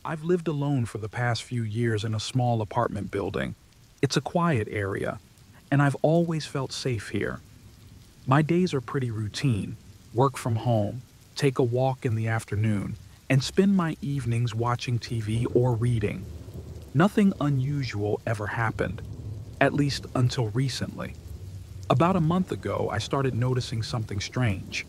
I've lived alone for the past few years in a small apartment building. It's a quiet area, and I've always felt safe here. My days are pretty routine: work from home, take a walk in the afternoon, and spend my evenings watching TV or reading. Nothing unusual ever happened, at least until recently. About a month ago, I started noticing something strange.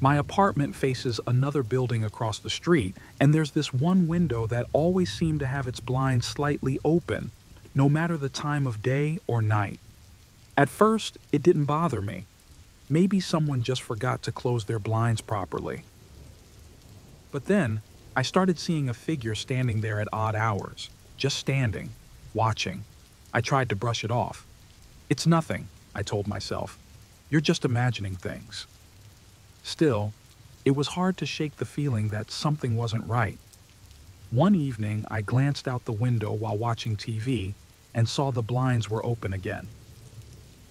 My apartment faces another building across the street, and there's this one window that always seemed to have its blinds slightly open, no matter the time of day or night. At first, it didn't bother me. Maybe someone just forgot to close their blinds properly. But then, I started seeing a figure standing there at odd hours, just standing, watching. I tried to brush it off. "It's nothing," I told myself. "You're just imagining things." Still, it was hard to shake the feeling that something wasn't right. One evening, I glanced out the window while watching TV and saw the blinds were open again.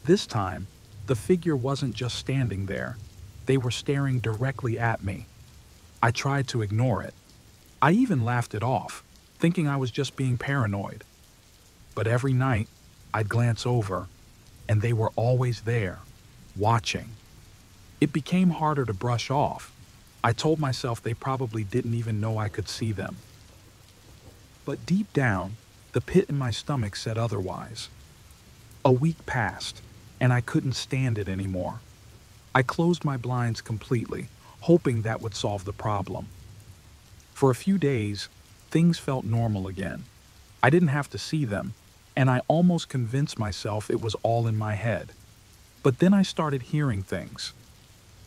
This time, the figure wasn't just standing there. They were staring directly at me. I tried to ignore it. I even laughed it off, thinking I was just being paranoid. But every night, I'd glance over, and they were always there, watching. It became harder to brush off. I told myself they probably didn't even know I could see them. But deep down, the pit in my stomach said otherwise. A week passed, and I couldn't stand it anymore. I closed my blinds completely, hoping that would solve the problem. For a few days, things felt normal again. I didn't have to see them, and I almost convinced myself it was all in my head. But then I started hearing things.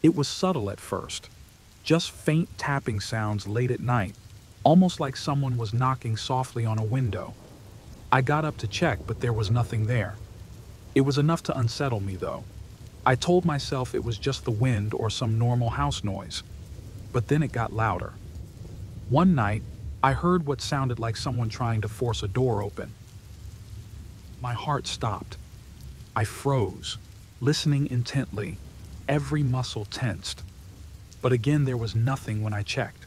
It was subtle at first, just faint tapping sounds late at night, almost like someone was knocking softly on a window. I got up to check, but there was nothing there. It was enough to unsettle me, though. I told myself it was just the wind or some normal house noise. But then it got louder. One night, I heard what sounded like someone trying to force a door open. My heart stopped. I froze, listening intently, every muscle tensed. But again, there was nothing when I checked.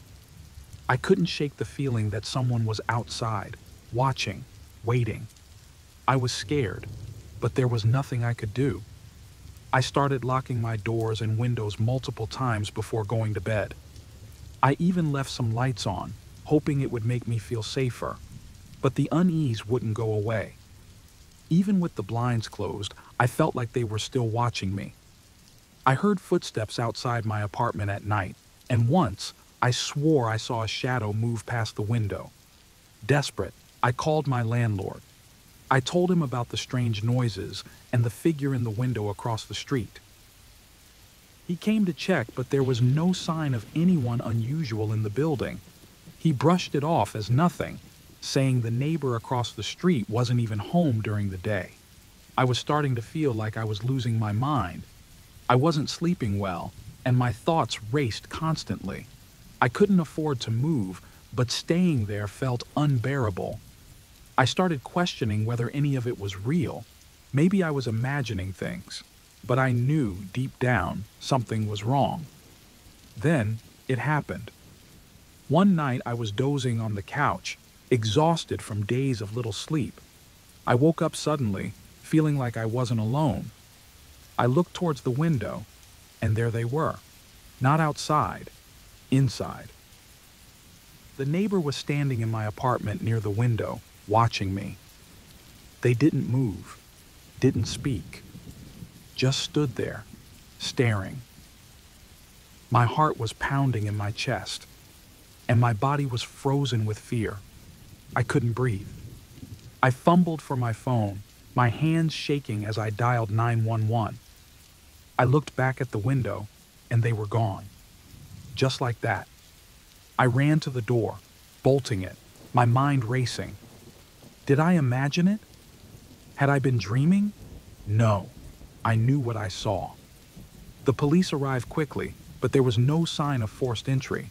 I couldn't shake the feeling that someone was outside, watching, waiting. I was scared, but there was nothing I could do. I started locking my doors and windows multiple times before going to bed. I even left some lights on, hoping it would make me feel safer. But the unease wouldn't go away. Even with the blinds closed, I felt like they were still watching me. I heard footsteps outside my apartment at night, and once, I swore I saw a shadow move past the window. Desperate, I called my landlord. I told him about the strange noises and the figure in the window across the street. He came to check, but there was no sign of anyone unusual in the building. He brushed it off as nothing, saying the neighbor across the street wasn't even home during the day. I was starting to feel like I was losing my mind. I wasn't sleeping well, and my thoughts raced constantly. I couldn't afford to move, but staying there felt unbearable. I started questioning whether any of it was real. Maybe I was imagining things, but I knew deep down something was wrong. Then it happened. One night I was dozing on the couch, exhausted from days of little sleep. I woke up suddenly, feeling like I wasn't alone. I looked towards the window, and there they were. Not outside, inside. The neighbor was standing in my apartment near the window, watching me. They didn't move, didn't speak, just stood there, staring. My heart was pounding in my chest, and my body was frozen with fear. I couldn't breathe. I fumbled for my phone, my hands shaking as I dialed 911. I looked back at the window, and they were gone. Just like that. I ran to the door, bolting it, my mind racing. Did I imagine it? Had I been dreaming? No. I knew what I saw. The police arrived quickly, but there was no sign of forced entry.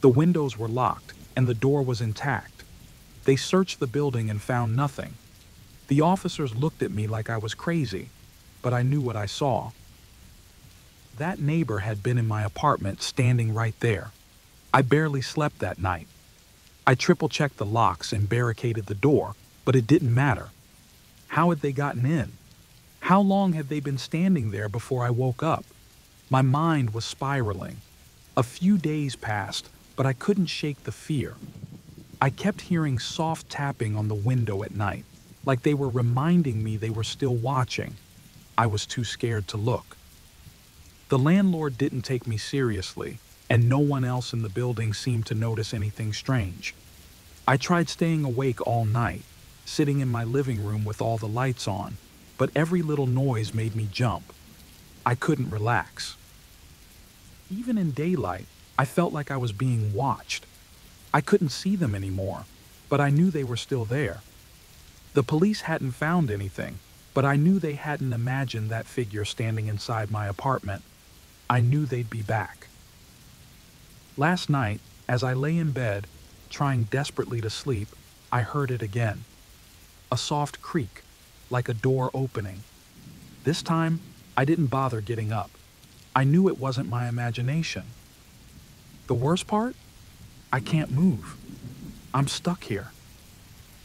The windows were locked, and the door was intact. They searched the building and found nothing. The officers looked at me like I was crazy. but I knew what I saw. That neighbor had been in my apartment standing right there. I barely slept that night. I triple-checked the locks and barricaded the door, but it didn't matter. How had they gotten in? How long had they been standing there before I woke up? My mind was spiraling. A few days passed, but I couldn't shake the fear. I kept hearing soft tapping on the window at night, like they were reminding me they were still watching. I was too scared to look. The landlord didn't take me seriously, and no one else in the building seemed to notice anything strange. I tried staying awake all night, sitting in my living room with all the lights on, but every little noise made me jump. I couldn't relax. Even in daylight, I felt like I was being watched. I couldn't see them anymore, but I knew they were still there. The police hadn't found anything, but I knew they hadn't imagined that figure standing inside my apartment. I knew they'd be back. Last night, as I lay in bed, trying desperately to sleep, I heard it again. A soft creak, like a door opening. This time, I didn't bother getting up. I knew it wasn't my imagination. The worst part? I can't move. I'm stuck here.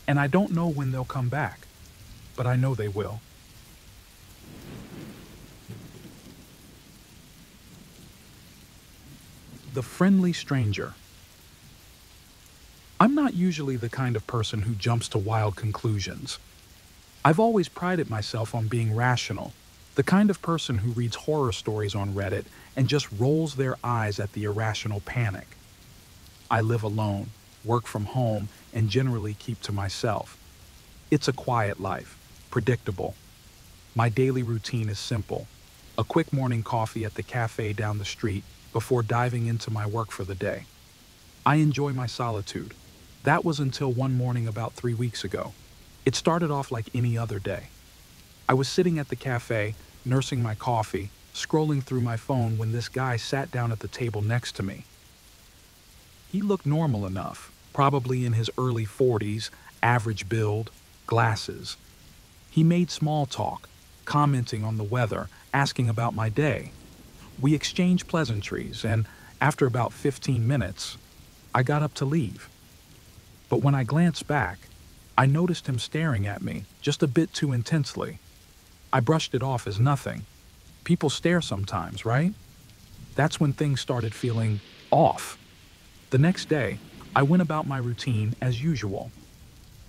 And I don't know when they'll come back, but I know they will. The friendly stranger. I'm not usually the kind of person who jumps to wild conclusions. I've always prided myself on being rational, the kind of person who reads horror stories on Reddit and just rolls their eyes at the irrational panic. I live alone, work from home, and generally keep to myself. It's a quiet life, predictable. My daily routine is simple: a quick morning coffee at the cafe down the street before diving into my work for the day. I enjoy my solitude. That was until one morning about 3 weeks ago. It started off like any other day. I was sitting at the cafe, nursing my coffee, scrolling through my phone when this guy sat down at the table next to me. He looked normal enough, probably in his early 40s, average build, glasses. He made small talk, commenting on the weather, asking about my day. We exchanged pleasantries, and after about 15 minutes, I got up to leave. But when I glanced back, I noticed him staring at me just a bit too intensely. I brushed it off as nothing. People stare sometimes, right? That's when things started feeling off. The next day, I went about my routine as usual.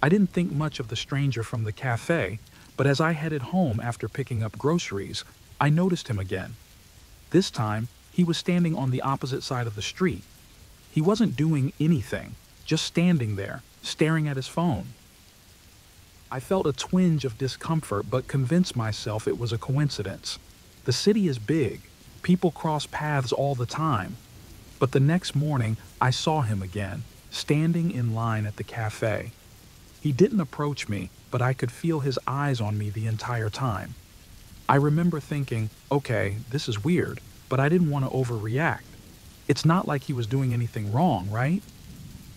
I didn't think much of the stranger from the cafe, but as I headed home after picking up groceries, I noticed him again. This time, he was standing on the opposite side of the street. He wasn't doing anything, just standing there, staring at his phone. I felt a twinge of discomfort, but convinced myself it was a coincidence. The city is big. People cross paths all the time. But the next morning, I saw him again, standing in line at the cafe. He didn't approach me, but I could feel his eyes on me the entire time. I remember thinking, okay, this is weird, but I didn't want to overreact. It's not like he was doing anything wrong, right?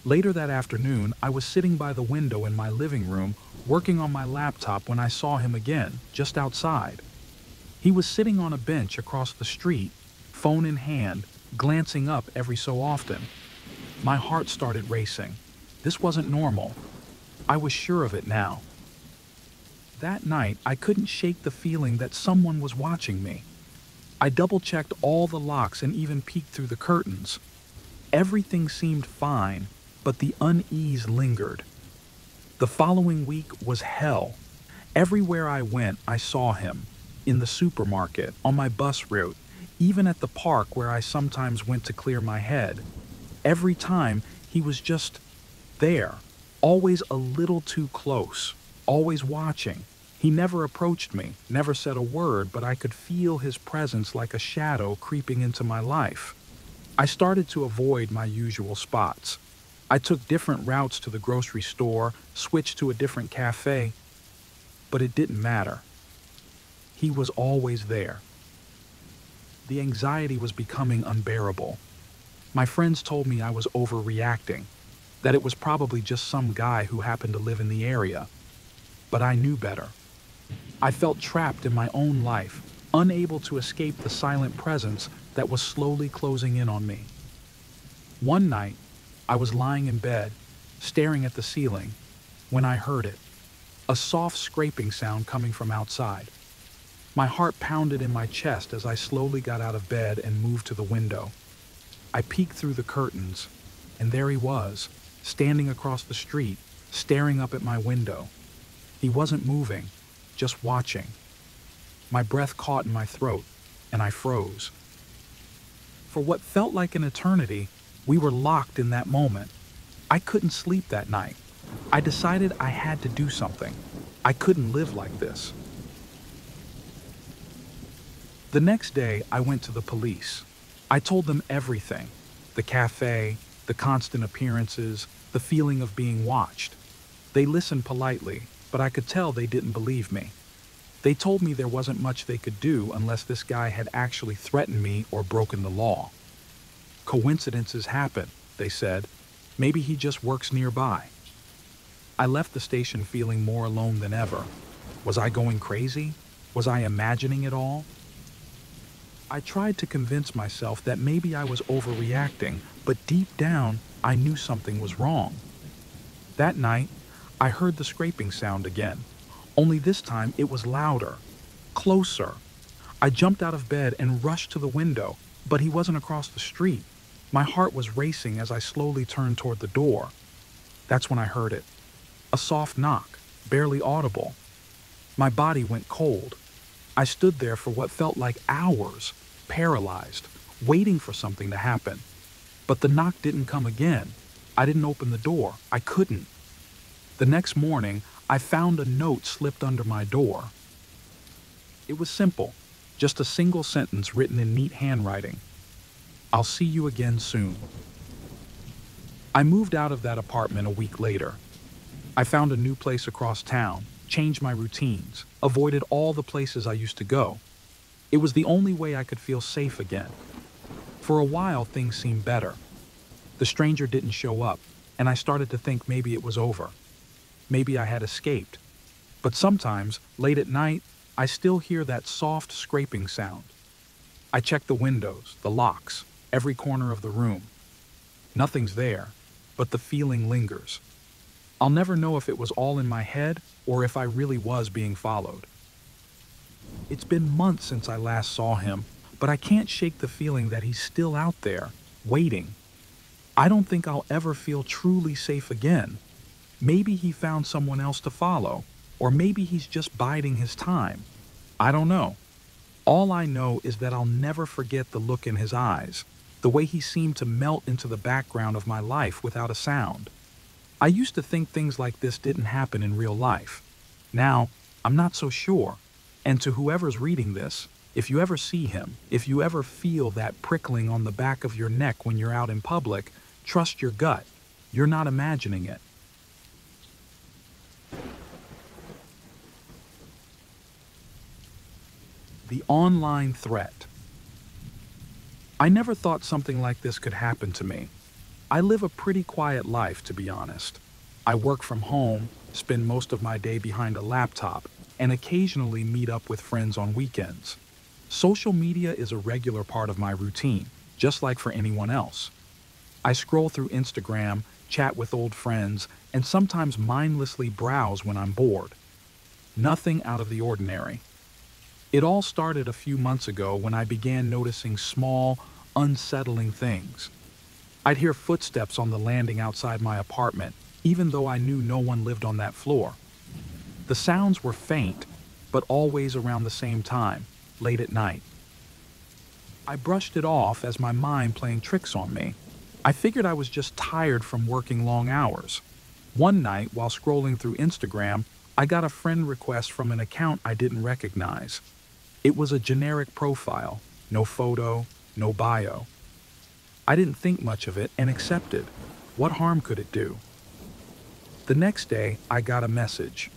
Later that afternoon, I was sitting by the window in my living room, working on my laptop when I saw him again, just outside. He was sitting on a bench across the street, phone in hand, glancing up every so often. My heart started racing. This wasn't normal. I was sure of it now. That night, I couldn't shake the feeling that someone was watching me. I double-checked all the locks and even peeked through the curtains. Everything seemed fine, but the unease lingered. The following week was hell. Everywhere I went, I saw him. In the supermarket, on my bus route, even at the park where I sometimes went to clear my head. Every time, he was just there, always a little too close, always watching. He never approached me, never said a word, but I could feel his presence like a shadow creeping into my life. I started to avoid my usual spots. I took different routes to the grocery store, switched to a different cafe, but it didn't matter. He was always there. The anxiety was becoming unbearable. My friends told me I was overreacting, that it was probably just some guy who happened to live in the area. But I knew better. I felt trapped in my own life, unable to escape the silent presence that was slowly closing in on me. One night, I was lying in bed, staring at the ceiling, when I heard it, a soft scraping sound coming from outside. My heart pounded in my chest as I slowly got out of bed and moved to the window. I peeked through the curtains, and there he was, standing across the street, staring up at my window. He wasn't moving, just watching. My breath caught in my throat, and I froze. For what felt like an eternity, we were locked in that moment. I couldn't sleep that night. I decided I had to do something. I couldn't live like this. The next day, I went to the police. I told them everything: the cafe, the constant appearances, the feeling of being watched. They listened politely, but I could tell they didn't believe me. They told me there wasn't much they could do unless this guy had actually threatened me or broken the law. Coincidences happen, they said. Maybe he just works nearby. I left the station feeling more alone than ever. Was I going crazy? Was I imagining it all? I tried to convince myself that maybe I was overreacting, but deep down, I knew something was wrong. That night, I heard the scraping sound again, only this time it was louder, closer. I jumped out of bed and rushed to the window, but he wasn't across the street. My heart was racing as I slowly turned toward the door. That's when I heard it. A soft knock, barely audible. My body went cold. I stood there for what felt like hours, paralyzed, waiting for something to happen. But the knock didn't come again. I didn't open the door. I couldn't. The next morning, I found a note slipped under my door. It was simple, just a single sentence written in neat handwriting. I'll see you again soon. I moved out of that apartment a week later. I found a new place across town, changed my routines, avoided all the places I used to go. It was the only way I could feel safe again. For a while, things seemed better. The stranger didn't show up, and I started to think maybe it was over. Maybe I had escaped. But sometimes, late at night, I still hear that soft scraping sound. I check the windows, the locks, every corner of the room. Nothing's there, but the feeling lingers. I'll never know if it was all in my head or if I really was being followed. It's been months since I last saw him, but I can't shake the feeling that he's still out there, waiting. I don't think I'll ever feel truly safe again. Maybe he found someone else to follow, or maybe he's just biding his time. I don't know. All I know is that I'll never forget the look in his eyes, the way he seemed to melt into the background of my life without a sound. I used to think things like this didn't happen in real life. Now, I'm not so sure. And to whoever's reading this, if you ever see him, if you ever feel that prickling on the back of your neck when you're out in public, trust your gut. You're not imagining it. The online threat. I never thought something like this could happen to me. I live a pretty quiet life, to be honest. I work from home, spend most of my day behind a laptop, and occasionally meet up with friends on weekends. Social media is a regular part of my routine, just like for anyone else. I scroll through Instagram, chat with old friends, and sometimes mindlessly browse when I'm bored. Nothing out of the ordinary. It all started a few months ago when I began noticing small, unsettling things. I'd hear footsteps on the landing outside my apartment, even though I knew no one lived on that floor. The sounds were faint, but always around the same time, late at night. I brushed it off as my mind playing tricks on me. I figured I was just tired from working long hours. One night, while scrolling through Instagram, I got a friend request from an account I didn't recognize. It was a generic profile, no photo, no bio. I didn't think much of it and accepted. What harm could it do? The next day, I got a message.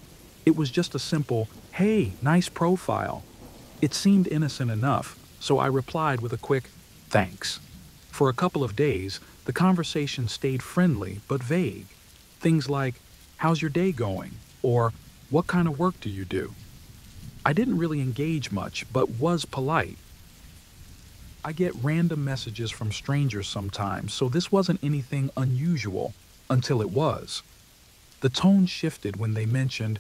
It was just a simple, "Hey, nice profile." It seemed innocent enough, so I replied with a quick, "Thanks." For a couple of days, the conversation stayed friendly but vague. Things like, "How's your day going?" or "What kind of work do you do?" I didn't really engage much, but was polite. I get random messages from strangers sometimes, so this wasn't anything unusual until it was. The tone shifted when they mentioned,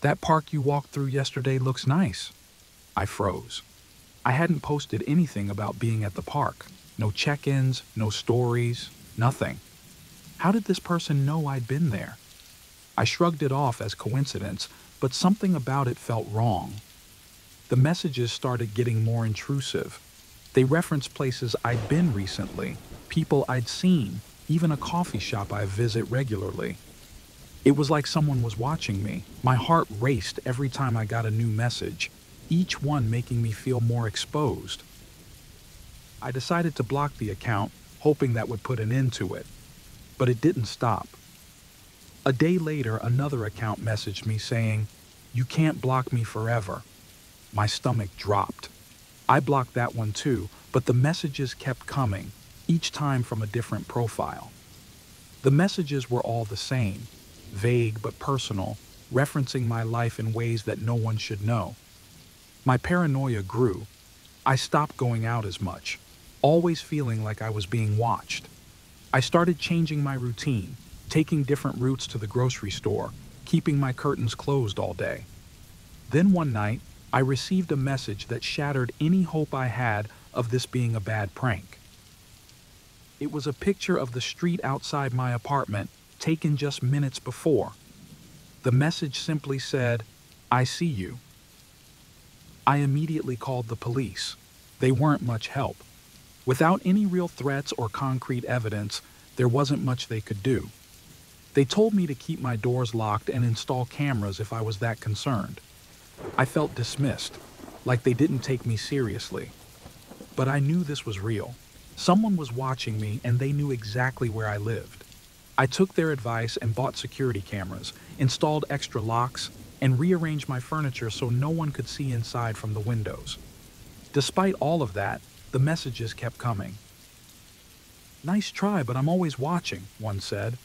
"That park you walked through yesterday looks nice." I froze. I hadn't posted anything about being at the park. No check-ins, no stories, nothing. How did this person know I'd been there? I shrugged it off as coincidence, but something about it felt wrong. The messages started getting more intrusive. They referenced places I'd been recently, people I'd seen, even a coffee shop I visit regularly. It was like someone was watching me. My heart raced every time I got a new message, each one making me feel more exposed. I decided to block the account, hoping that would put an end to it. But it didn't stop. A day later, another account messaged me saying, "You can't block me forever." My stomach dropped. I blocked that one too, but the messages kept coming, each time from a different profile. The messages were all the same, vague but personal, referencing my life in ways that no one should know. My paranoia grew. I stopped going out as much, always feeling like I was being watched. I started changing my routine, taking different routes to the grocery store, keeping my curtains closed all day. Then one night, I received a message that shattered any hope I had of this being a bad prank. It was a picture of the street outside my apartment, taken just minutes before. The message simply said, "I see you." I immediately called the police. They weren't much help. Without any real threats or concrete evidence, there wasn't much they could do. They told me to keep my doors locked and install cameras if I was that concerned. I felt dismissed, like they didn't take me seriously. But I knew this was real. Someone was watching me and they knew exactly where I lived. I took their advice and bought security cameras, installed extra locks, and rearranged my furniture so no one could see inside from the windows. Despite all of that, the messages kept coming. "Nice try, but I'm always watching," one said.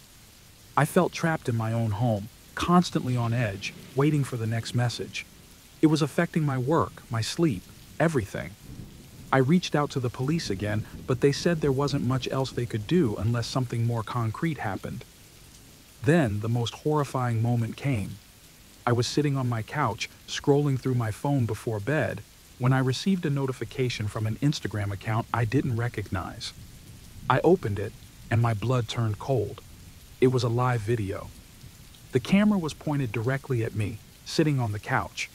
I felt trapped in my own home, constantly on edge, waiting for the next message. It was affecting my work, my sleep, everything. I reached out to the police again, but they said there wasn't much else they could do unless something more concrete happened. Then the most horrifying moment came. I was sitting on my couch, scrolling through my phone before bed, when I received a notification from an Instagram account I didn't recognize. I opened it, and my blood turned cold. It was a live video. The camera was pointed directly at me, sitting on the couch.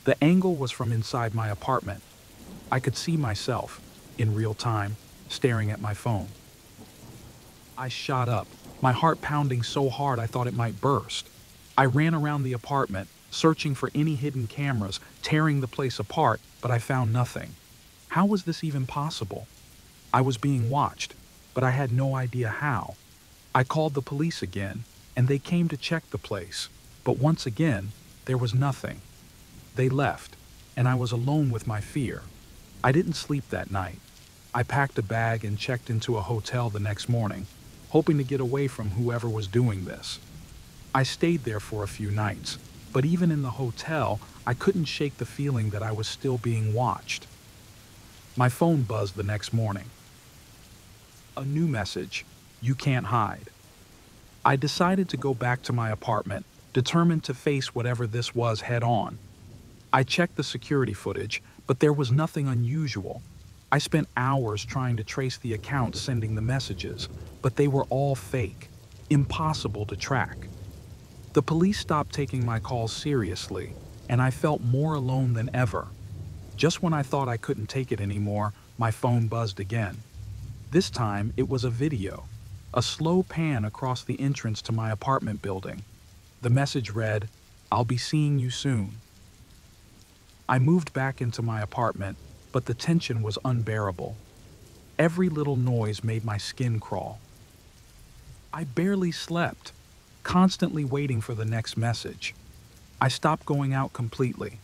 The angle was from inside my apartment. I could see myself, in real time, staring at my phone. I shot up, my heart pounding so hard I thought it might burst. I ran around the apartment, searching for any hidden cameras, tearing the place apart, but I found nothing. How was this even possible? I was being watched, but I had no idea how. I called the police again, and they came to check the place, but once again, there was nothing. They left, and I was alone with my fear. I didn't sleep that night. I packed a bag and checked into a hotel the next morning, hoping to get away from whoever was doing this. I stayed there for a few nights, but even in the hotel, I couldn't shake the feeling that I was still being watched. My phone buzzed the next morning. A new message: "You can't hide." I decided to go back to my apartment, determined to face whatever this was head on. I checked the security footage, but there was nothing unusual. I spent hours trying to trace the accounts sending the messages, but they were all fake, impossible to track. The police stopped taking my calls seriously, and I felt more alone than ever. Just when I thought I couldn't take it anymore, my phone buzzed again. This time, it was a video, a slow pan across the entrance to my apartment building. The message read, "I'll be seeing you soon." I moved back into my apartment, but the tension was unbearable. Every little noise made my skin crawl. I barely slept, constantly waiting for the next message. I stopped going out completely.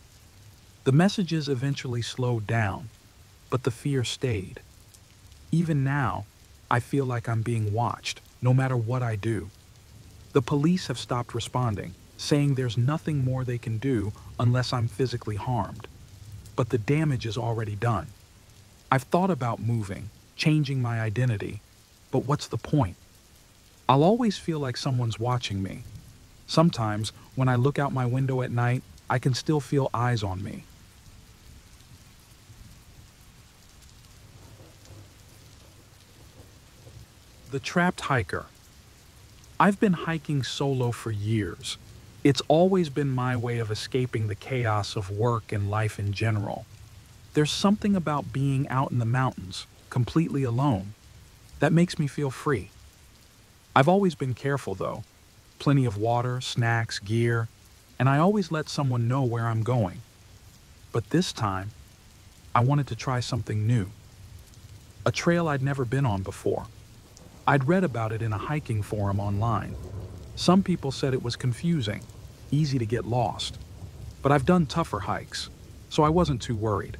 The messages eventually slowed down, but the fear stayed. Even now, I feel like I'm being watched, no matter what I do. The police have stopped responding, saying there's nothing more they can do unless I'm physically harmed. But the damage is already done. I've thought about moving, changing my identity, but what's the point? I'll always feel like someone's watching me. Sometimes, when I look out my window at night, I can still feel eyes on me. The Trapped Hiker. I've been hiking solo for years. It's always been my way of escaping the chaos of work and life in general. There's something about being out in the mountains, completely alone, that makes me feel free. I've always been careful though. Plenty of water, snacks, gear, and I always let someone know where I'm going. But this time, I wanted to try something new. A trail I'd never been on before. I'd read about it in a hiking forum online. Some people said it was confusing, easy to get lost. But I've done tougher hikes, so I wasn't too worried.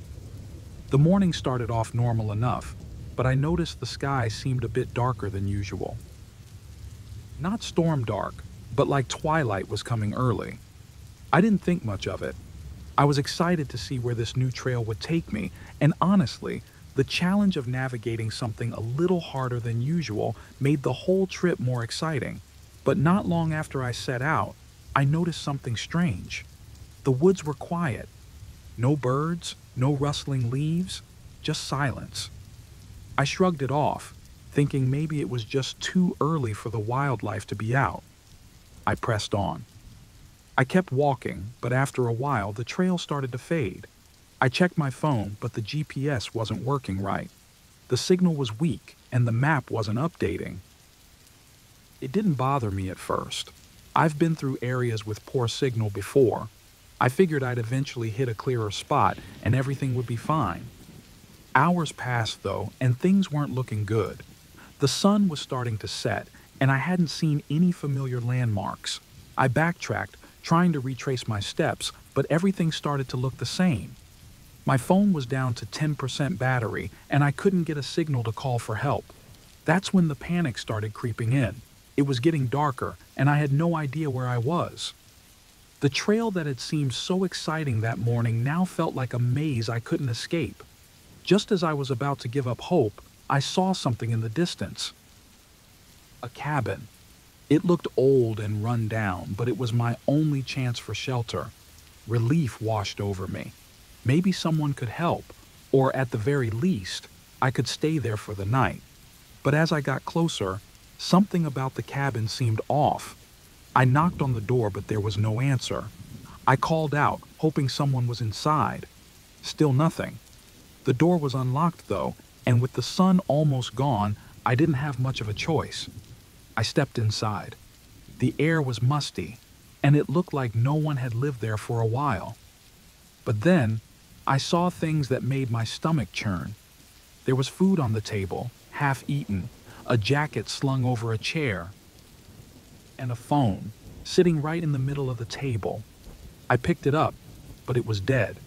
The morning started off normal enough, but I noticed the sky seemed a bit darker than usual. Not storm dark, but like twilight was coming early. I didn't think much of it. I was excited to see where this new trail would take me, and honestly, the challenge of navigating something a little harder than usual made the whole trip more exciting. But not long after I set out, I noticed something strange. The woods were quiet. No birds, no rustling leaves, just silence. I shrugged it off, thinking maybe it was just too early for the wildlife to be out. I pressed on. I kept walking, but after a while the trail started to fade. I checked my phone, but the GPS wasn't working right. The signal was weak, and the map wasn't updating. It didn't bother me at first. I've been through areas with poor signal before. I figured I'd eventually hit a clearer spot and everything would be fine. Hours passed though, and things weren't looking good. The sun was starting to set, and I hadn't seen any familiar landmarks. I backtracked, trying to retrace my steps, but everything started to look the same. My phone was down to 10% battery, and I couldn't get a signal to call for help. That's when the panic started creeping in. It was getting darker, and I had no idea where I was. The trail that had seemed so exciting that morning now felt like a maze I couldn't escape. Just as I was about to give up hope, I saw something in the distance. A cabin. It looked old and run down, but it was my only chance for shelter. Relief washed over me. Maybe someone could help, or at the very least, I could stay there for the night. But as I got closer, something about the cabin seemed off. I knocked on the door, but there was no answer. I called out, hoping someone was inside. Still nothing. The door was unlocked though, and with the sun almost gone, I didn't have much of a choice. I stepped inside. The air was musty, and it looked like no one had lived there for a while. But then, I saw things that made my stomach churn. There was food on the table, half eaten, a jacket slung over a chair, and a phone sitting right in the middle of the table. I picked it up, but it was dead.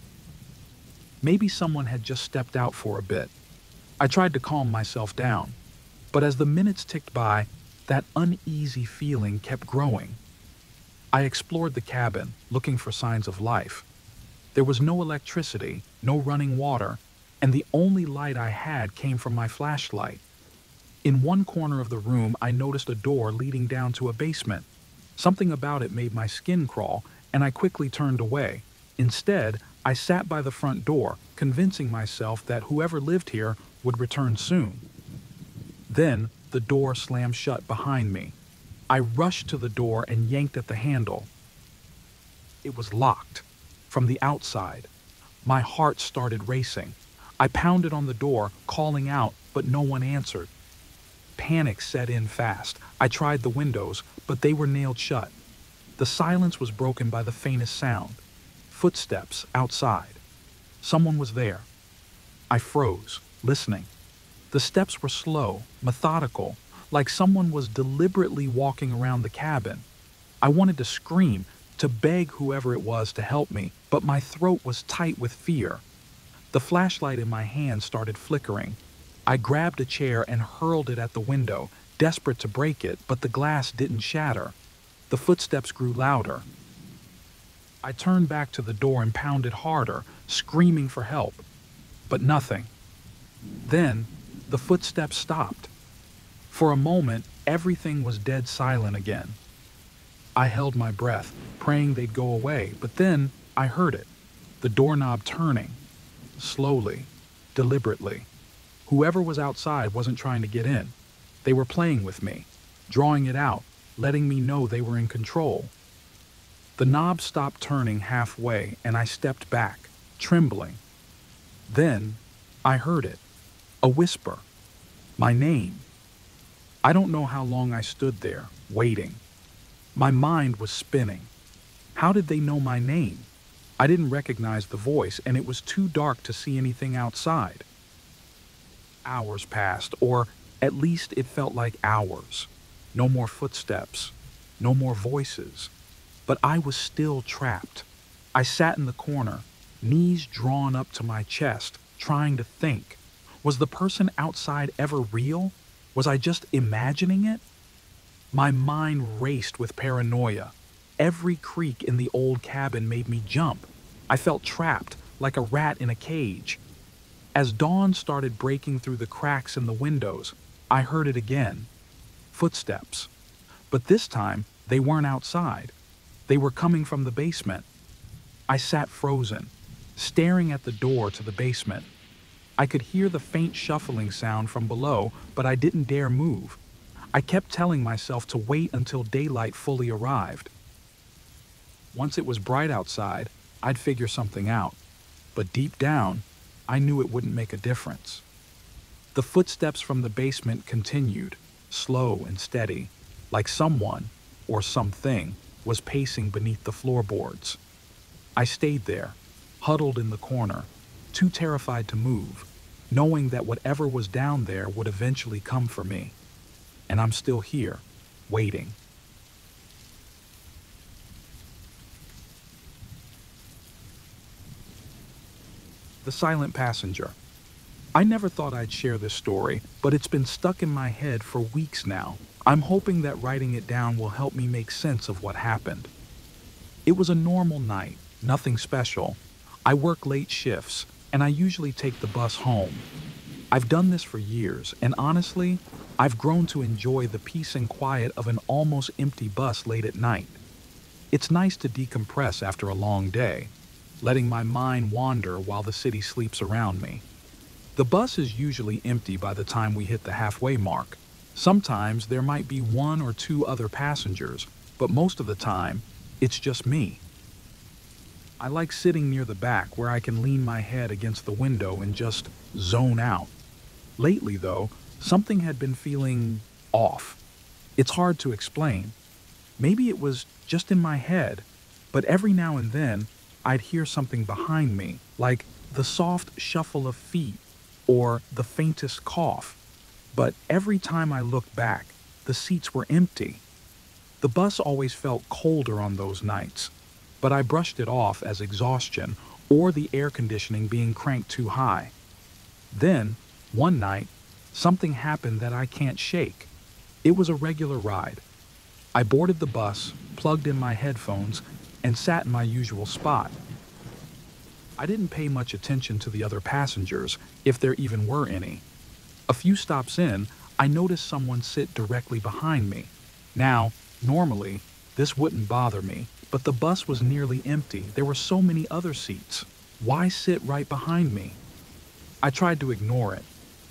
Maybe someone had just stepped out for a bit. I tried to calm myself down, but as the minutes ticked by, that uneasy feeling kept growing. I explored the cabin, looking for signs of life. There was no electricity, no running water, and the only light I had came from my flashlight. In one corner of the room, I noticed a door leading down to a basement. Something about it made my skin crawl, and I quickly turned away. Instead, I sat by the front door, convincing myself that whoever lived here would return soon. Then, the door slammed shut behind me. I rushed to the door and yanked at the handle. It was locked. From the outside, my heart started racing. I pounded on the door, calling out, but no one answered. Panic set in fast. I tried the windows, but they were nailed shut. The silence was broken by the faintest sound. Footsteps outside. Someone was there. I froze, listening. The steps were slow, methodical, like someone was deliberately walking around the cabin. I wanted to scream, to beg whoever it was to help me, but my throat was tight with fear. The flashlight in my hand started flickering. I grabbed a chair and hurled it at the window, desperate to break it, but the glass didn't shatter. The footsteps grew louder. I turned back to the door and pounded harder, screaming for help. But nothing. Then, the footsteps stopped. For a moment, everything was dead silent again. I held my breath, praying they'd go away, but then I heard it. The doorknob turning. Slowly, deliberately. Whoever was outside wasn't trying to get in. They were playing with me, drawing it out, letting me know they were in control. The knob stopped turning halfway, and I stepped back, trembling. Then, I heard it. A whisper. My name. I don't know how long I stood there, waiting. My mind was spinning. How did they know my name? I didn't recognize the voice, and it was too dark to see anything outside. Hours passed, or at least it felt like hours. No more footsteps, no more voices. But I was still trapped. I sat in the corner, knees drawn up to my chest, trying to think. Was the person outside ever real? Was I just imagining it? My mind raced with paranoia. Every creak in the old cabin made me jump. I felt trapped, like a rat in a cage. As dawn started breaking through the cracks in the windows, I heard it again. Footsteps. But this time, they weren't outside. They were coming from the basement. I sat frozen, staring at the door to the basement. I could hear the faint shuffling sound from below, but I didn't dare move. I kept telling myself to wait until daylight fully arrived. Once it was bright outside, I'd figure something out. But deep down, I knew it wouldn't make a difference. The footsteps from the basement continued, slow and steady, like someone, or something, was pacing beneath the floorboards. I stayed there, huddled in the corner, too terrified to move, knowing that whatever was down there would eventually come for me. And I'm still here, waiting. The Silent Passenger. I never thought I'd share this story, but it's been stuck in my head for weeks now. I'm hoping that writing it down will help me make sense of what happened. It was a normal night, nothing special. I work late shifts, and I usually take the bus home. I've done this for years, and honestly, I've grown to enjoy the peace and quiet of an almost empty bus late at night. It's nice to decompress after a long day, letting my mind wander while the city sleeps around me. The bus is usually empty by the time we hit the halfway mark. Sometimes there might be one or two other passengers, but most of the time, it's just me. I like sitting near the back where I can lean my head against the window and just zone out. Lately, though, something had been feeling off. It's hard to explain. Maybe it was just in my head, but every now and then, I'd hear something behind me, like the soft shuffle of feet or the faintest cough. But every time I looked back, the seats were empty. The bus always felt colder on those nights, but I brushed it off as exhaustion or the air conditioning being cranked too high. Then, one night, something happened that I can't shake. It was a regular ride. I boarded the bus, plugged in my headphones, and sat in my usual spot. I didn't pay much attention to the other passengers, if there even were any. A few stops in, I noticed someone sit directly behind me. Now, normally, this wouldn't bother me, but the bus was nearly empty. There were so many other seats. Why sit right behind me? I tried to ignore it.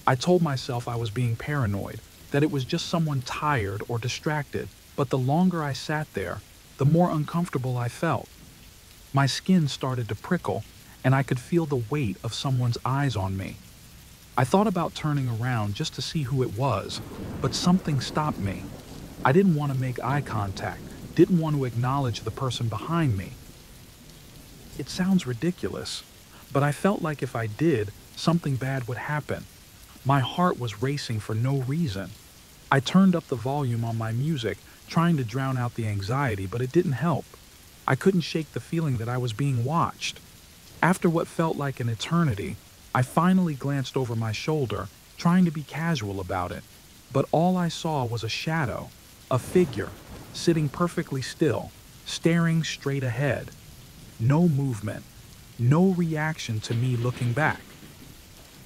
I told myself I was being paranoid, that it was just someone tired or distracted, but the longer I sat there, the more uncomfortable I felt. My skin started to prickle, and I could feel the weight of someone's eyes on me. I thought about turning around just to see who it was, but something stopped me. I didn't want to make eye contact, didn't want to acknowledge the person behind me. It sounds ridiculous, but I felt like if I did, something bad would happen. My heart was racing for no reason. I turned up the volume on my music, trying to drown out the anxiety, but it didn't help. I couldn't shake the feeling that I was being watched. After what felt like an eternity, I finally glanced over my shoulder, trying to be casual about it. But all I saw was a shadow, a figure, sitting perfectly still, staring straight ahead. No movement, no reaction to me looking back.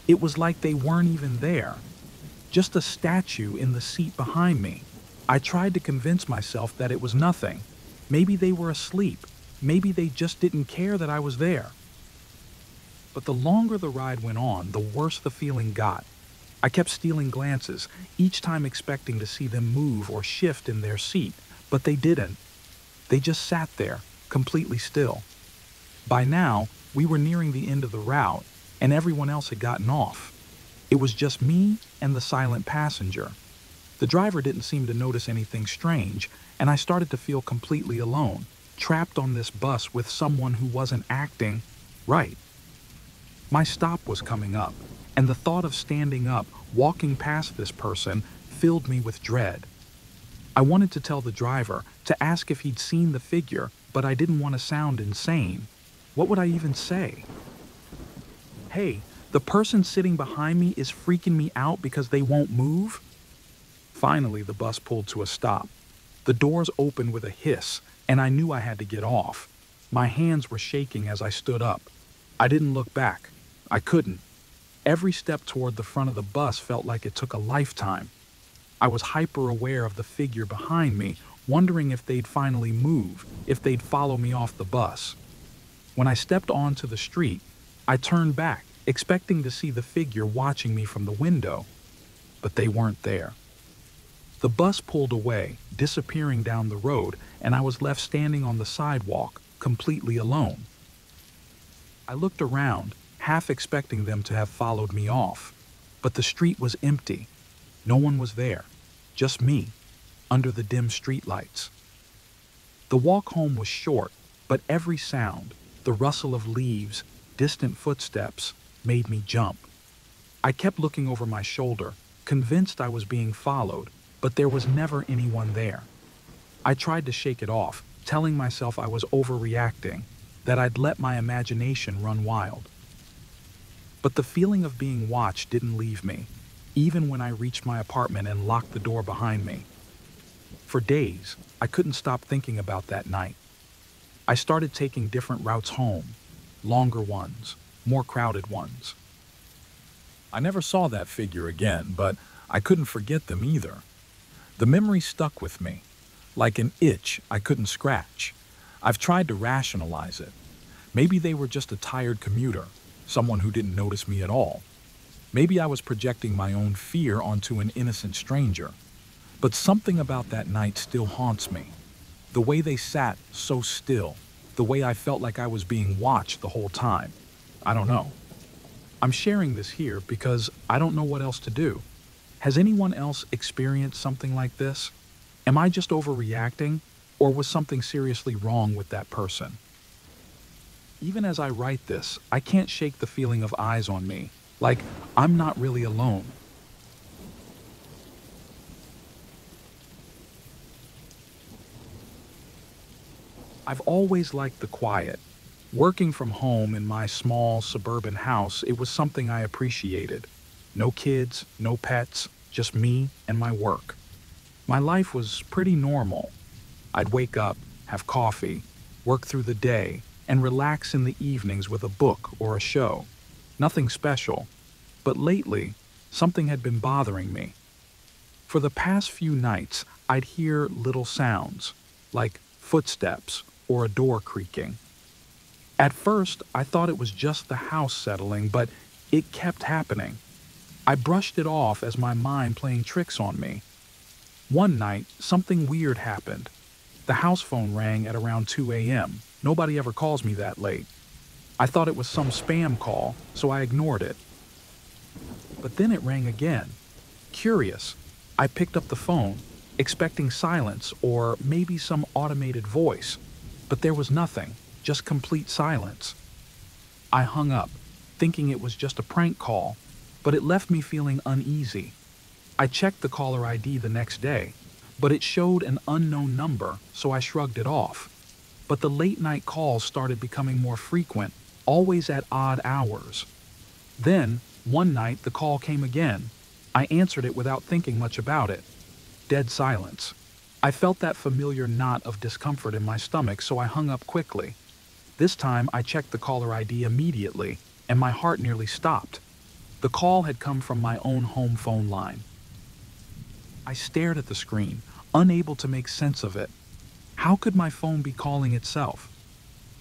It was like they weren't even there, just a statue in the seat behind me. I tried to convince myself that it was nothing. Maybe they were asleep. Maybe they just didn't care that I was there. But the longer the ride went on, the worse the feeling got. I kept stealing glances, each time expecting to see them move or shift in their seat, but they didn't. They just sat there, completely still. By now, we were nearing the end of the route, and everyone else had gotten off. It was just me and the silent passenger. The driver didn't seem to notice anything strange, and I started to feel completely alone, trapped on this bus with someone who wasn't acting right. My stop was coming up, and the thought of standing up, walking past this person, filled me with dread. I wanted to tell the driver, to ask if he'd seen the figure, but I didn't want to sound insane. What would I even say? Hey, the person sitting behind me is freaking me out because they won't move? Finally, the bus pulled to a stop. The doors opened with a hiss, and I knew I had to get off. My hands were shaking as I stood up. I didn't look back. I couldn't. Every step toward the front of the bus felt like it took a lifetime. I was hyper-aware of the figure behind me, wondering if they'd finally move, if they'd follow me off the bus. When I stepped onto the street, I turned back, expecting to see the figure watching me from the window, but they weren't there. The bus pulled away, disappearing down the road, and I was left standing on the sidewalk, completely alone. I looked around, half expecting them to have followed me off, but the street was empty. No one was there, just me, under the dim streetlights. The walk home was short, but every sound, the rustle of leaves, distant footsteps, made me jump. I kept looking over my shoulder, convinced I was being followed, but there was never anyone there. I tried to shake it off, telling myself I was overreacting, that I'd let my imagination run wild. But the feeling of being watched didn't leave me, even when I reached my apartment and locked the door behind me. For days, I couldn't stop thinking about that night. I started taking different routes home, longer ones, more crowded ones. I never saw that figure again, but I couldn't forget them either. The memory stuck with me, like an itch I couldn't scratch. I've tried to rationalize it. Maybe they were just a tired commuter, someone who didn't notice me at all. Maybe I was projecting my own fear onto an innocent stranger. But something about that night still haunts me. The way they sat so still, the way I felt like I was being watched the whole time. I don't know. I'm sharing this here because I don't know what else to do. Has anyone else experienced something like this? Am I just overreacting, or was something seriously wrong with that person? Even as I write this, I can't shake the feeling of eyes on me, like I'm not really alone. I've always liked the quiet. Working from home in my small suburban house, it was something I appreciated. No kids, no pets, just me and my work. My life was pretty normal. I'd wake up, have coffee, work through the day, and relax in the evenings with a book or a show. Nothing special. But lately, something had been bothering me. For the past few nights, I'd hear little sounds, like footsteps or a door creaking. At first, I thought it was just the house settling, but it kept happening. I brushed it off as my mind playing tricks on me. One night, something weird happened. The house phone rang at around 2 a.m. Nobody ever calls me that late. I thought it was some spam call, so I ignored it. But then it rang again. Curious, I picked up the phone, expecting silence or maybe some automated voice, but there was nothing, just complete silence. I hung up, thinking it was just a prank call, but it left me feeling uneasy. I checked the caller ID the next day, but it showed an unknown number, so I shrugged it off. But the late-night calls started becoming more frequent, always at odd hours. Then, one night, the call came again. I answered it without thinking much about it. Dead silence. I felt that familiar knot of discomfort in my stomach, so I hung up quickly. This time, I checked the caller ID immediately, and my heart nearly stopped. The call had come from my own home phone line. I stared at the screen, unable to make sense of it. How could my phone be calling itself?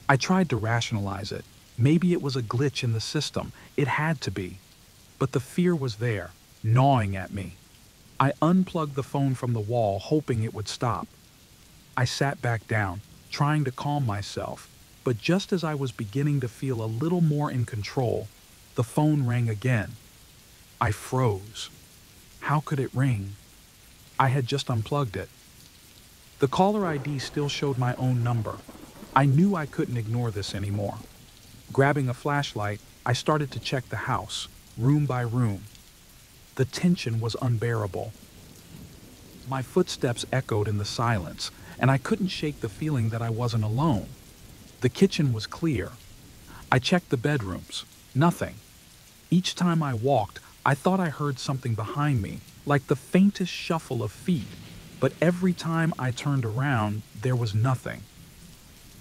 I tried to rationalize it. Maybe it was a glitch in the system. It had to be. But the fear was there, gnawing at me. I unplugged the phone from the wall, hoping it would stop. I sat back down, trying to calm myself, but just as I was beginning to feel a little more in control, the phone rang again. I froze. How could it ring? I had just unplugged it. The caller ID still showed my own number. I knew I couldn't ignore this anymore. Grabbing a flashlight, I started to check the house, room by room. The tension was unbearable. My footsteps echoed in the silence, and I couldn't shake the feeling that I wasn't alone. The kitchen was clear. I checked the bedrooms. Nothing. Each time I walked, I thought I heard something behind me, like the faintest shuffle of feet, but every time I turned around, there was nothing.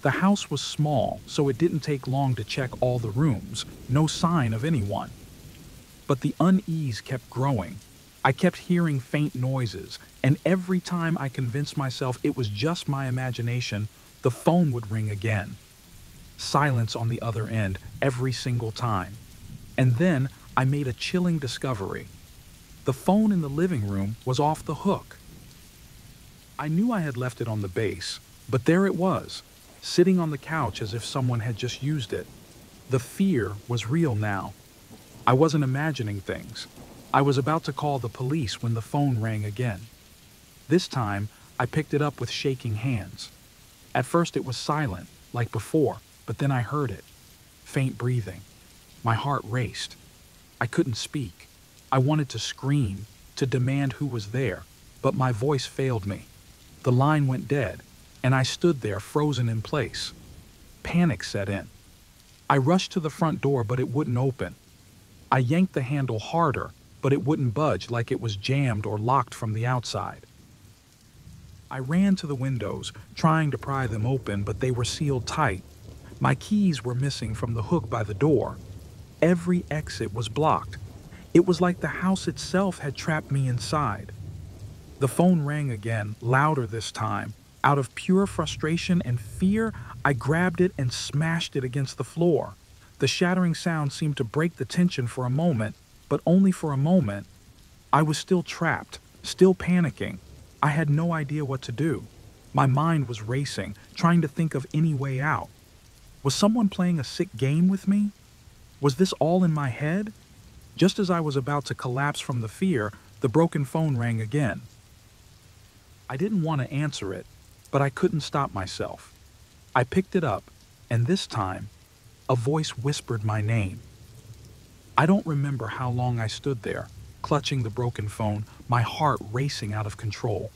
The house was small, so it didn't take long to check all the rooms. No sign of anyone. But the unease kept growing. I kept hearing faint noises, and every time I convinced myself it was just my imagination, the phone would ring again. Silence on the other end every single time. And then I made a chilling discovery. The phone in the living room was off the hook. I knew I had left it on the base, but there it was, sitting on the couch as if someone had just used it. The fear was real now. I wasn't imagining things. I was about to call the police when the phone rang again. This time, I picked it up with shaking hands. At first it was silent, like before, but then I heard it. Faint breathing. My heart raced. I couldn't speak. I wanted to scream, to demand who was there, but my voice failed me. The line went dead, and I stood there frozen in place. Panic set in. I rushed to the front door, but it wouldn't open. I yanked the handle harder, but it wouldn't budge, like it was jammed or locked from the outside. I ran to the windows, trying to pry them open, but they were sealed tight. My keys were missing from the hook by the door. Every exit was blocked. It was like the house itself had trapped me inside. The phone rang again, louder this time. Out of pure frustration and fear, I grabbed it and smashed it against the floor. The shattering sound seemed to break the tension for a moment, but only for a moment. I was still trapped, still panicking. I had no idea what to do. My mind was racing, trying to think of any way out. Was someone playing a sick game with me? Was this all in my head? Just as I was about to collapse from the fear, the broken phone rang again. I didn't want to answer it, but I couldn't stop myself. I picked it up, and this time, a voice whispered my name. I don't remember how long I stood there, clutching the broken phone, my heart racing out of control.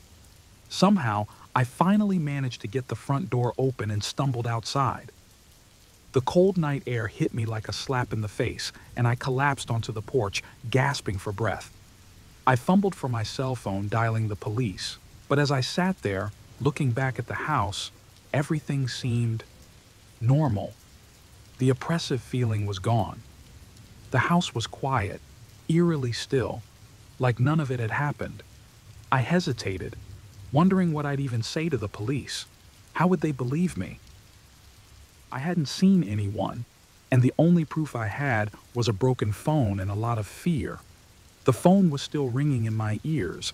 Somehow, I finally managed to get the front door open and stumbled outside. The cold night air hit me like a slap in the face, and I collapsed onto the porch, gasping for breath. I fumbled for my cell phone, dialing the police, but as I sat there, looking back at the house, everything seemed normal. The oppressive feeling was gone. The house was quiet, eerily still, like none of it had happened. I hesitated, wondering what I'd even say to the police. How would they believe me? I hadn't seen anyone, and the only proof I had was a broken phone and a lot of fear. The phone was still ringing in my ears.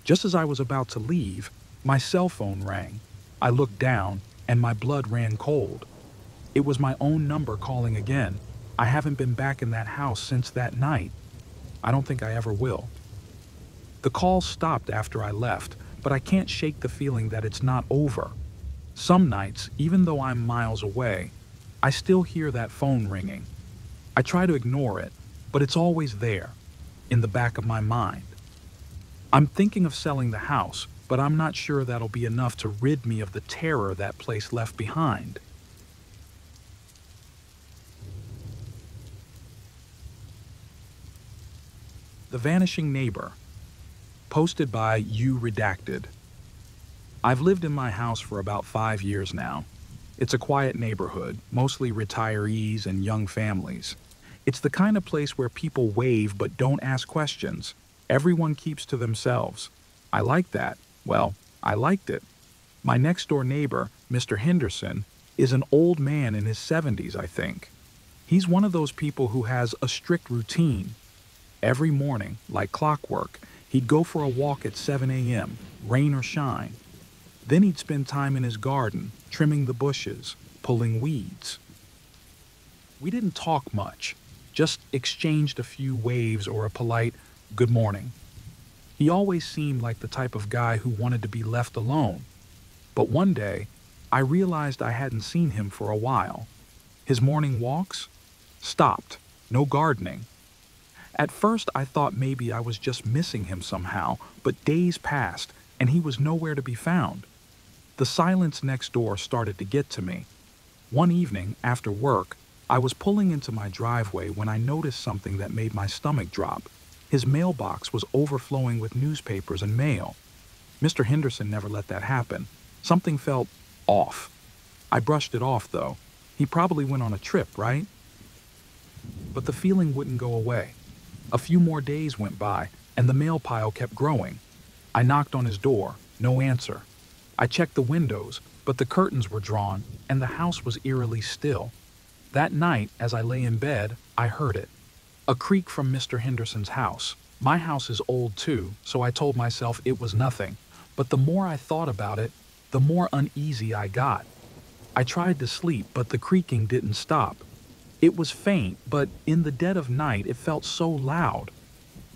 Just as I was about to leave, my cell phone rang. I looked down, and my blood ran cold. It was my own number calling again. I haven't been back in that house since that night. I don't think I ever will. The call stopped after I left, but I can't shake the feeling that it's not over. Some nights, even though I'm miles away, I still hear that phone ringing. I try to ignore it, but it's always there, in the back of my mind. I'm thinking of selling the house, but I'm not sure that'll be enough to rid me of the terror that place left behind. The Vanishing Neighbor, posted by You Redacted. I've lived in my house for about 5 years now. It's a quiet neighborhood, mostly retirees and young families. It's the kind of place where people wave but don't ask questions. Everyone keeps to themselves. I like that. Well, I liked it. My next door neighbor, Mr. Henderson, is an old man in his 70s, I think. He's one of those people who has a strict routine. Every morning, like clockwork, he'd go for a walk at 7 a.m., rain or shine. Then he'd spend time in his garden, trimming the bushes, pulling weeds. We didn't talk much, just exchanged a few waves or a polite good morning. He always seemed like the type of guy who wanted to be left alone. But one day, I realized I hadn't seen him for a while. His morning walks stopped, no gardening. At first, I thought maybe I was just missing him somehow, but days passed and he was nowhere to be found. The silence next door started to get to me. One evening, after work, I was pulling into my driveway when I noticed something that made my stomach drop. His mailbox was overflowing with newspapers and mail. Mr. Henderson never let that happen. Something felt off. I brushed it off, though. He probably went on a trip, right? But the feeling wouldn't go away. A few more days went by, and the mail pile kept growing. I knocked on his door, no answer. I checked the windows, but the curtains were drawn, and the house was eerily still. That night, as I lay in bed, I heard it. A creak from Mr. Henderson's house. My house is old too, so I told myself it was nothing. But the more I thought about it, the more uneasy I got. I tried to sleep, but the creaking didn't stop. It was faint, but in the dead of night it felt so loud.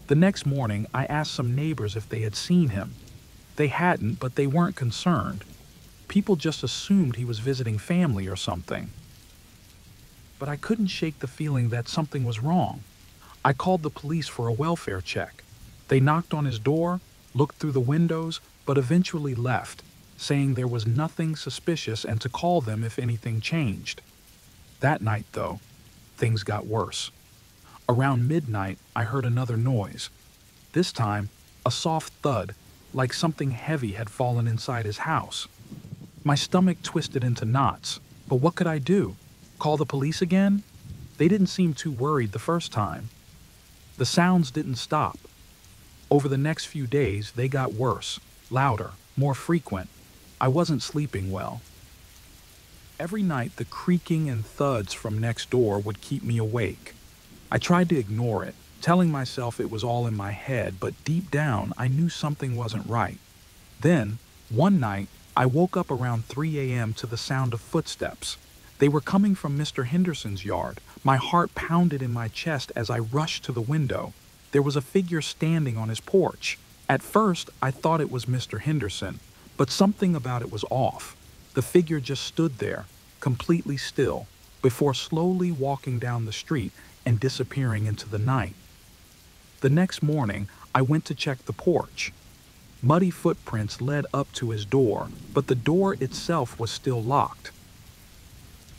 The next morning, I asked some neighbors if they had seen him. They hadn't, but they weren't concerned. People just assumed he was visiting family or something. But I couldn't shake the feeling that something was wrong. I called the police for a welfare check. They knocked on his door, looked through the windows, but eventually left, saying there was nothing suspicious and to call them if anything changed. That night, though, things got worse. Around midnight, I heard another noise. This time, a soft thud, like something heavy had fallen inside his house. My stomach twisted into knots, but what could I do? Call the police again? They didn't seem too worried the first time. The sounds didn't stop. Over the next few days, they got worse, louder, more frequent. I wasn't sleeping well. Every night, the creaking and thuds from next door would keep me awake. I tried to ignore it, telling myself it was all in my head, but deep down, I knew something wasn't right. Then, one night, I woke up around 3 a.m. to the sound of footsteps. They were coming from Mr. Henderson's yard. My heart pounded in my chest as I rushed to the window. There was a figure standing on his porch. At first, I thought it was Mr. Henderson, but something about it was off. The figure just stood there, completely still, before slowly walking down the street and disappearing into the night. The next morning, I went to check the porch. Muddy footprints led up to his door, but the door itself was still locked.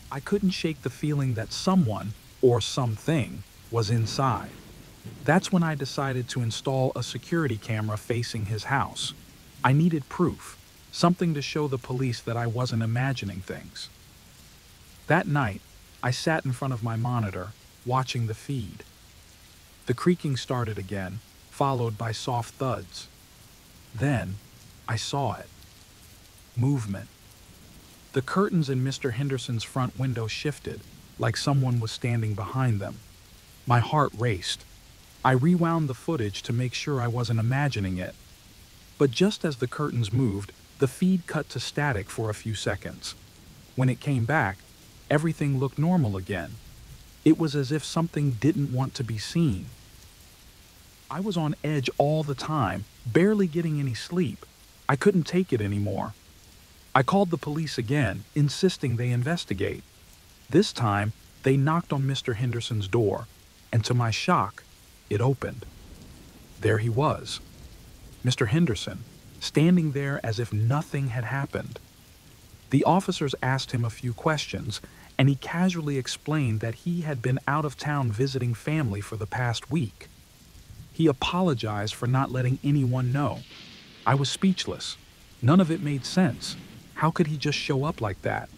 I couldn't shake the feeling that someone, or something, was inside. That's when I decided to install a security camera facing his house. I needed proof, something to show the police that I wasn't imagining things. That night, I sat in front of my monitor, watching the feed. The creaking started again, followed by soft thuds. Then, I saw it. Movement. The curtains in Mr. Henderson's front window shifted, like someone was standing behind them. My heart raced. I rewound the footage to make sure I wasn't imagining it. But just as the curtains moved, the feed cut to static for a few seconds. When it came back, everything looked normal again. It was as if something didn't want to be seen. I was on edge all the time, barely getting any sleep. I couldn't take it anymore. I called the police again, insisting they investigate. This time, they knocked on Mr. Henderson's door, and to my shock, it opened. There he was, Mr. Henderson, standing there as if nothing had happened. The officers asked him a few questions, and he casually explained that he had been out of town visiting family for the past week. He apologized for not letting anyone know. I was speechless. None of it made sense. How could he just show up like that?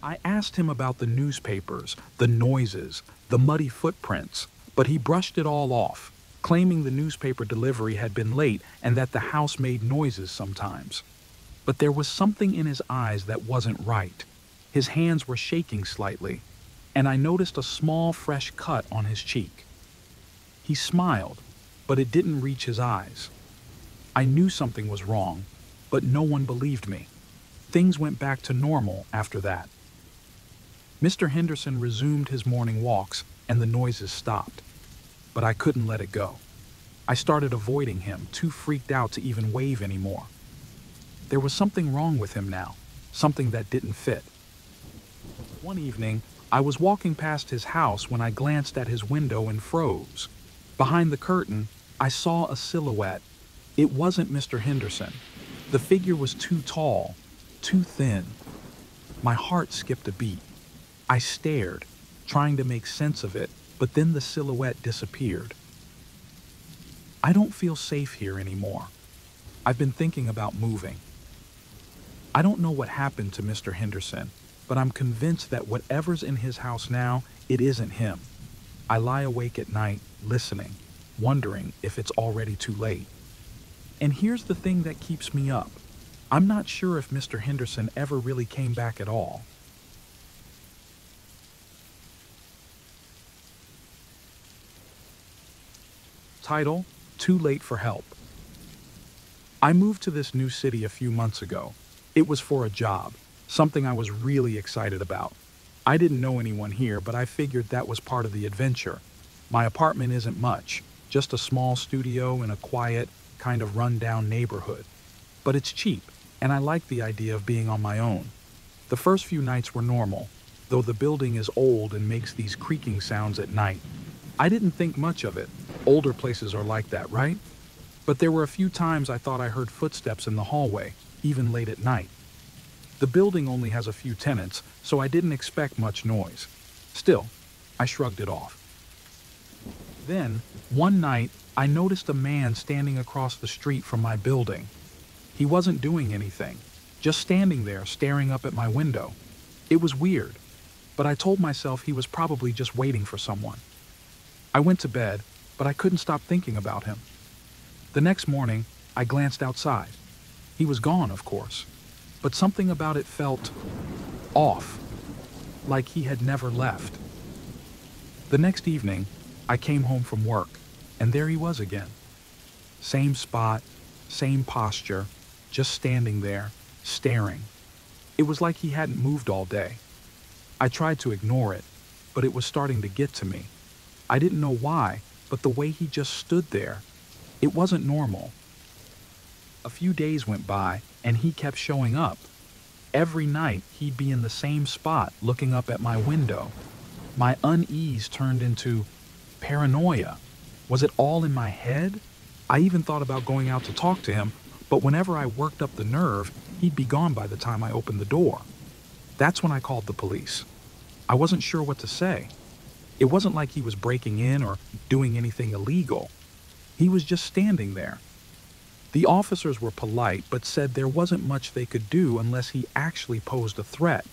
I asked him about the newspapers, the noises, the muddy footprints, but he brushed it all off, claiming the newspaper delivery had been late and that the house made noises sometimes. But there was something in his eyes that wasn't right. His hands were shaking slightly, and I noticed a small, fresh cut on his cheek. He smiled, but it didn't reach his eyes. I knew something was wrong, but no one believed me. Things went back to normal after that. Mr. Henderson resumed his morning walks, and the noises stopped. But I couldn't let it go. I started avoiding him, too freaked out to even wave anymore. There was something wrong with him now, something that didn't fit. One evening, I was walking past his house when I glanced at his window and froze. Behind the curtain, I saw a silhouette. It wasn't Mr. Henderson. The figure was too tall, too thin. My heart skipped a beat. I stared, trying to make sense of it, but then the silhouette disappeared. I don't feel safe here anymore. I've been thinking about moving. I don't know what happened to Mr. Henderson, but I'm convinced that whatever's in his house now, it isn't him. I lie awake at night, listening, wondering if it's already too late. And here's the thing that keeps me up. I'm not sure if Mr. Henderson ever really came back at all. Title: Too Late for Help. I moved to this new city a few months ago. It was for a job, something I was really excited about. I didn't know anyone here, but I figured that was part of the adventure. My apartment isn't much, just a small studio in a quiet, kind of run-down neighborhood. But it's cheap, and I like the idea of being on my own. The first few nights were normal, though the building is old and makes these creaking sounds at night. I didn't think much of it. Older places are like that, right? But there were a few times I thought I heard footsteps in the hallway, even late at night. The building only has a few tenants, so I didn't expect much noise. Still, I shrugged it off. Then, one night, I noticed a man standing across the street from my building. He wasn't doing anything, just standing there staring up at my window. It was weird, but I told myself he was probably just waiting for someone. I went to bed, but I couldn't stop thinking about him. The next morning, I glanced outside. He was gone, of course, but something about it felt off, like he had never left. The next evening, I came home from work, and there he was again. Same spot, same posture, just standing there, staring. It was like he hadn't moved all day. I tried to ignore it, but it was starting to get to me. I didn't know why, but the way he just stood there, it wasn't normal. A few days went by, and he kept showing up. Every night, he'd be in the same spot, looking up at my window. My unease turned into paranoia. Was it all in my head? I even thought about going out to talk to him, but whenever I worked up the nerve, he'd be gone by the time I opened the door. That's when I called the police. I wasn't sure what to say. It wasn't like he was breaking in or doing anything illegal. He was just standing there. The officers were polite, but said there wasn't much they could do unless he actually posed a threat.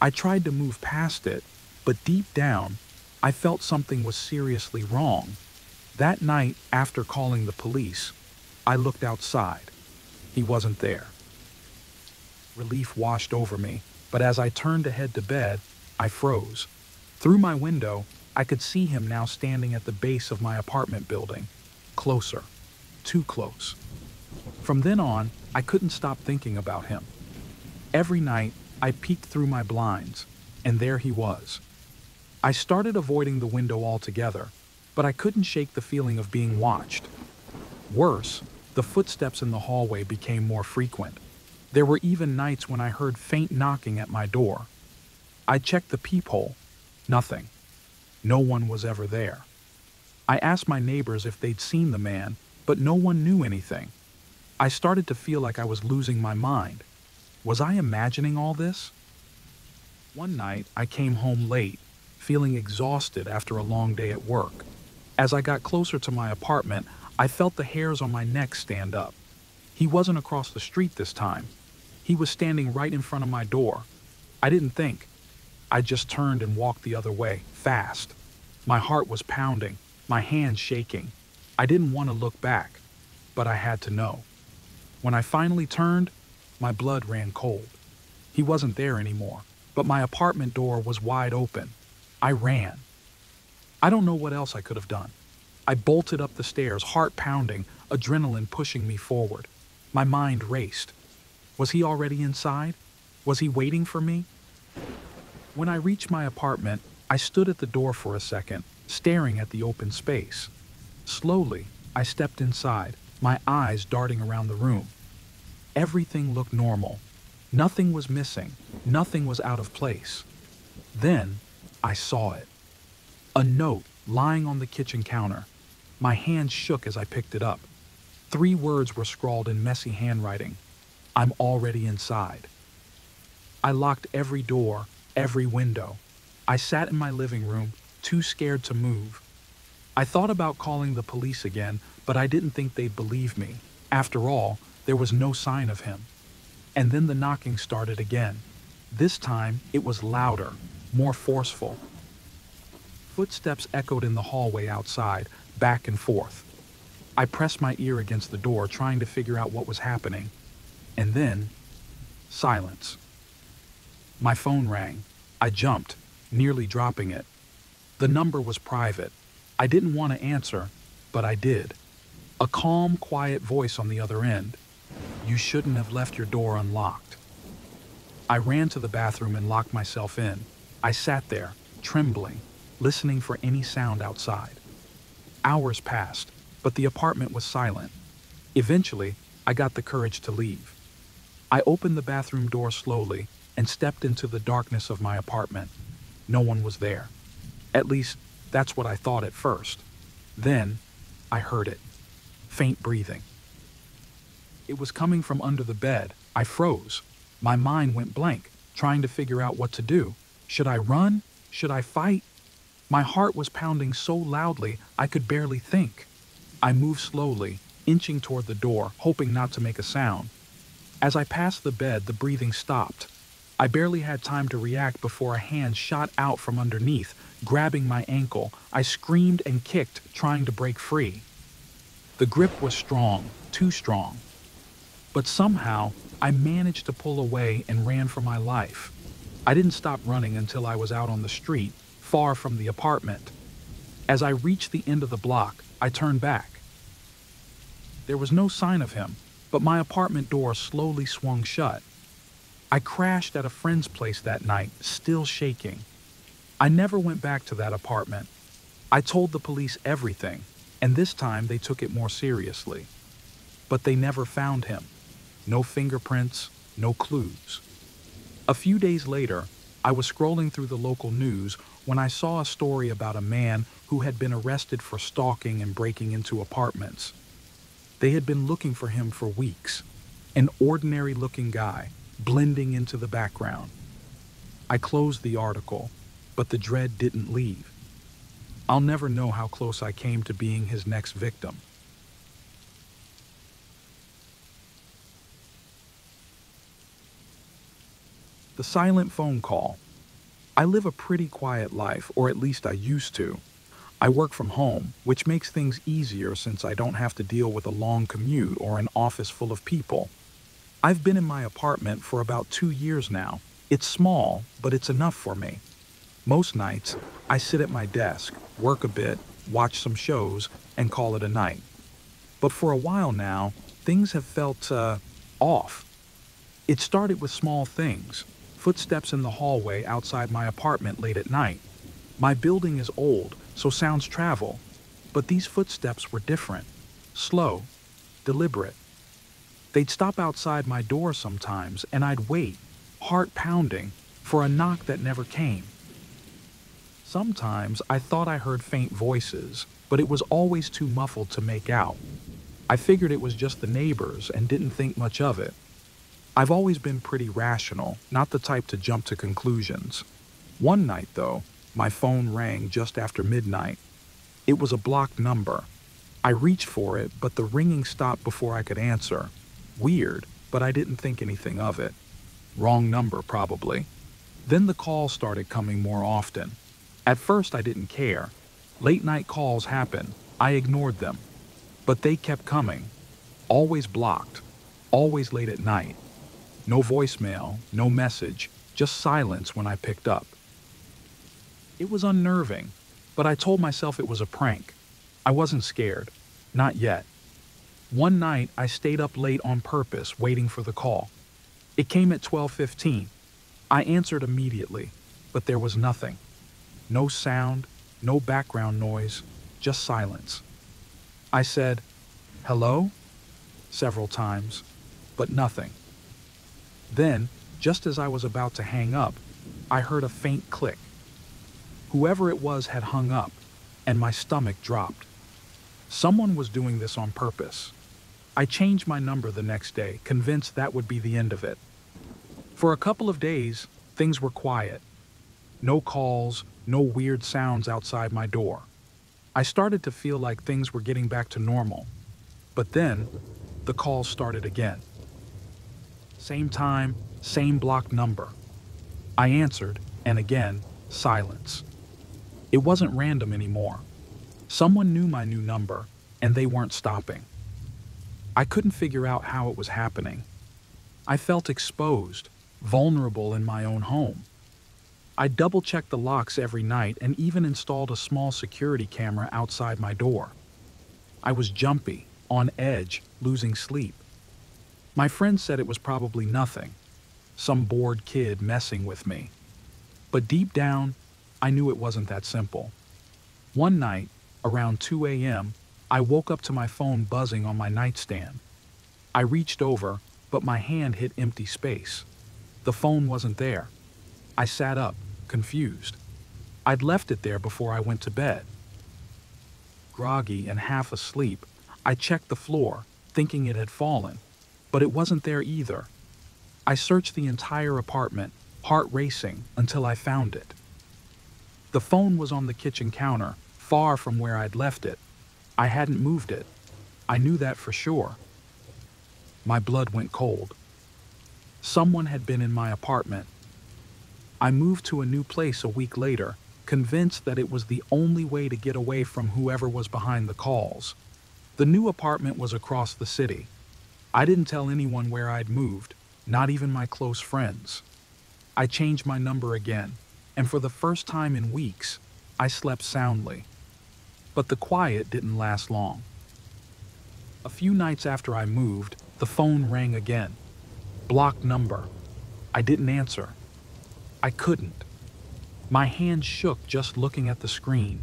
I tried to move past it, but deep down, I felt something was seriously wrong. That night, after calling the police, I looked outside. He wasn't there. Relief washed over me, but as I turned to head to bed, I froze. Through my window, I could see him now standing at the base of my apartment building. Closer. Too close. From then on, I couldn't stop thinking about him. Every night, I peeked through my blinds, and there he was. I started avoiding the window altogether, but I couldn't shake the feeling of being watched. Worse, the footsteps in the hallway became more frequent. There were even nights when I heard faint knocking at my door. I checked the peephole. Nothing. No one was ever there. I asked my neighbors if they'd seen the man, but no one knew anything. I started to feel like I was losing my mind. Was I imagining all this? One night, I came home late, feeling exhausted after a long day at work. As I got closer to my apartment, I felt the hairs on my neck stand up. He wasn't across the street this time. He was standing right in front of my door. I didn't think. I just turned and walked the other way, fast. My heart was pounding, my hands shaking. I didn't want to look back, but I had to know. When I finally turned, my blood ran cold. He wasn't there anymore, but my apartment door was wide open. I ran. I don't know what else I could have done. I bolted up the stairs, heart pounding, adrenaline pushing me forward. My mind raced. Was he already inside? Was he waiting for me? When I reached my apartment, I stood at the door for a second, staring at the open space. Slowly, I stepped inside, my eyes darting around the room. Everything looked normal. Nothing was missing. Nothing was out of place. Then, I saw it. A note lying on the kitchen counter. My hand shook as I picked it up. 3 words were scrawled in messy handwriting. I'm already inside. I locked every door, every window. I sat in my living room, too scared to move. I thought about calling the police again, but I didn't think they'd believe me. After all, there was no sign of him. And then the knocking started again. This time, it was louder, more forceful. Footsteps echoed in the hallway outside, back and forth. I pressed my ear against the door, trying to figure out what was happening. And then, silence. My phone rang. I jumped, nearly dropping it. The number was private. I didn't want to answer, but I did. A calm, quiet voice on the other end. You shouldn't have left your door unlocked. I ran to the bathroom and locked myself in. I sat there, trembling, listening for any sound outside. Hours passed, but the apartment was silent. Eventually, I got the courage to leave. I opened the bathroom door slowly and stepped into the darkness of my apartment. No one was there. At least, that's what I thought at first. Then, I heard it. Faint breathing. It was coming from under the bed. I froze. My mind went blank, trying to figure out what to do. Should I run? Should I fight? My heart was pounding so loudly I could barely think. I moved slowly, inching toward the door, hoping not to make a sound. As I passed the bed, the breathing stopped. I barely had time to react before a hand shot out from underneath, grabbing my ankle. I screamed and kicked, trying to break free. The grip was strong, too strong. But somehow, I managed to pull away and ran for my life. I didn't stop running until I was out on the street, far from the apartment. As I reached the end of the block, I turned back. There was no sign of him, but my apartment door slowly swung shut. I crashed at a friend's place that night, still shaking. I never went back to that apartment. I told the police everything, and this time they took it more seriously. But they never found him. No fingerprints, no clues. A few days later, I was scrolling through the local news when I saw a story about a man who had been arrested for stalking and breaking into apartments. They had been looking for him for weeks. An ordinary-looking guy, blending into the background. I closed the article, but the dread didn't leave. I'll never know how close I came to being his next victim. The silent phone call. I live a pretty quiet life, or at least I used to. I work from home, which makes things easier since I don't have to deal with a long commute or an office full of people. I've been in my apartment for about 2 years now. It's small, but it's enough for me. Most nights, I sit at my desk, work a bit, watch some shows, and call it a night. But for a while now, things have felt, off. It started with small things. Footsteps in the hallway outside my apartment late at night. My building is old, so sounds travel. But these footsteps were different. Slow, deliberate. They'd stop outside my door sometimes, and I'd wait, heart pounding, for a knock that never came. Sometimes I thought I heard faint voices, but it was always too muffled to make out. I figured it was just the neighbors and didn't think much of it. I've always been pretty rational, not the type to jump to conclusions. One night, though, my phone rang just after midnight. It was a blocked number. I reached for it, but the ringing stopped before I could answer. Weird, but I didn't think anything of it. Wrong number, probably. Then the calls started coming more often. At first, I didn't care. Late night calls happen. I ignored them. But they kept coming. Always blocked. Always late at night. No voicemail, no message, just silence when I picked up. It was unnerving, but I told myself it was a prank. I wasn't scared. Not yet. One night, I stayed up late on purpose, waiting for the call. It came at 12:15. I answered immediately, but there was nothing. No sound, no background noise, just silence. I said, "Hello?" several times, but nothing. Then, just as I was about to hang up, I heard a faint click. Whoever it was had hung up, and my stomach dropped. Someone was doing this on purpose. I changed my number the next day, convinced that would be the end of it. For a couple of days, things were quiet. No calls, no weird sounds outside my door. I started to feel like things were getting back to normal. But then, the calls started again. Same time, same blocked number. I answered, and again, silence. It wasn't random anymore. Someone knew my new number, and they weren't stopping. I couldn't figure out how it was happening. I felt exposed, vulnerable in my own home. I double-checked the locks every night and even installed a small security camera outside my door. I was jumpy, on edge, losing sleep. My friends said it was probably nothing, some bored kid messing with me. But deep down, I knew it wasn't that simple. One night, around 2 a.m., I woke up to my phone buzzing on my nightstand. I reached over, but my hand hit empty space. The phone wasn't there. I sat up, confused. I'd left it there before I went to bed. Groggy and half asleep, I checked the floor, thinking it had fallen, but it wasn't there either. I searched the entire apartment, heart racing, until I found it. The phone was on the kitchen counter, far from where I'd left it. I hadn't moved it. I knew that for sure. My blood went cold. Someone had been in my apartment. I moved to a new place a week later, convinced that it was the only way to get away from whoever was behind the calls. The new apartment was across the city. I didn't tell anyone where I'd moved, not even my close friends. I changed my number again, and for the first time in weeks, I slept soundly. But the quiet didn't last long. A few nights after I moved, the phone rang again. Blocked number. I didn't answer. I couldn't. My hand shook just looking at the screen.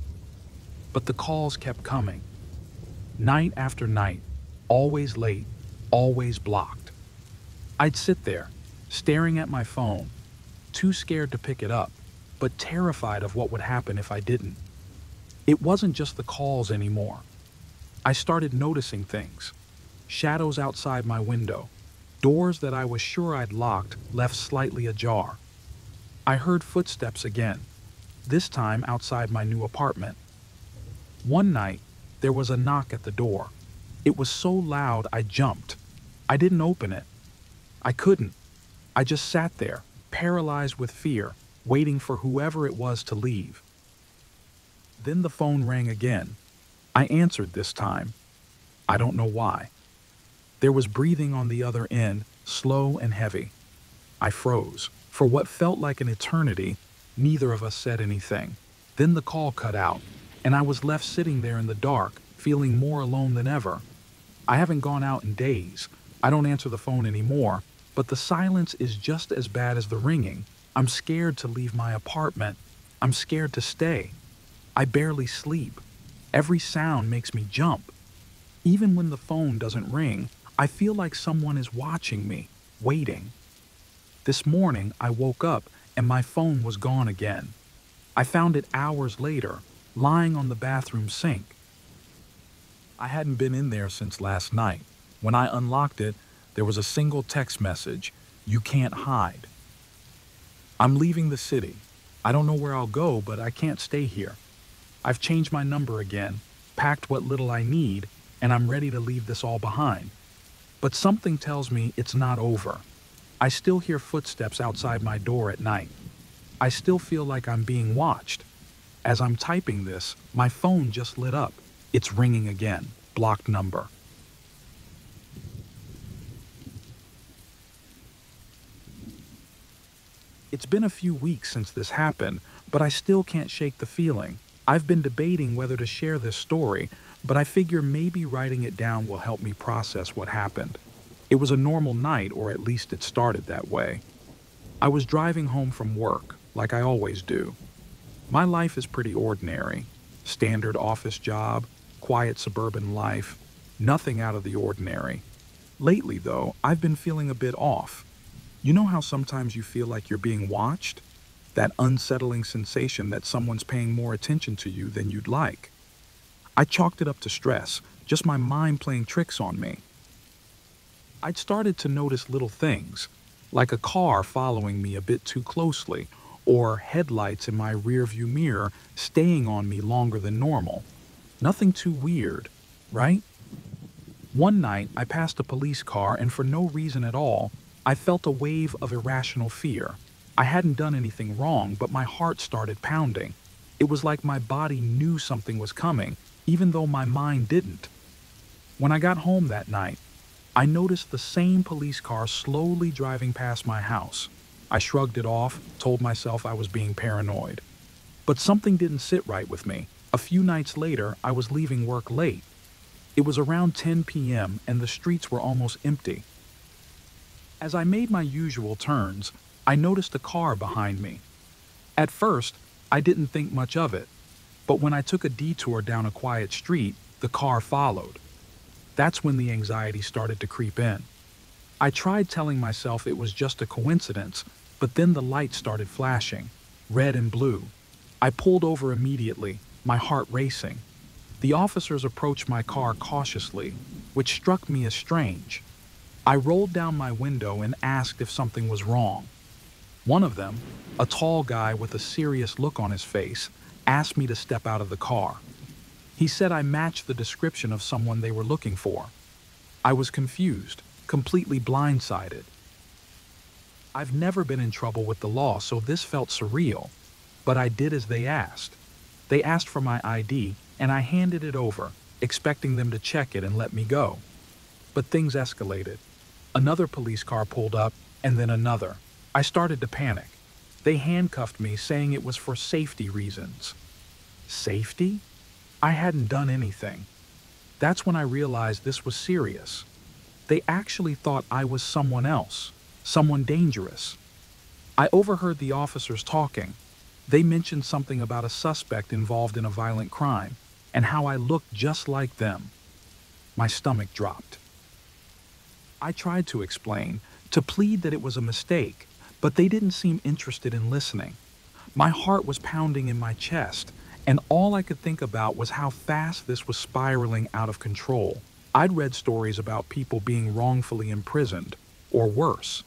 But the calls kept coming. Night after night, always late, always blocked. I'd sit there, staring at my phone, too scared to pick it up, but terrified of what would happen if I didn't. It wasn't just the calls anymore. I started noticing things. Shadows outside my window. Doors that I was sure I'd locked left slightly ajar. I heard footsteps again, this time outside my new apartment. One night, there was a knock at the door. It was so loud I jumped. I didn't open it. I couldn't. I just sat there, paralyzed with fear, waiting for whoever it was to leave. Then the phone rang again. I answered this time. I don't know why. There was breathing on the other end, slow and heavy. I froze. For what felt like an eternity, neither of us said anything. Then the call cut out, and I was left sitting there in the dark, feeling more alone than ever. I haven't gone out in days. I don't answer the phone anymore, but the silence is just as bad as the ringing. I'm scared to leave my apartment. I'm scared to stay. I barely sleep. Every sound makes me jump. Even when the phone doesn't ring, I feel like someone is watching me, waiting. This morning, I woke up and my phone was gone again. I found it hours later, lying on the bathroom sink. I hadn't been in there since last night. When I unlocked it, there was a single text message, "You can't hide." I'm leaving the city. I don't know where I'll go, but I can't stay here. I've changed my number again, packed what little I need, and I'm ready to leave this all behind. But something tells me it's not over. I still hear footsteps outside my door at night. I still feel like I'm being watched. As I'm typing this, my phone just lit up. It's ringing again. Blocked number. It's been a few weeks since this happened, but I still can't shake the feeling. I've been debating whether to share this story, but I figure maybe writing it down will help me process what happened. It was a normal night, or at least it started that way. I was driving home from work, like I always do. My life is pretty ordinary. Standard office job, quiet suburban life, nothing out of the ordinary. Lately, though, I've been feeling a bit off. You know how sometimes you feel like you're being watched? That unsettling sensation that someone's paying more attention to you than you'd like. I chalked it up to stress, just my mind playing tricks on me. I'd started to notice little things, like a car following me a bit too closely, or headlights in my rearview mirror staying on me longer than normal. Nothing too weird, right? One night, I passed a police car, and for no reason at all, I felt a wave of irrational fear. I hadn't done anything wrong, but my heart started pounding. It was like my body knew something was coming, even though my mind didn't. When I got home that night, I noticed the same police car slowly driving past my house. I shrugged it off, told myself I was being paranoid. But something didn't sit right with me. A few nights later, I was leaving work late. It was around 10 p.m. and the streets were almost empty. As I made my usual turns, I noticed a car behind me. At first, I didn't think much of it, but when I took a detour down a quiet street, the car followed. That's when the anxiety started to creep in. I tried telling myself it was just a coincidence, but then the lights started flashing, red and blue. I pulled over immediately, my heart racing. The officers approached my car cautiously, which struck me as strange. I rolled down my window and asked if something was wrong. One of them, a tall guy with a serious look on his face, asked me to step out of the car. He said I matched the description of someone they were looking for. I was confused, completely blindsided. I've never been in trouble with the law, so this felt surreal, but I did as they asked. They asked for my ID, and I handed it over, expecting them to check it and let me go. But things escalated. Another police car pulled up, and then another. I started to panic. They handcuffed me, saying it was for safety reasons. Safety? I hadn't done anything. That's when I realized this was serious. They actually thought I was someone else, someone dangerous. I overheard the officers talking. They mentioned something about a suspect involved in a violent crime, and how I looked just like them. My stomach dropped. I tried to explain, to plead that it was a mistake, but they didn't seem interested in listening. My heart was pounding in my chest, and all I could think about was how fast this was spiraling out of control. I'd read stories about people being wrongfully imprisoned, or worse.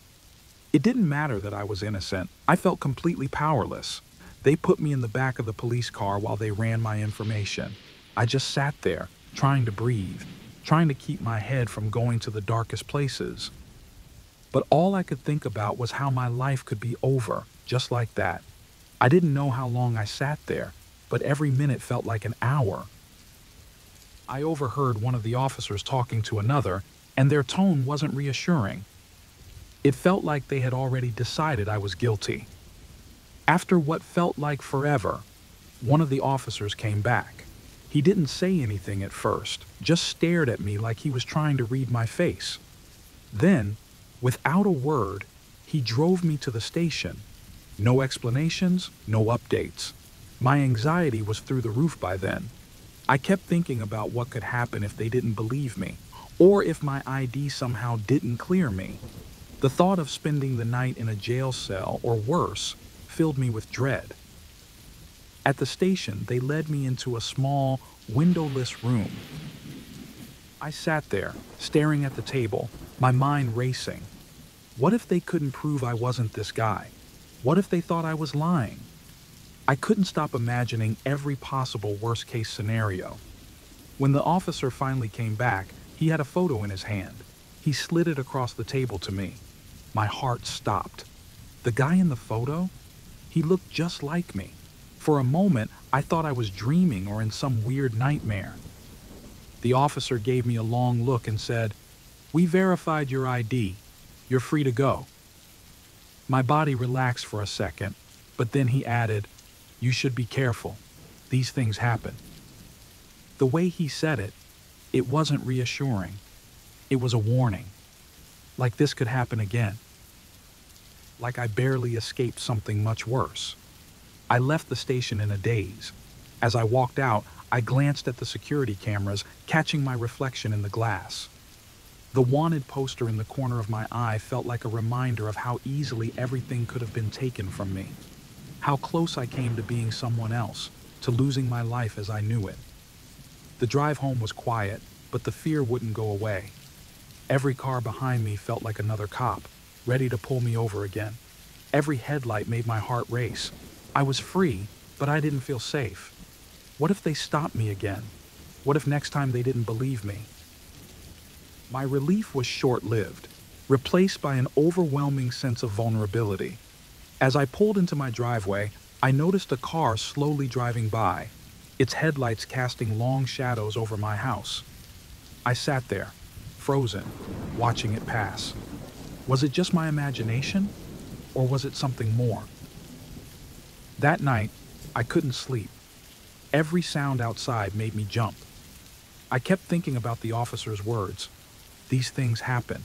It didn't matter that I was innocent. I felt completely powerless. They put me in the back of the police car while they ran my information. I just sat there, trying to breathe, trying to keep my head from going to the darkest places. But all I could think about was how my life could be over, just like that. I didn't know how long I sat there, but every minute felt like an hour. I overheard one of the officers talking to another, and their tone wasn't reassuring. It felt like they had already decided I was guilty. After what felt like forever, one of the officers came back. He didn't say anything at first, just stared at me like he was trying to read my face. Then, without a word, he drove me to the station. No explanations, no updates. My anxiety was through the roof by then. I kept thinking about what could happen if they didn't believe me, or if my ID somehow didn't clear me. The thought of spending the night in a jail cell, or worse, filled me with dread. At the station, they led me into a small, windowless room. I sat there, staring at the table, my mind racing. What if they couldn't prove I wasn't this guy? What if they thought I was lying? I couldn't stop imagining every possible worst-case scenario. When the officer finally came back, he had a photo in his hand. He slid it across the table to me. My heart stopped. The guy in the photo? He looked just like me. For a moment, I thought I was dreaming or in some weird nightmare. The officer gave me a long look and said, "We verified your ID. You're free to go." My body relaxed for a second, but then he added, "You should be careful. These things happen." The way he said it, it wasn't reassuring. It was a warning. Like this could happen again. Like I barely escaped something much worse. I left the station in a daze. As I walked out, I glanced at the security cameras, catching my reflection in the glass. The wanted poster in the corner of my eye felt like a reminder of how easily everything could have been taken from me. How close I came to being someone else, to losing my life as I knew it. The drive home was quiet, but the fear wouldn't go away. Every car behind me felt like another cop, ready to pull me over again. Every headlight made my heart race. I was free, but I didn't feel safe. What if they stopped me again? What if next time they didn't believe me? My relief was short-lived, replaced by an overwhelming sense of vulnerability. As I pulled into my driveway, I noticed a car slowly driving by, its headlights casting long shadows over my house. I sat there, frozen, watching it pass. Was it just my imagination, or was it something more? That night, I couldn't sleep. Every sound outside made me jump. I kept thinking about the officer's words. These things happen.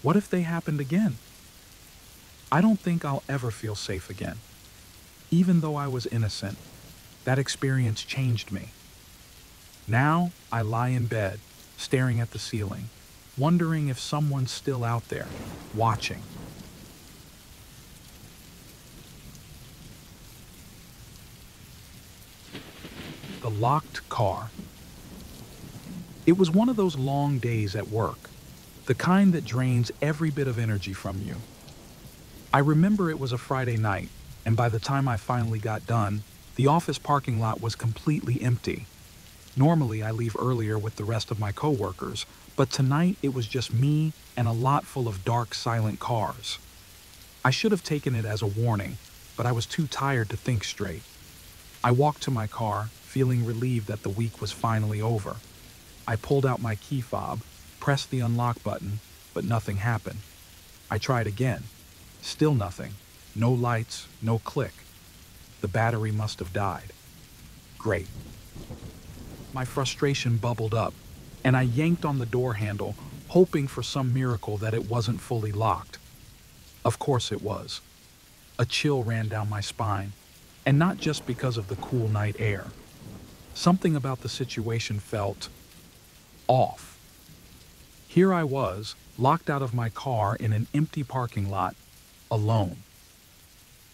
What if they happened again? I don't think I'll ever feel safe again. Even though I was innocent, that experience changed me. Now I lie in bed, staring at the ceiling, wondering if someone's still out there, watching. The locked car. It was one of those long days at work, the kind that drains every bit of energy from you. I remember it was a Friday night, and by the time I finally got done, the office parking lot was completely empty. Normally, I leave earlier with the rest of my coworkers, but tonight it was just me and a lot full of dark, silent cars. I should have taken it as a warning, but I was too tired to think straight. I walked to my car, feeling relieved that the week was finally over. I pulled out my key fob, pressed the unlock button, but nothing happened. I tried again. Still nothing. No lights, no click. The battery must have died. Great. My frustration bubbled up, and I yanked on the door handle, hoping for some miracle that it wasn't fully locked. Of course it was. A chill ran down my spine, and not just because of the cool night air. Something about the situation felt off. Here I was, locked out of my car in an empty parking lot, alone.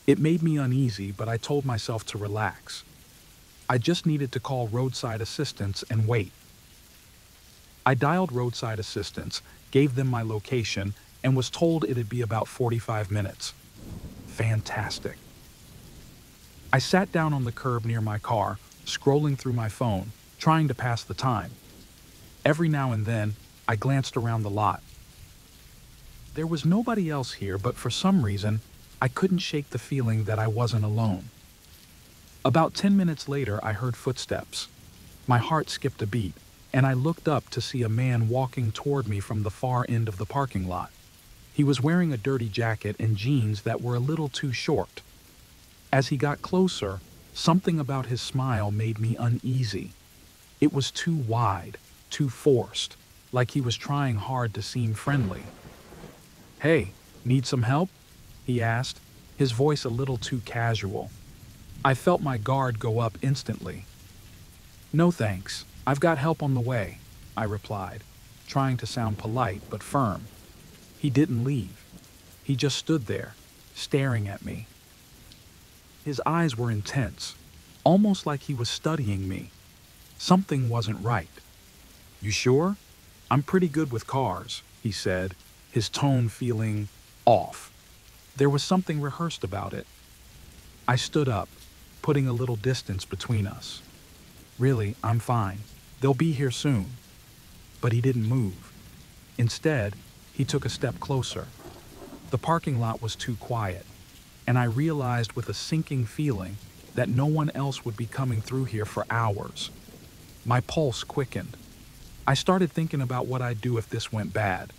It made me uneasy, but I told myself to relax. I just needed to call roadside assistance and wait. I dialed roadside assistance, gave them my location, and was told it'd be about 45 minutes. Fantastic. I sat down on the curb near my car, scrolling through my phone, trying to pass the time. Every now and then, I glanced around the lot. There was nobody else here, but for some reason, I couldn't shake the feeling that I wasn't alone. About 10 minutes later, I heard footsteps. My heart skipped a beat, and I looked up to see a man walking toward me from the far end of the parking lot. He was wearing a dirty jacket and jeans that were a little too short. As he got closer, something about his smile made me uneasy. It was too wide, too forced, like he was trying hard to seem friendly. "Hey, need some help?" he asked, his voice a little too casual. I felt my guard go up instantly. "No thanks, I've got help on the way," I replied, trying to sound polite but firm. He didn't leave. He just stood there, staring at me. His eyes were intense, almost like he was studying me. Something wasn't right. "You sure? I'm pretty good with cars," he said, his tone feeling off. There was something rehearsed about it. I stood up, putting a little distance between us. "Really, I'm fine. They'll be here soon." But he didn't move. Instead, he took a step closer. The parking lot was too quiet, and I realized with a sinking feeling that no one else would be coming through here for hours. My pulse quickened. I started thinking about what I'd do if this went bad.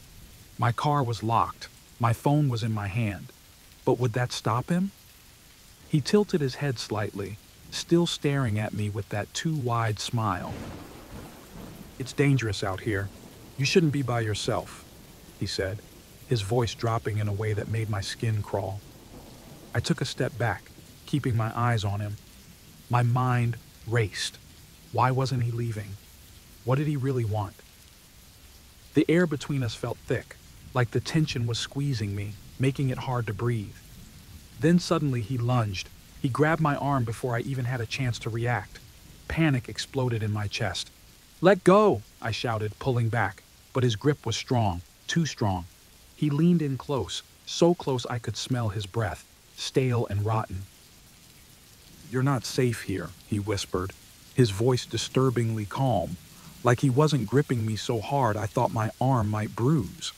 My car was locked. My phone was in my hand. But would that stop him? He tilted his head slightly, still staring at me with that too wide smile. "It's dangerous out here. You shouldn't be by yourself," he said, his voice dropping in a way that made my skin crawl. I took a step back, keeping my eyes on him. My mind raced. Why wasn't he leaving? What did he really want? The air between us felt thick, like the tension was squeezing me, making it hard to breathe. Then suddenly he lunged. He grabbed my arm before I even had a chance to react. Panic exploded in my chest. "Let go!" I shouted, pulling back, but his grip was strong, too strong. He leaned in close, so close I could smell his breath, stale and rotten. "You're not safe here," he whispered, his voice disturbingly calm, like he wasn't gripping me so hard I thought my arm might bruise.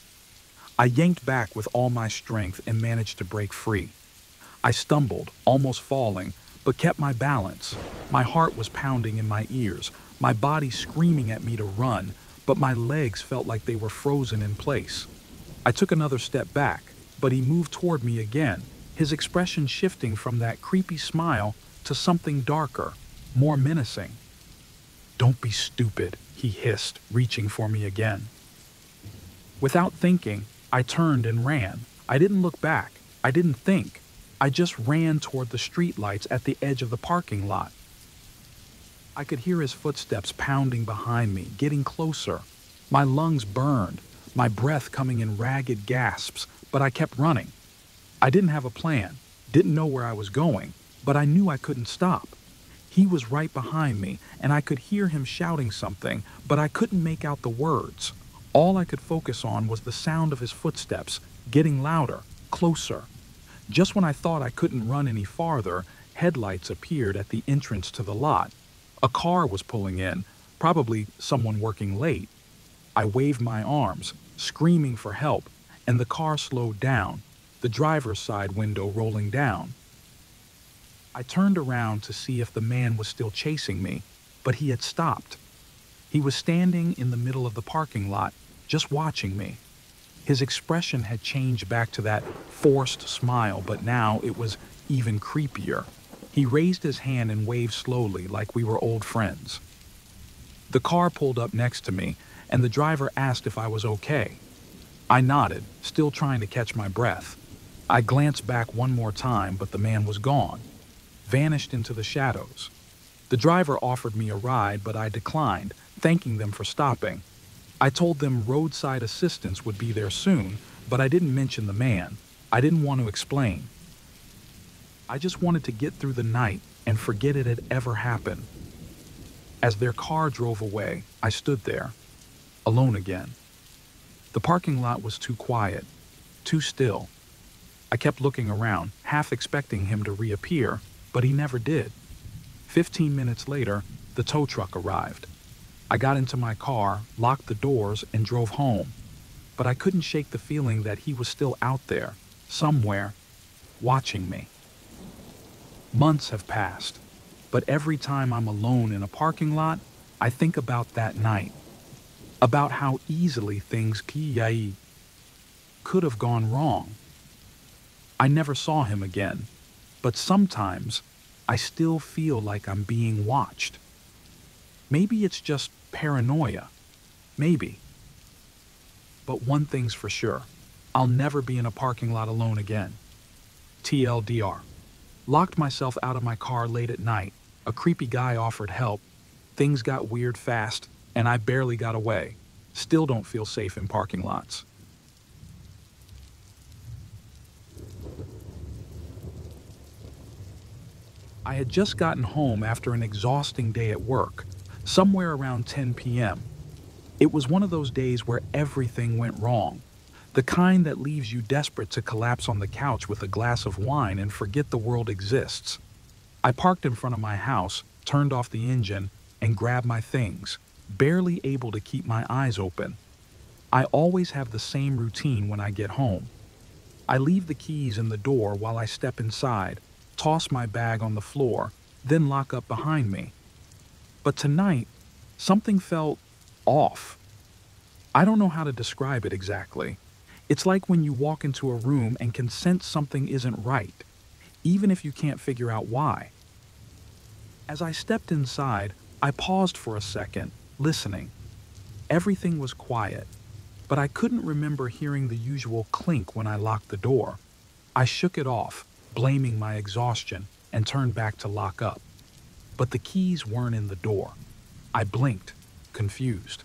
I yanked back with all my strength and managed to break free. I stumbled, almost falling, but kept my balance. My heart was pounding in my ears, my body screaming at me to run, but my legs felt like they were frozen in place. I took another step back, but he moved toward me again, his expression shifting from that creepy smile to something darker, more menacing. "Don't be stupid," he hissed, reaching for me again. Without thinking, I turned and ran. I didn't look back. I didn't think. I just ran toward the streetlights at the edge of the parking lot. I could hear his footsteps pounding behind me, getting closer. My lungs burned, my breath coming in ragged gasps, but I kept running. I didn't have a plan, didn't know where I was going, but I knew I couldn't stop. He was right behind me, and I could hear him shouting something, but I couldn't make out the words. All I could focus on was the sound of his footsteps, getting louder, closer. Just when I thought I couldn't run any farther, headlights appeared at the entrance to the lot. A car was pulling in, probably someone working late. I waved my arms, screaming for help, and the car slowed down, the driver's side window rolling down. I turned around to see if the man was still chasing me, but he had stopped. He was standing in the middle of the parking lot, just watching me. His expression had changed back to that forced smile, but now it was even creepier. He raised his hand and waved slowly, like we were old friends. The car pulled up next to me, and the driver asked if I was okay. I nodded, still trying to catch my breath. I glanced back one more time, but the man was gone, vanished into the shadows. The driver offered me a ride, but I declined, thanking them for stopping. I told them roadside assistance would be there soon, but I didn't mention the man. I didn't want to explain. I just wanted to get through the night and forget it had ever happened. As their car drove away, I stood there, alone again. The parking lot was too quiet, too still. I kept looking around, half expecting him to reappear, but he never did. 15 minutes later, the tow truck arrived. I got into my car, locked the doors, and drove home. But I couldn't shake the feeling that he was still out there, somewhere, watching me. Months have passed, but every time I'm alone in a parking lot, I think about that night. About how easily things could have gone wrong. I never saw him again, but sometimes I still feel like I'm being watched. Maybe it's just paranoia. Maybe. But one thing's for sure. I'll never be in a parking lot alone again. TLDR. Locked myself out of my car late at night. A creepy guy offered help. Things got weird fast, and I barely got away. Still don't feel safe in parking lots. I had just gotten home after an exhausting day at work, somewhere around 10 p.m. It was one of those days where everything went wrong, the kind that leaves you desperate to collapse on the couch with a glass of wine and forget the world exists. I parked in front of my house, turned off the engine, and grabbed my things, barely able to keep my eyes open. I always have the same routine when I get home. I leave the keys in the door while I step inside, toss my bag on the floor, then lock up behind me. But tonight, something felt off. I don't know how to describe it exactly. It's like when you walk into a room and can sense something isn't right, even if you can't figure out why. As I stepped inside, I paused for a second, listening. Everything was quiet, but I couldn't remember hearing the usual clink when I locked the door. I shook it off, blaming my exhaustion, and turned back to lock up. But the keys weren't in the door. I blinked, confused.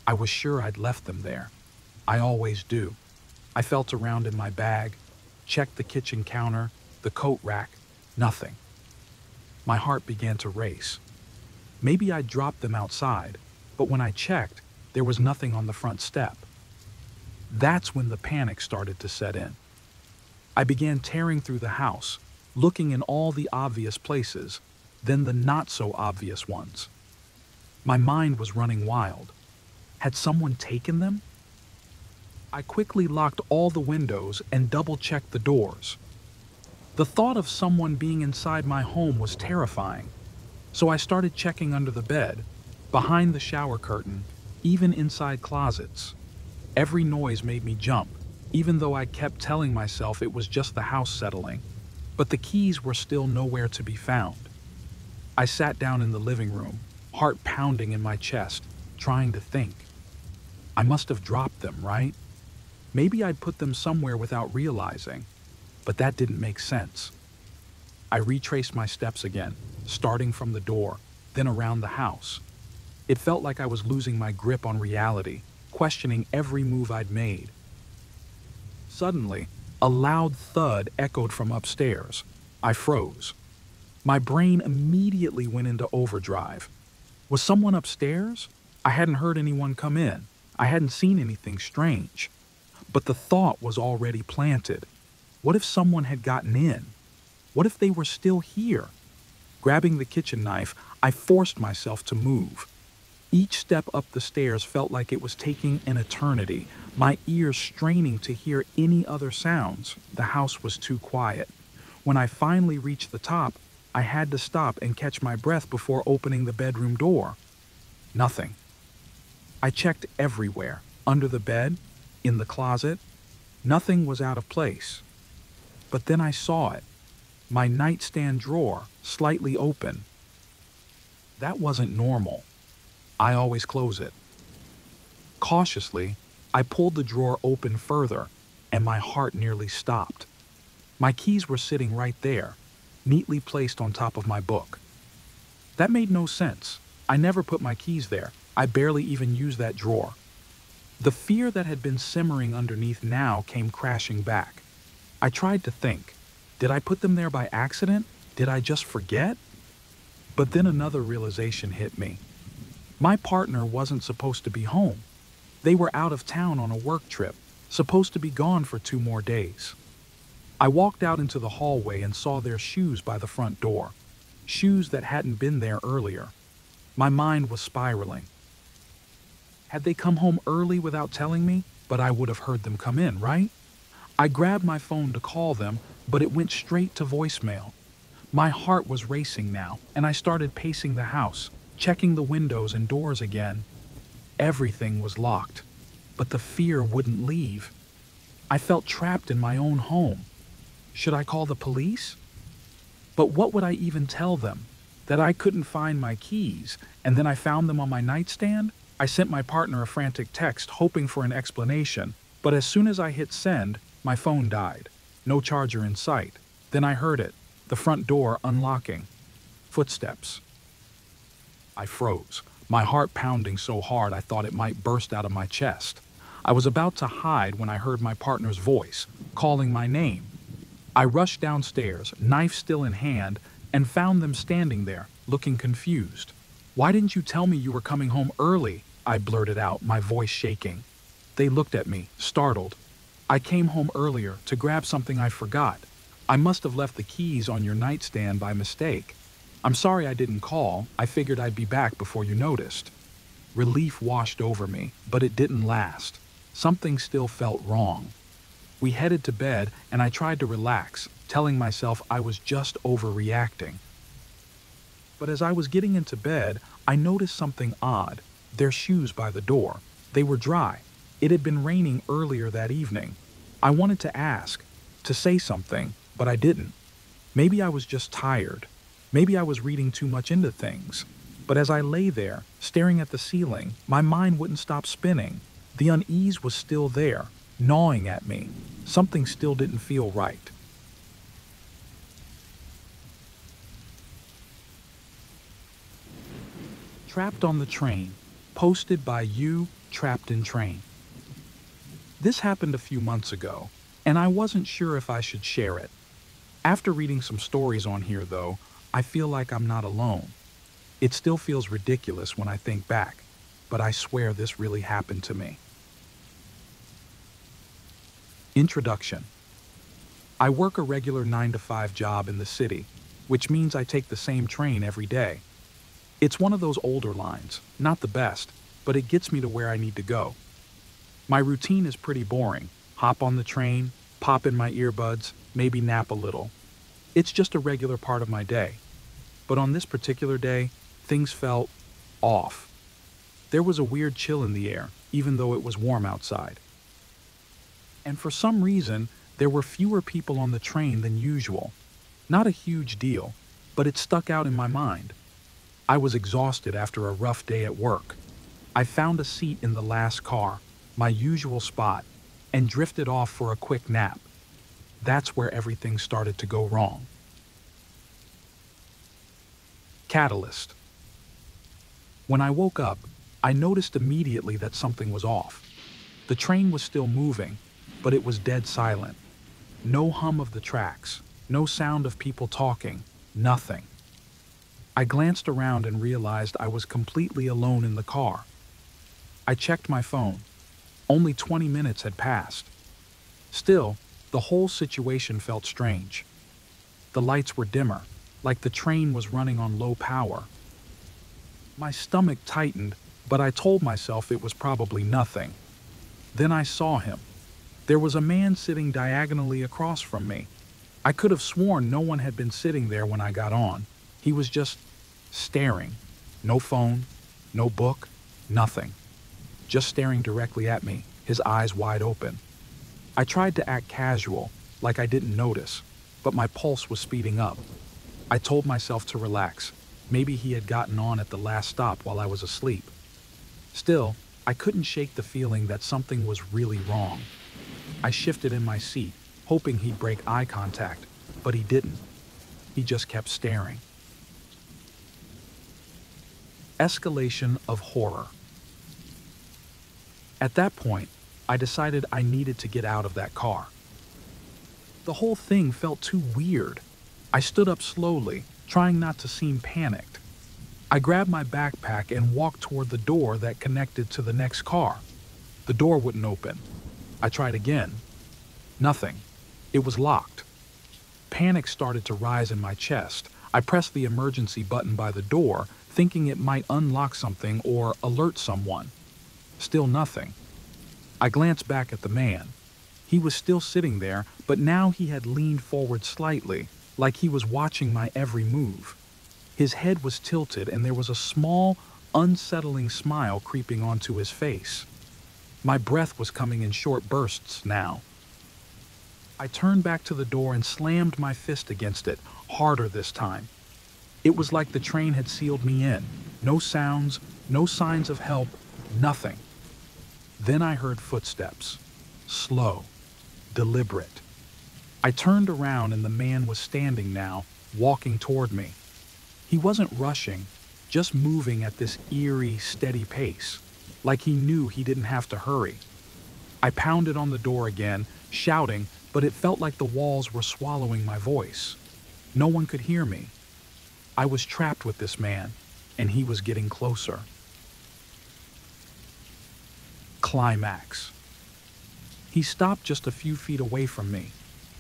I was sure I'd left them there. I always do. I felt around in my bag, checked the kitchen counter, the coat rack, nothing. My heart began to race. Maybe I'd dropped them outside, but when I checked, there was nothing on the front step. That's when the panic started to set in. I began tearing through the house, looking in all the obvious places, then the not-so-obvious ones. My mind was running wild. Had someone taken them? I quickly locked all the windows and double-checked the doors. The thought of someone being inside my home was terrifying, so I started checking under the bed, behind the shower curtain, even inside closets. Every noise made me jump, even though I kept telling myself it was just the house settling, but the keys were still nowhere to be found. I sat down in the living room, heart pounding in my chest, trying to think. I must have dropped them, right? Maybe I'd put them somewhere without realizing, but that didn't make sense. I retraced my steps again, starting from the door, then around the house. It felt like I was losing my grip on reality, questioning every move I'd made. Suddenly, a loud thud echoed from upstairs. I froze. My brain immediately went into overdrive. Was someone upstairs? I hadn't heard anyone come in. I hadn't seen anything strange. But the thought was already planted. What if someone had gotten in? What if they were still here? Grabbing the kitchen knife, I forced myself to move. Each step up the stairs felt like it was taking an eternity, my ears straining to hear any other sounds. The house was too quiet. When I finally reached the top, I had to stop and catch my breath before opening the bedroom door. Nothing. I checked everywhere, under the bed, in the closet. Nothing was out of place. But then I saw it. My nightstand drawer, slightly open. That wasn't normal. I always close it. Cautiously, I pulled the drawer open further, and my heart nearly stopped. My keys were sitting right there, neatly placed on top of my book. That made no sense. I never put my keys there. I barely even used that drawer. The fear that had been simmering underneath now came crashing back. I tried to think. Did I put them there by accident? Did I just forget? But then another realization hit me. My partner wasn't supposed to be home. They were out of town on a work trip, supposed to be gone for 2 more days. I walked out into the hallway and saw their shoes by the front door. Shoes that hadn't been there earlier. My mind was spiraling. Had they come home early without telling me? But I would have heard them come in, right? I grabbed my phone to call them, but it went straight to voicemail. My heart was racing now, and I started pacing the house, checking the windows and doors again. Everything was locked, but the fear wouldn't leave. I felt trapped in my own home. Should I call the police? But what would I even tell them? That I couldn't find my keys, and then I found them on my nightstand? I sent my partner a frantic text, hoping for an explanation, but as soon as I hit send, my phone died. No charger in sight. Then I heard it, the front door unlocking. Footsteps. I froze, my heart pounding so hard I thought it might burst out of my chest. I was about to hide when I heard my partner's voice, calling my name. I rushed downstairs, knife still in hand, and found them standing there, looking confused. "Why didn't you tell me you were coming home early?" I blurted out, my voice shaking. They looked at me, startled. "I came home earlier to grab something I forgot. I must have left the keys on your nightstand by mistake. I'm sorry I didn't call. I figured I'd be back before you noticed." Relief washed over me, but it didn't last. Something still felt wrong. We headed to bed, and I tried to relax, telling myself I was just overreacting. But as I was getting into bed, I noticed something odd. Their shoes by the door. They were dry. It had been raining earlier that evening. I wanted to ask, to say something, but I didn't. Maybe I was just tired. Maybe I was reading too much into things. But as I lay there, staring at the ceiling, my mind wouldn't stop spinning. The unease was still there, gnawing at me. Something still didn't feel right. Trapped on the Train, posted by you, Trapped in Train. This happened a few months ago, and I wasn't sure if I should share it. After reading some stories on here, though, I feel like I'm not alone. It still feels ridiculous when I think back, but I swear this really happened to me. Introduction. I work a regular 9-to-5 job in the city, which means I take the same train every day. It's one of those older lines, not the best, but it gets me to where I need to go. My routine is pretty boring. Hop on the train, pop in my earbuds, maybe nap a little. It's just a regular part of my day. But on this particular day, things felt off. There was a weird chill in the air, even though it was warm outside. And for some reason, there were fewer people on the train than usual. Not a huge deal, but it stuck out in my mind. I was exhausted after a rough day at work. I found a seat in the last car, my usual spot, and drifted off for a quick nap. That's where everything started to go wrong. Catalyst. When I woke up, I noticed immediately that something was off. The train was still moving, but it was dead silent. No hum of the tracks, no sound of people talking, nothing. I glanced around and realized I was completely alone in the car. I checked my phone. Only 20 minutes had passed. Still, the whole situation felt strange. The lights were dimmer, like the train was running on low power. My stomach tightened, but I told myself it was probably nothing. Then I saw him. There was a man sitting diagonally across from me. I could have sworn no one had been sitting there when I got on. He was just staring. No phone, no book, nothing. Just staring directly at me, his eyes wide open. I tried to act casual, like I didn't notice, but my pulse was speeding up. I told myself to relax. Maybe he had gotten on at the last stop while I was asleep. Still, I couldn't shake the feeling that something was really wrong. I shifted in my seat, hoping he'd break eye contact, but he didn't. He just kept staring. Escalation of horror. At that point, I decided I needed to get out of that car. The whole thing felt too weird. I stood up slowly, trying not to seem panicked. I grabbed my backpack and walked toward the door that connected to the next car. The door wouldn't open. I tried again. Nothing. It was locked. Panic started to rise in my chest. I pressed the emergency button by the door, thinking it might unlock something or alert someone. Still nothing. I glanced back at the man. He was still sitting there, but now he had leaned forward slightly, like he was watching my every move. His head was tilted and there was a small, unsettling smile creeping onto his face. My breath was coming in short bursts now. I turned back to the door and slammed my fist against it, harder this time. It was like the train had sealed me in. No sounds, no signs of help, nothing. Then I heard footsteps. Slow, deliberate. I turned around and the man was standing now, walking toward me. He wasn't rushing, just moving at this eerie, steady pace, like he knew he didn't have to hurry. I pounded on the door again, shouting, but it felt like the walls were swallowing my voice. No one could hear me. I was trapped with this man, and he was getting closer. Climax. He stopped just a few feet away from me,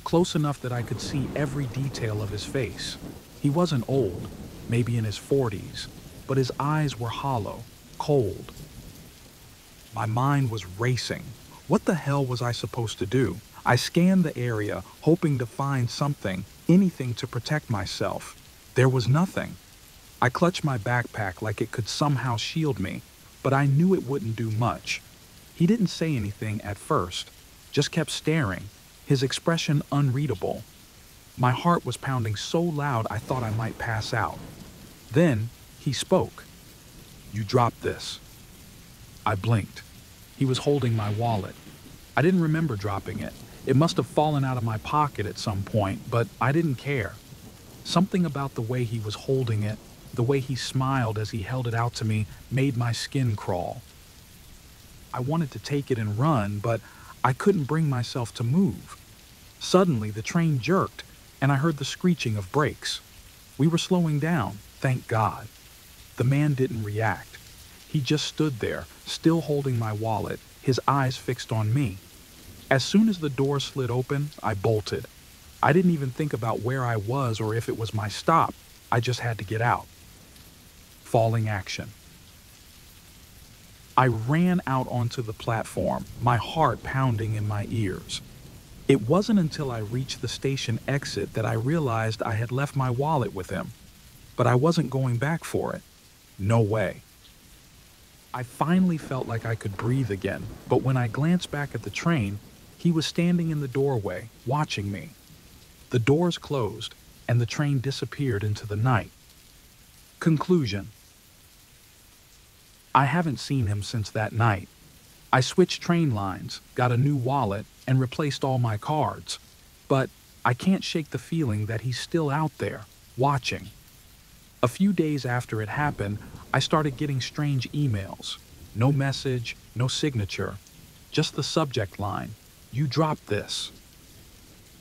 close enough that I could see every detail of his face. He wasn't old, maybe in his 40s, but his eyes were hollow, cold. My mind was racing. What the hell was I supposed to do? I scanned the area, hoping to find something, anything to protect myself. There was nothing. I clutched my backpack like it could somehow shield me, but I knew it wouldn't do much. He didn't say anything at first, just kept staring, his expression unreadable. My heart was pounding so loud I thought I might pass out. Then he spoke. "You dropped this." I blinked. He was holding my wallet. I didn't remember dropping it. It must have fallen out of my pocket at some point, but I didn't care. Something about the way he was holding it, the way he smiled as he held it out to me, made my skin crawl. I wanted to take it and run, but I couldn't bring myself to move. Suddenly, the train jerked, and I heard the screeching of brakes. We were slowing down, thank God. The man didn't react. He just stood there, still holding my wallet, his eyes fixed on me. As soon as the door slid open, I bolted. I didn't even think about where I was or if it was my stop. I just had to get out. Falling action. I ran out onto the platform, my heart pounding in my ears. It wasn't until I reached the station exit that I realized I had left my wallet with him. But I wasn't going back for it. No way. I finally felt like I could breathe again, but when I glanced back at the train, he was standing in the doorway, watching me. The doors closed, and the train disappeared into the night. Conclusion. I haven't seen him since that night. I switched train lines, got a new wallet, and replaced all my cards. But I can't shake the feeling that he's still out there, watching. A few days after it happened, I started getting strange emails. No message, no signature. Just the subject line, "You dropped this."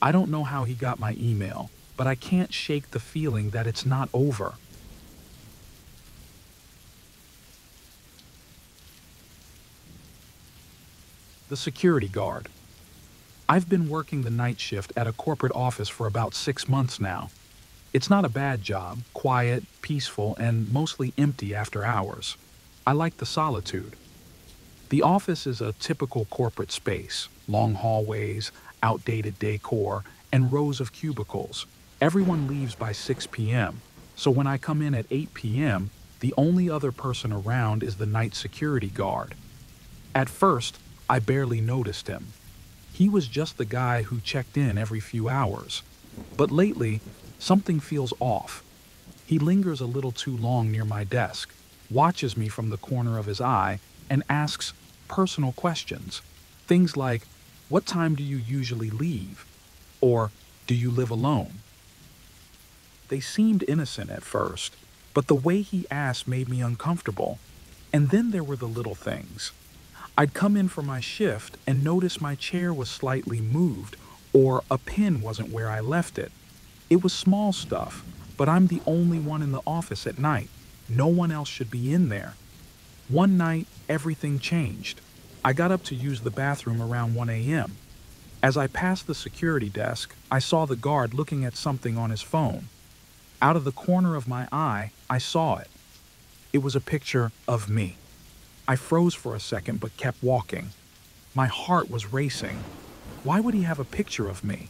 I don't know how he got my email, but I can't shake the feeling that it's not over. The security guard. I've been working the night shift at a corporate office for about 6 months now. It's not a bad job, quiet, peaceful, and mostly empty after hours. I like the solitude. The office is a typical corporate space, long hallways, outdated decor, and rows of cubicles. Everyone leaves by 6 p.m., so when I come in at 8 p.m., the only other person around is the night security guard. At first, I barely noticed him. He was just the guy who checked in every few hours. But lately, something feels off. He lingers a little too long near my desk, watches me from the corner of his eye, and asks personal questions. Things like, "What time do you usually leave?" Or, "Do you live alone?" They seemed innocent at first, but the way he asked made me uncomfortable. And then there were the little things. I'd come in for my shift and notice my chair was slightly moved, or a pen wasn't where I left it. It was small stuff, but I'm the only one in the office at night. No one else should be in there. One night, everything changed. I got up to use the bathroom around 1 a.m. As I passed the security desk, I saw the guard looking at something on his phone. Out of the corner of my eye, I saw it. It was a picture of me. I froze for a second but kept walking. My heart was racing. Why would he have a picture of me?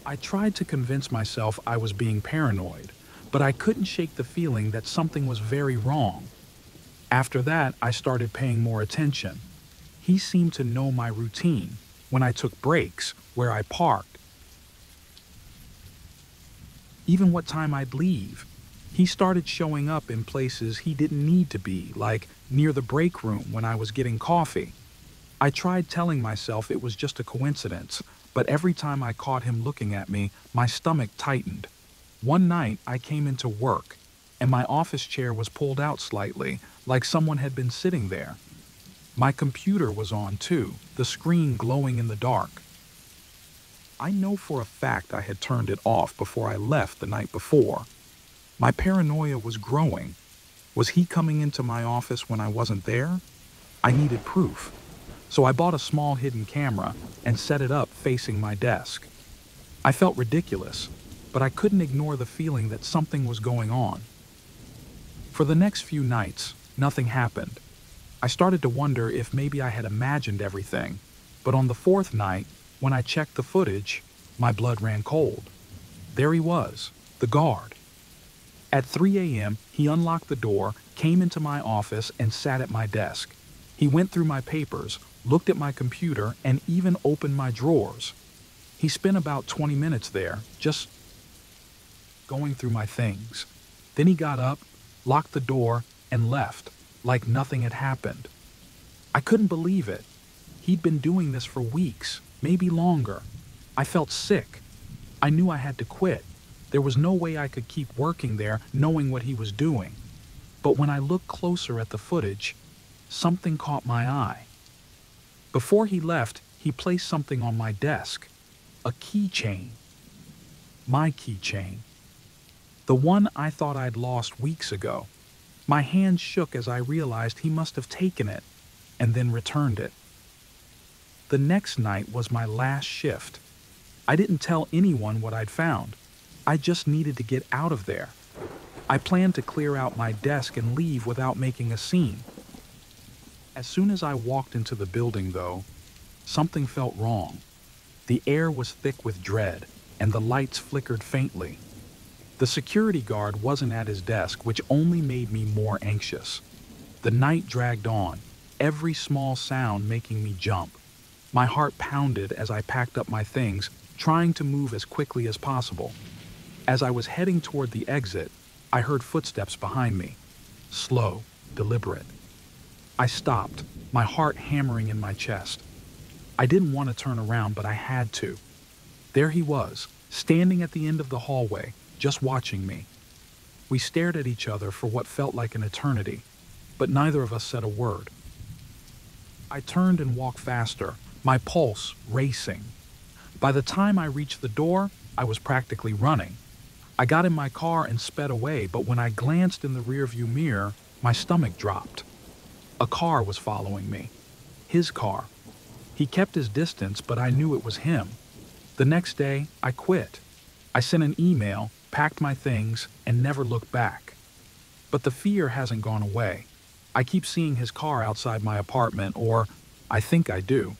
I tried to convince myself I was being paranoid, but I couldn't shake the feeling that something was very wrong. After that, I started paying more attention. He seemed to know my routine, when I took breaks, where I parked, even what time I'd leave. He started showing up in places he didn't need to be, like near the break room when I was getting coffee. I tried telling myself it was just a coincidence, but every time I caught him looking at me, my stomach tightened. One night, I came into work, and my office chair was pulled out slightly, like someone had been sitting there. My computer was on too, the screen glowing in the dark. I know for a fact I had turned it off before I left the night before. My paranoia was growing. Was he coming into my office when I wasn't there? I needed proof. So I bought a small hidden camera and set it up facing my desk. I felt ridiculous, but I couldn't ignore the feeling that something was going on. For the next few nights, Nothing happened. I started to wonder if maybe I had imagined everything, but on the fourth night, when I checked the footage, my blood ran cold. There he was, the guard. At 3 a.m., he unlocked the door, came into my office, and sat at my desk. He went through my papers, looked at my computer, and even opened my drawers. He spent about 20 minutes there, just going through my things. Then he got up, locked the door, and left, like nothing had happened. I couldn't believe it. He'd been doing this for weeks, maybe longer. I felt sick. I knew I had to quit. There was no way I could keep working there knowing what he was doing. But when I looked closer at the footage, something caught my eye. Before he left, he placed something on my desk. A keychain. My keychain. The one I thought I'd lost weeks ago. My hand shook as I realized he must have taken it and then returned it. The next night was my last shift. I didn't tell anyone what I'd found. I just needed to get out of there. I planned to clear out my desk and leave without making a scene. As soon as I walked into the building, though, something felt wrong. The air was thick with dread, and the lights flickered faintly. The security guard wasn't at his desk, which only made me more anxious. The night dragged on, every small sound making me jump. My heart pounded as I packed up my things, trying to move as quickly as possible. As I was heading toward the exit, I heard footsteps behind me. Slow, deliberate. I stopped, my heart hammering in my chest. I didn't want to turn around, but I had to. There he was, standing at the end of the hallway, just watching me. We stared at each other for what felt like an eternity, but neither of us said a word. I turned and walked faster, my pulse racing. By the time I reached the door, I was practically running. I got in my car and sped away, but when I glanced in the rearview mirror, my stomach dropped. A car was following me. His car. He kept his distance, but I knew it was him. The next day, I quit. I sent an email, packed my things, and never looked back. But the fear hasn't gone away. I keep seeing his car outside my apartment, or I think I do.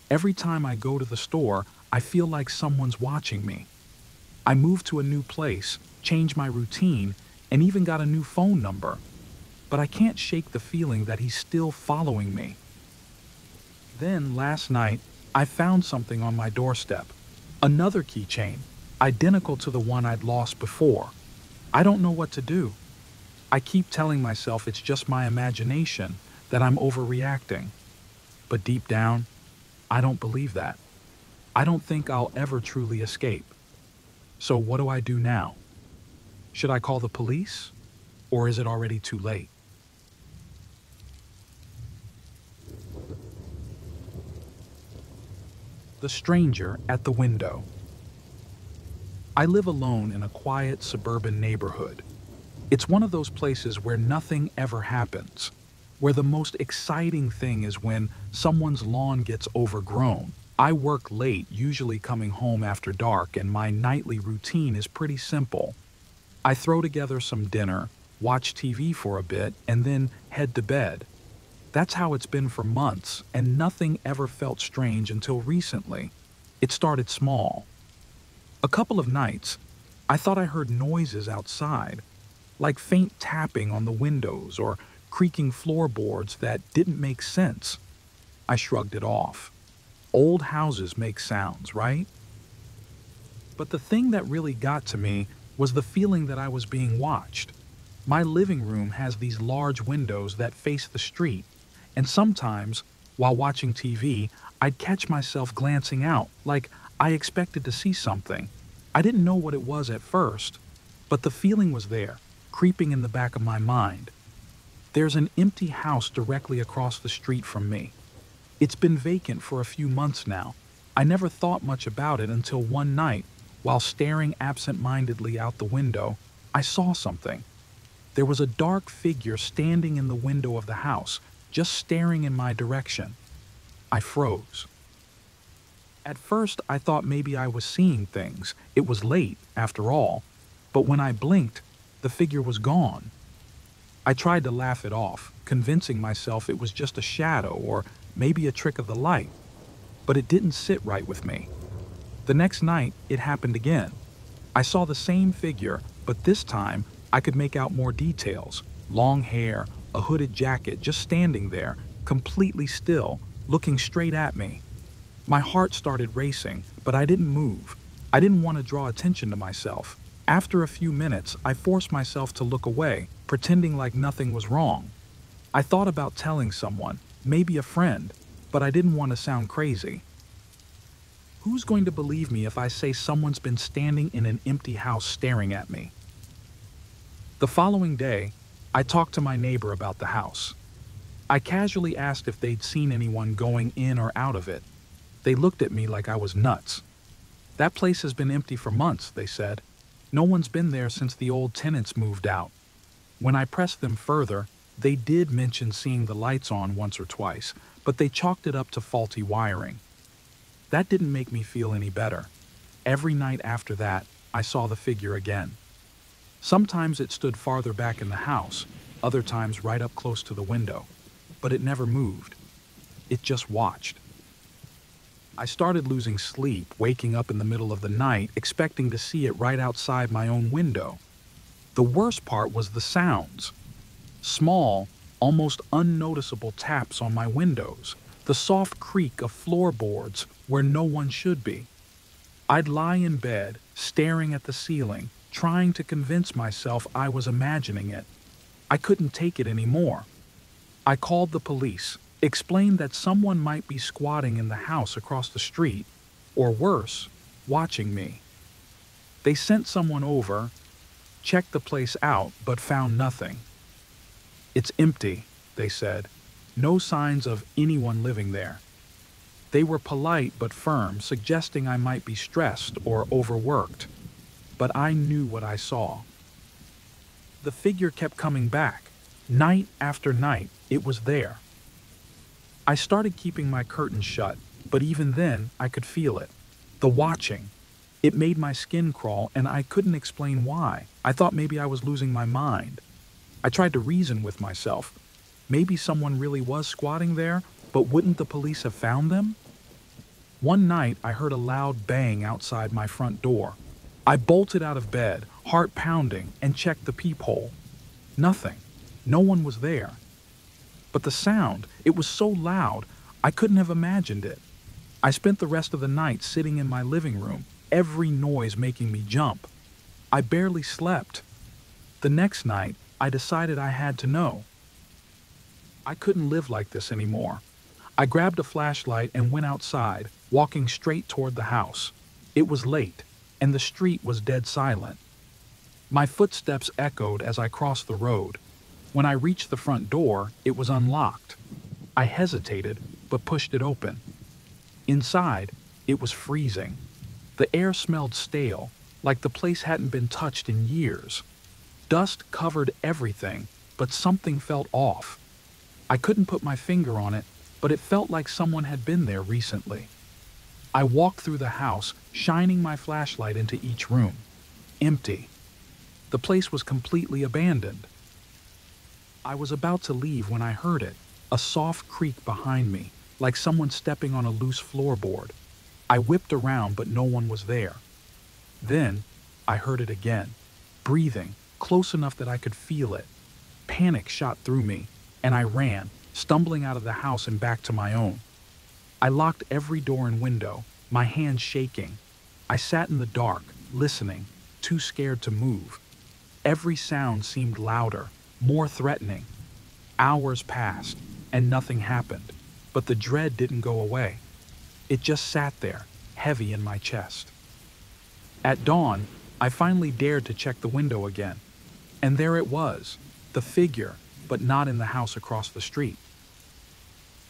Every time I go to the store, I feel like someone's watching me. I moved to a new place, changed my routine, and even got a new phone number. But I can't shake the feeling that he's still following me. Then, last night, I found something on my doorstep. Another keychain, identical to the one I'd lost before. I don't know what to do. I keep telling myself it's just my imagination, that I'm overreacting. But deep down, I don't believe that. I don't think I'll ever truly escape. So what do I do now? Should I call the police? Or is it already too late? The stranger at the window. I live alone in a quiet suburban neighborhood. It's one of those places where nothing ever happens, where the most exciting thing is when someone's lawn gets overgrown. I work late, usually coming home after dark, and my nightly routine is pretty simple. I throw together some dinner, watch TV for a bit, and then head to bed. That's how it's been for months, and nothing ever felt strange until recently. It started small. A couple of nights, I thought I heard noises outside, like faint tapping on the windows or creaking floorboards that didn't make sense. I shrugged it off. Old houses make sounds, right? But the thing that really got to me was the feeling that I was being watched. My living room has these large windows that face the street, and sometimes, while watching TV, I'd catch myself glancing out, like I expected to see something. I didn't know what it was at first, but the feeling was there, creeping in the back of my mind. There's an empty house directly across the street from me. It's been vacant for a few months now. I never thought much about it until one night, while staring absent-mindedly out the window, I saw something. There was a dark figure standing in the window of the house, just staring in my direction. I froze. At first, I thought maybe I was seeing things. It was late, after all. But when I blinked, the figure was gone. I tried to laugh it off, convincing myself it was just a shadow or maybe a trick of the light, but it didn't sit right with me. The next night, it happened again. I saw the same figure, but this time I could make out more details. Long hair, a hooded jacket, just standing there, completely still, looking straight at me. My heart started racing, but I didn't move. I didn't want to draw attention to myself. After a few minutes, I forced myself to look away, pretending like nothing was wrong. I thought about telling someone, maybe a friend, but I didn't want to sound crazy. Who's going to believe me if I say someone's been standing in an empty house staring at me? The following day, I talked to my neighbor about the house. I casually asked if they'd seen anyone going in or out of it. They looked at me like I was nuts. That place has been empty for months, they said. No one's been there since the old tenants moved out. When I pressed them further, they did mention seeing the lights on once or twice, but they chalked it up to faulty wiring. That didn't make me feel any better. Every night after that, I saw the figure again. Sometimes it stood farther back in the house, other times right up close to the window, but it never moved. It just watched. I started losing sleep, waking up in the middle of the night, expecting to see it right outside my own window. The worst part was the sounds. Small, almost unnoticeable taps on my windows, the soft creak of floorboards where no one should be. I'd lie in bed, staring at the ceiling, trying to convince myself I was imagining it. I couldn't take it anymore. I called the police, explained that someone might be squatting in the house across the street, or worse, watching me. They sent someone over, checked the place out, but found nothing. It's empty, they said. No signs of anyone living there. They were polite but firm, suggesting I might be stressed or overworked. But I knew what I saw. The figure kept coming back. Night after night, it was there. I started keeping my curtains shut, but even then, I could feel it. The watching. It made my skin crawl, and I couldn't explain why. I thought maybe I was losing my mind. I tried to reason with myself. Maybe someone really was squatting there, but wouldn't the police have found them? One night, I heard a loud bang outside my front door. I bolted out of bed, heart pounding, and checked the peephole. Nothing. No one was there. But the sound, it was so loud, I couldn't have imagined it. I spent the rest of the night sitting in my living room, every noise making me jump. I barely slept. The next night, I decided I had to know. I couldn't live like this anymore. I grabbed a flashlight and went outside, walking straight toward the house. It was late, and the street was dead silent. My footsteps echoed as I crossed the road. When I reached the front door, it was unlocked. I hesitated, but pushed it open. Inside, it was freezing. The air smelled stale, like the place hadn't been touched in years. Dust covered everything, but something felt off. I couldn't put my finger on it, but it felt like someone had been there recently. I walked through the house, shining my flashlight into each room. Empty. The place was completely abandoned. I was about to leave when I heard it, a soft creak behind me, like someone stepping on a loose floorboard. I whipped around, but no one was there. Then, I heard it again, breathing, close enough that I could feel it. Panic shot through me, and I ran, stumbling out of the house and back to my own. I locked every door and window, my hands shaking. I sat in the dark, listening, too scared to move. Every sound seemed louder, more threatening. Hours passed, and nothing happened, but the dread didn't go away. It just sat there, heavy in my chest. At dawn, I finally dared to check the window again, and there it was, the figure, but not in the house across the street.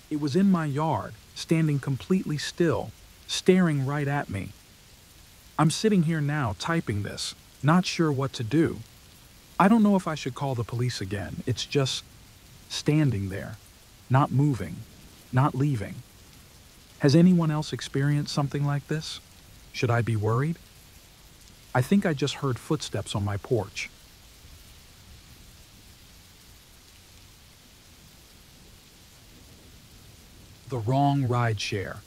It was in my yard, standing completely still, staring right at me. I'm sitting here now typing this, not sure what to do. I don't know if I should call the police again. It's just standing there, not moving, not leaving. Has anyone else experienced something like this? Should I be worried? I think I just heard footsteps on my porch. The wrong ride share.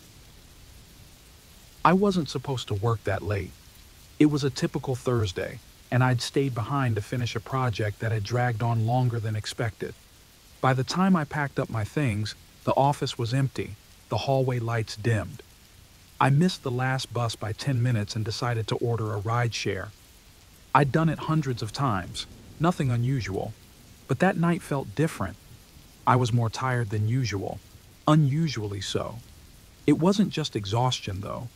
I wasn't supposed to work that late. It was a typical Thursday, and I'd stayed behind to finish a project that had dragged on longer than expected. By the time I packed up my things, the office was empty, the hallway lights dimmed. I missed the last bus by 10 minutes and decided to order a ride share. I'd done it hundreds of times, nothing unusual, but that night felt different. I was more tired than usual, unusually so. It wasn't just exhaustion, though.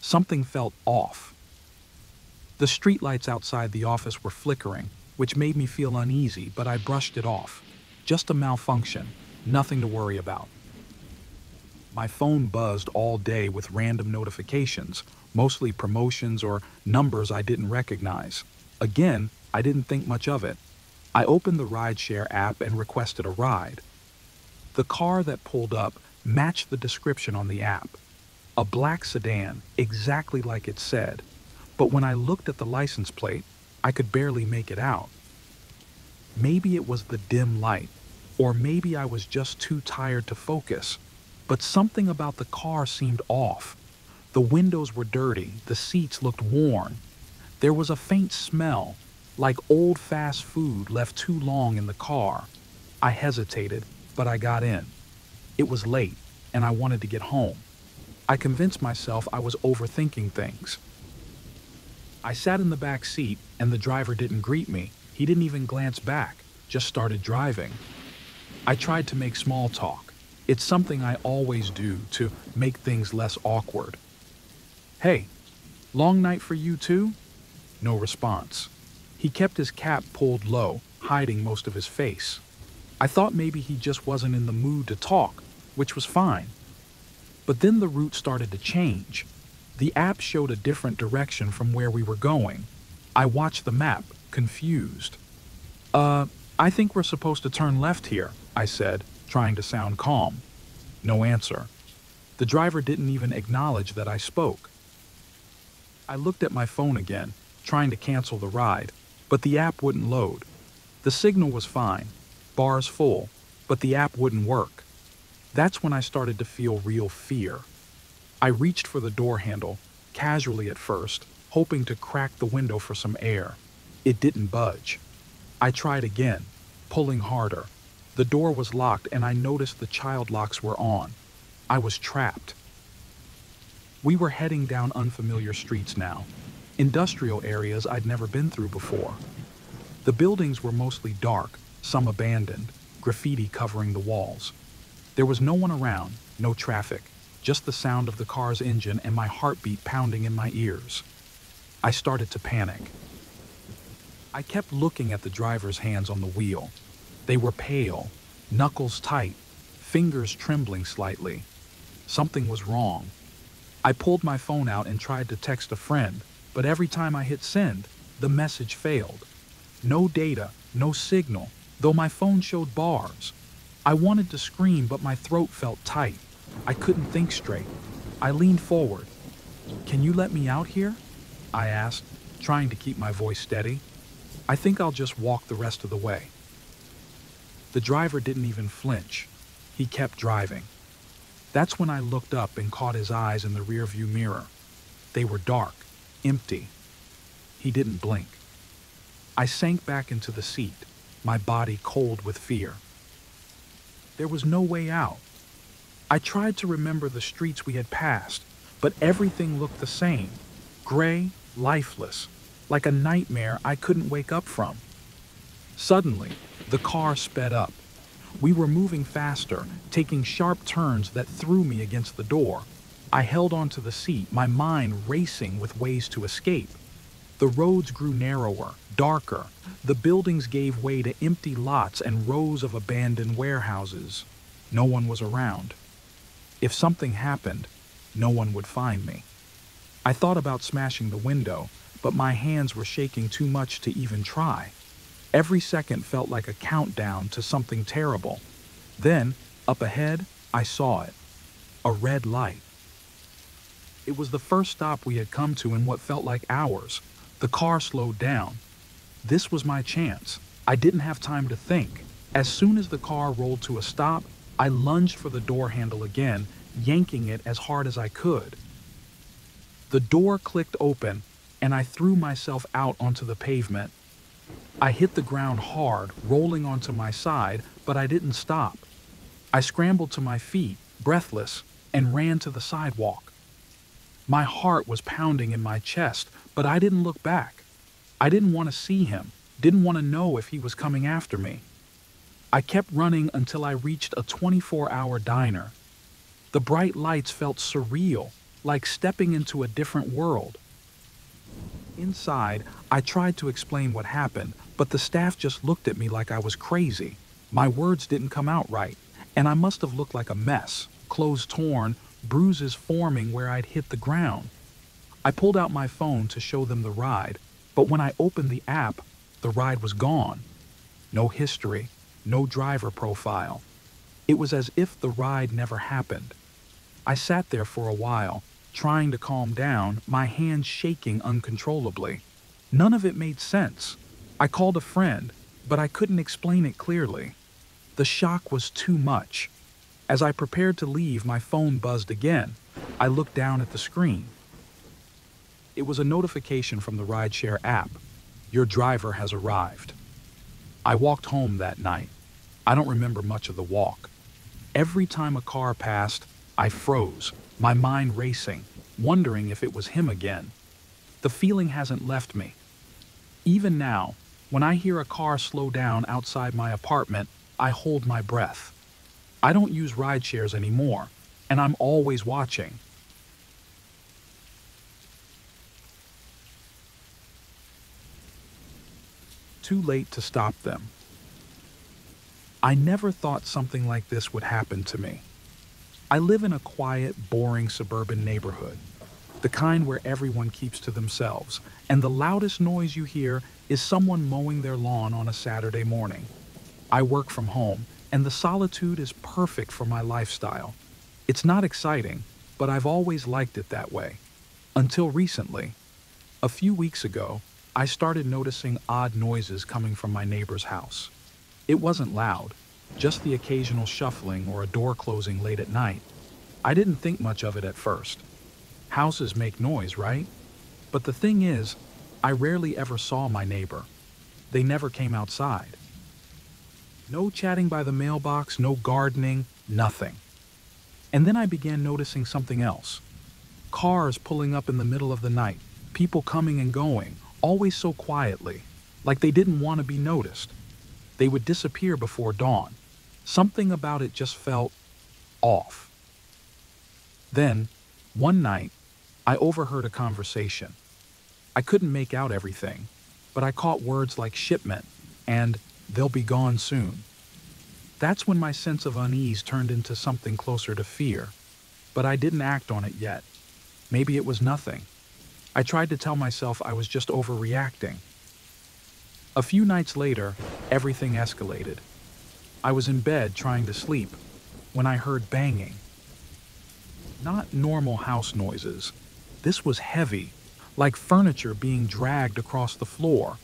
Something felt off. The streetlights outside the office were flickering, which made me feel uneasy, but I brushed it off. Just a malfunction, nothing to worry about. My phone buzzed all day with random notifications, mostly promotions or numbers I didn't recognize. Again, I didn't think much of it. I opened the rideshare app and requested a ride. The car that pulled up matched the description on the app. A black sedan, exactly like it said. But when I looked at the license plate, I could barely make it out. Maybe it was the dim light, or maybe I was just too tired to focus. But something about the car seemed off. The windows were dirty, the seats looked worn. There was a faint smell, like old fast food left too long in the car. I hesitated, but I got in. It was late, and I wanted to get home. I convinced myself I was overthinking things. I sat in the back seat, and the driver didn't greet me. He didn't even glance back, just started driving. I tried to make small talk. It's something I always do to make things less awkward. "Hey, long night for you too?" No response. He kept his cap pulled low, hiding most of his face. I thought maybe he just wasn't in the mood to talk, which was fine. But then the route started to change. The app showed a different direction from where we were going. I watched the map, confused. I think we're supposed to turn left here," I said, trying to sound calm. No answer. The driver didn't even acknowledge that I spoke. I looked at my phone again, trying to cancel the ride, but the app wouldn't load. The signal was fine, bars full, but the app wouldn't work. That's when I started to feel real fear. I reached for the door handle, casually at first, hoping to crack the window for some air. It didn't budge. I tried again, pulling harder. The door was locked and I noticed the child locks were on. I was trapped. We were heading down unfamiliar streets now, industrial areas I'd never been through before. The buildings were mostly dark, some abandoned, graffiti covering the walls. There was no one around, no traffic, just the sound of the car's engine and my heartbeat pounding in my ears. I started to panic. I kept looking at the driver's hands on the wheel. They were pale, knuckles tight, fingers trembling slightly. Something was wrong. I pulled my phone out and tried to text a friend, but every time I hit send, the message failed. No data, no signal, though my phone showed bars. I wanted to scream, but my throat felt tight. I couldn't think straight. I leaned forward. "Can you let me out here?" I asked, trying to keep my voice steady. "I think I'll just walk the rest of the way." The driver didn't even flinch. He kept driving. That's when I looked up and caught his eyes in the rearview mirror. They were dark, empty. He didn't blink. I sank back into the seat, my body cold with fear. There was no way out. I tried to remember the streets we had passed, but everything looked the same. Gray, lifeless, like a nightmare I couldn't wake up from. Suddenly, the car sped up. We were moving faster, taking sharp turns that threw me against the door. I held onto the seat, my mind racing with ways to escape. The roads grew narrower, darker. The buildings gave way to empty lots and rows of abandoned warehouses. No one was around. If something happened, no one would find me. I thought about smashing the window, but my hands were shaking too much to even try. Every second felt like a countdown to something terrible. Then, up ahead, I saw it. A red light. It was the first stop we had come to in what felt like hours. The car slowed down. This was my chance. I didn't have time to think. As soon as the car rolled to a stop, I lunged for the door handle again, yanking it as hard as I could. The door clicked open, and I threw myself out onto the pavement. I hit the ground hard, rolling onto my side, but I didn't stop. I scrambled to my feet, breathless, and ran to the sidewalk. My heart was pounding in my chest, but I didn't look back. I didn't want to see him, didn't want to know if he was coming after me. I kept running until I reached a 24-hour diner. The bright lights felt surreal, like stepping into a different world. Inside, I tried to explain what happened, but the staff just looked at me like I was crazy. My words didn't come out right, and I must have looked like a mess, clothes torn, bruises forming where I'd hit the ground. I pulled out my phone to show them the ride, but when I opened the app, the ride was gone. No history, no driver profile. It was as if the ride never happened. I sat there for a while, trying to calm down, my hands shaking uncontrollably. None of it made sense. I called a friend, but I couldn't explain it clearly. The shock was too much. As I prepared to leave, my phone buzzed again. I looked down at the screen. It was a notification from the rideshare app. Your driver has arrived. I walked home that night. I don't remember much of the walk. Every time a car passed, I froze, my mind racing, wondering if it was him again. The feeling hasn't left me. Even now, when I hear a car slow down outside my apartment, I hold my breath. I don't use rideshares anymore, and I'm always watching. Too late to stop them. I never thought something like this would happen to me. I live in a quiet, boring suburban neighborhood, the kind where everyone keeps to themselves, and the loudest noise you hear is someone mowing their lawn on a Saturday morning. I work from home, and the solitude is perfect for my lifestyle. It's not exciting, but I've always liked it that way. Until recently. A few weeks ago, I started noticing odd noises coming from my neighbor's house. It wasn't loud, just the occasional shuffling or a door closing late at night. I didn't think much of it at first. Houses make noise, right? But the thing is, I rarely ever saw my neighbor. They never came outside. No chatting by the mailbox, no gardening, nothing. And then I began noticing something else. Cars pulling up in the middle of the night, people coming and going, always so quietly, like they didn't want to be noticed. They would disappear before dawn. Something about it just felt off. Then, one night, I overheard a conversation. I couldn't make out everything, but I caught words like shipment and they'll be gone soon. That's when my sense of unease turned into something closer to fear, but I didn't act on it yet. Maybe it was nothing. I tried to tell myself I was just overreacting. A few nights later, everything escalated. I was in bed trying to sleep when I heard banging. Not normal house noises. This was heavy, like furniture being dragged across the floor.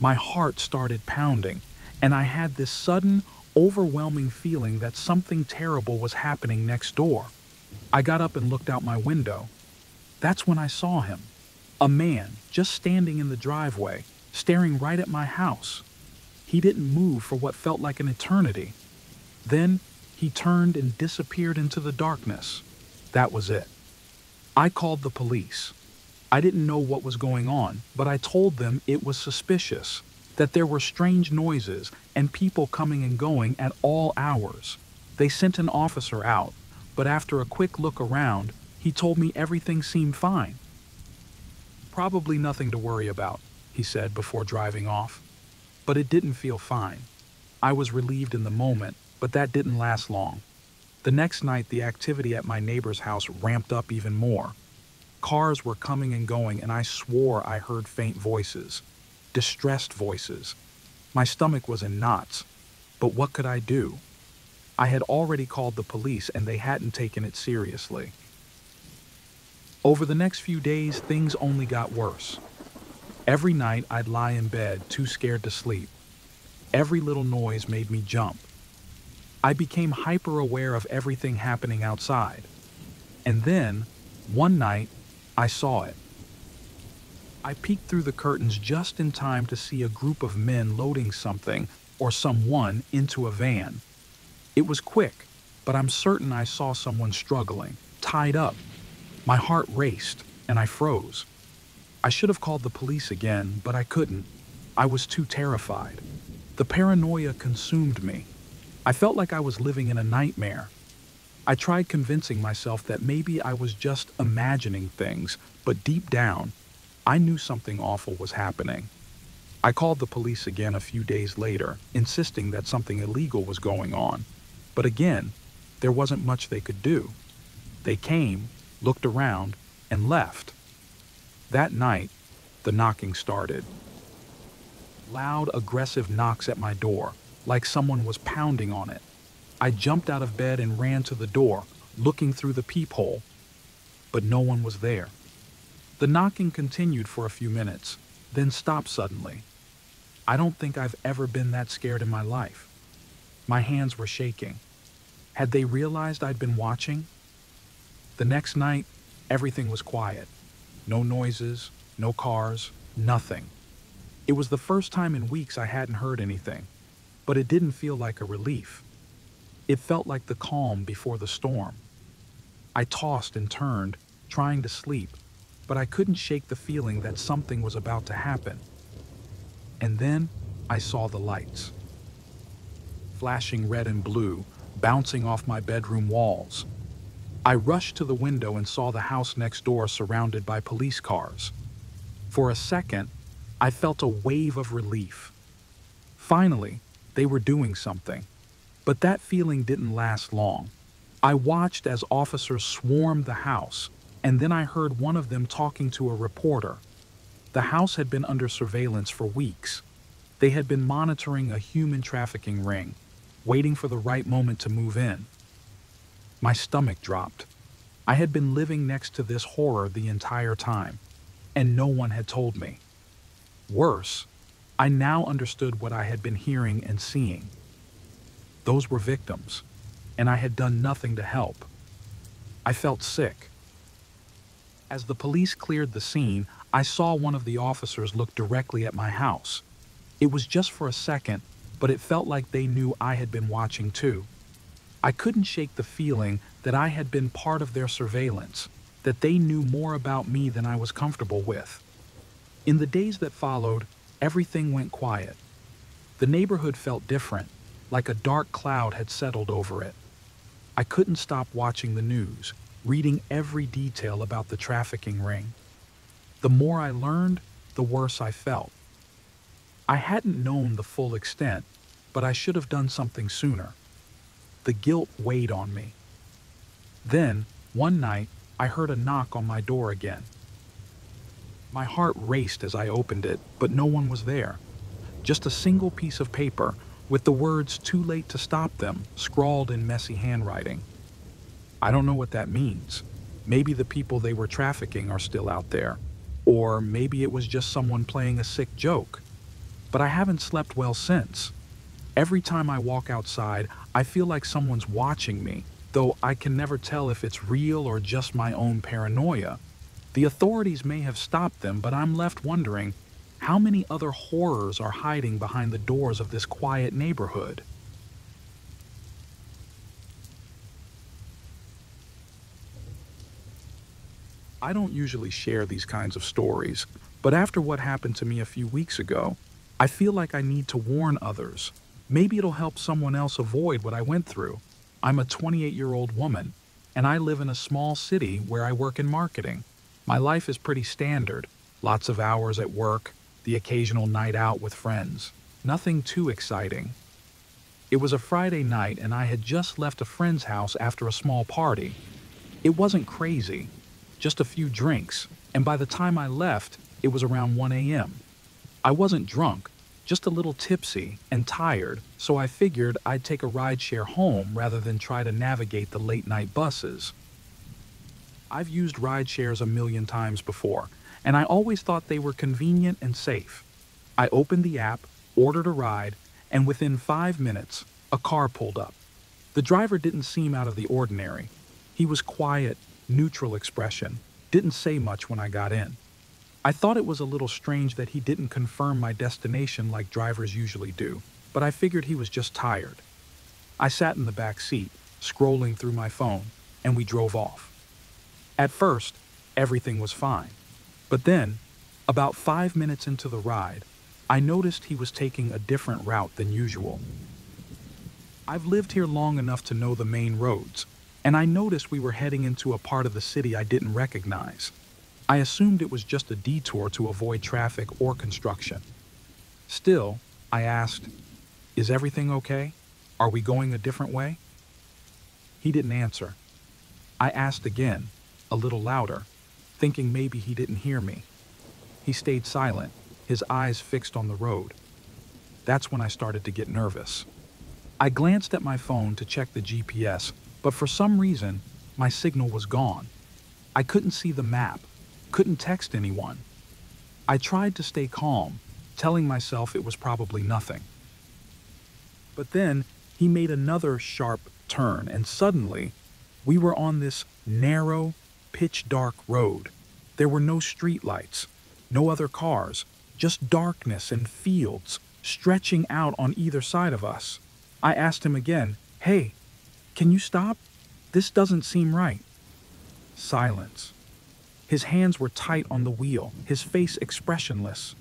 My heart started pounding, and I had this sudden, overwhelming feeling that something terrible was happening next door. I got up and looked out my window. That's when I saw him. A man just standing in the driveway, staring right at my house. He didn't move for what felt like an eternity. Then he turned and disappeared into the darkness. That was it. I called the police. I didn't know what was going on, but I told them it was suspicious, that there were strange noises and people coming and going at all hours. They sent an officer out, but after a quick look around, he told me everything seemed fine. Probably nothing to worry about, he said before driving off. But it didn't feel fine. I was relieved in the moment, but that didn't last long. The next night, the activity at my neighbor's house ramped up even more. Cars were coming and going, and I swore I heard faint voices, distressed voices. My stomach was in knots, but what could I do? I had already called the police, and they hadn't taken it seriously. Over the next few days, things only got worse. Every night, I'd lie in bed, too scared to sleep. Every little noise made me jump. I became hyper aware of everything happening outside. And then, one night, I saw it. I peeked through the curtains just in time to see a group of men loading something or someone into a van. It was quick, but I'm certain I saw someone struggling, tied up. My heart raced, and I froze. I should have called the police again, but I couldn't. I was too terrified. The paranoia consumed me. I felt like I was living in a nightmare. I tried convincing myself that maybe I was just imagining things, but deep down, I knew something awful was happening. I called the police again a few days later, insisting that something illegal was going on. But again, there wasn't much they could do. They came, looked around, and left. That night, the knocking started. Loud, aggressive knocks at my door, like someone was pounding on it. I jumped out of bed and ran to the door, looking through the peephole. But no one was there. The knocking continued for a few minutes, then stopped suddenly. I don't think I've ever been that scared in my life. My hands were shaking. Had they realized I'd been watching? The next night, everything was quiet. No noises, no cars, nothing. It was the first time in weeks I hadn't heard anything, but it didn't feel like a relief. It felt like the calm before the storm. I tossed and turned, trying to sleep, but I couldn't shake the feeling that something was about to happen. And then I saw the lights. Flashing red and blue, bouncing off my bedroom walls. I rushed to the window and saw the house next door surrounded by police cars. For a second, I felt a wave of relief. Finally, they were doing something. But that feeling didn't last long. I watched as officers swarmed the house, and then I heard one of them talking to a reporter. The house had been under surveillance for weeks. They had been monitoring a human trafficking ring, waiting for the right moment to move in. My stomach dropped. I had been living next to this horror the entire time, and no one had told me. Worse, I now understood what I had been hearing and seeing. Those were victims, and I had done nothing to help. I felt sick. As the police cleared the scene, I saw one of the officers look directly at my house. It was just for a second, but it felt like they knew I had been watching too. I couldn't shake the feeling that I had been part of their surveillance, that they knew more about me than I was comfortable with. In the days that followed, everything went quiet. The neighborhood felt different, like a dark cloud had settled over it. I couldn't stop watching the news, reading every detail about the trafficking ring. The more I learned, the worse I felt. I hadn't known the full extent, but I should have done something sooner. The guilt weighed on me. Then, one night, I heard a knock on my door again. My heart raced as I opened it, but no one was there. Just a single piece of paper with the words "too late to stop them" scrawled in messy handwriting. I don't know what that means. Maybe the people they were trafficking are still out there. Or maybe it was just someone playing a sick joke. But I haven't slept well since. Every time I walk outside, I feel like someone's watching me, though I can never tell if it's real or just my own paranoia. The authorities may have stopped them, but I'm left wondering, how many other horrors are hiding behind the doors of this quiet neighborhood? I don't usually share these kinds of stories, but after what happened to me a few weeks ago, I feel like I need to warn others. Maybe it'll help someone else avoid what I went through. I'm a 28-year-old woman, and I live in a small city where I work in marketing. My life is pretty standard. Lots of hours at work, the occasional night out with friends. Nothing too exciting. It was a Friday night, and I had just left a friend's house after a small party. It wasn't crazy, just a few drinks, and by the time I left, it was around 1 a.m. I wasn't drunk, just a little tipsy and tired, so I figured I'd take a rideshare home rather than try to navigate the late-night buses. I've used rideshares a million times before, and I always thought they were convenient and safe. I opened the app, ordered a ride, and within 5 minutes, a car pulled up. The driver didn't seem out of the ordinary. He was quiet, neutral expression, didn't say much when I got in. I thought it was a little strange that he didn't confirm my destination like drivers usually do, but I figured he was just tired. I sat in the back seat, scrolling through my phone, and we drove off. At first, everything was fine. But then, about 5 minutes into the ride, I noticed he was taking a different route than usual. I've lived here long enough to know the main roads, and I noticed we were heading into a part of the city I didn't recognize. I assumed it was just a detour to avoid traffic or construction. Still, I asked, "Is everything okay? Are we going a different way?" He didn't answer. I asked again, a little louder, thinking maybe he didn't hear me. He stayed silent, his eyes fixed on the road. That's when I started to get nervous. I glanced at my phone to check the GPS, but for some reason, my signal was gone. I couldn't see the map, couldn't text anyone. I tried to stay calm, telling myself it was probably nothing. But then, he made another sharp turn, and suddenly, we were on this narrow, pitch-dark road. There were no streetlights, no other cars, just darkness and fields stretching out on either side of us. I asked him again, "Hey, can you stop? This doesn't seem right." Silence. His hands were tight on the wheel, his face expressionless.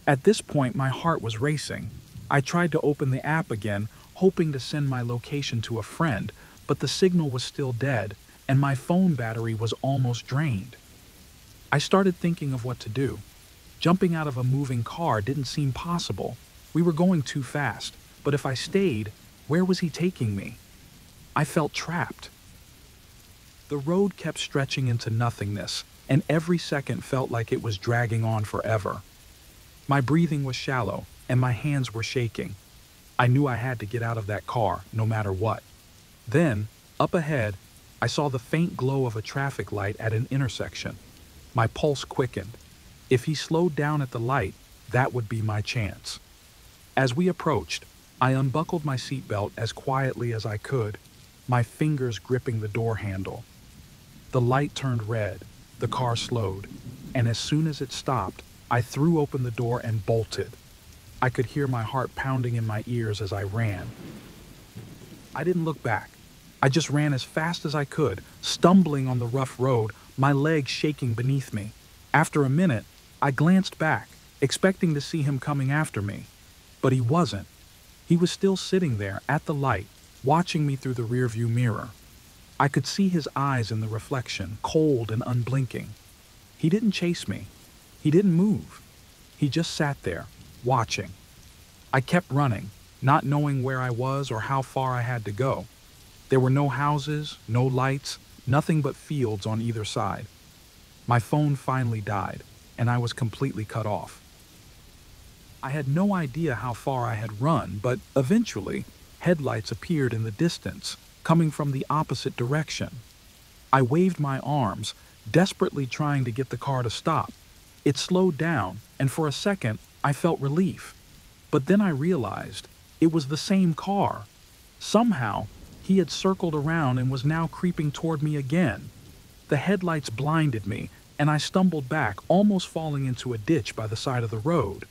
At this point, my heart was racing. I tried to open the app again, hoping to send my location to a friend, but the signal was still dead, and my phone battery was almost drained. I started thinking of what to do. Jumping out of a moving car didn't seem possible. We were going too fast, but if I stayed, where was he taking me? I felt trapped. The road kept stretching into nothingness, and every second felt like it was dragging on forever. My breathing was shallow, and my hands were shaking. I knew I had to get out of that car, no matter what. Then, up ahead, I saw the faint glow of a traffic light at an intersection. My pulse quickened. If he slowed down at the light, that would be my chance. As we approached, I unbuckled my seatbelt as quietly as I could, my fingers gripping the door handle. The light turned red, the car slowed, and as soon as it stopped, I threw open the door and bolted. I could hear my heart pounding in my ears as I ran. I didn't look back. I just ran as fast as I could, stumbling on the rough road, my legs shaking beneath me. After a minute, I glanced back, expecting to see him coming after me. But he wasn't. He was still sitting there at the light, watching me through the rearview mirror. I could see his eyes in the reflection, cold and unblinking. He didn't chase me. He didn't move. He just sat there, watching. I kept running, not knowing where I was or how far I had to go. There were no houses, no lights, nothing but fields on either side. My phone finally died, and I was completely cut off. I had no idea how far I had run, but eventually, headlights appeared in the distance, coming from the opposite direction. I waved my arms, desperately trying to get the car to stop. It slowed down, and for a second, I felt relief. But then I realized it was the same car. Somehow, he had circled around and was now creeping toward me again. The headlights blinded me, and I stumbled back, almost falling into a ditch by the side of the road.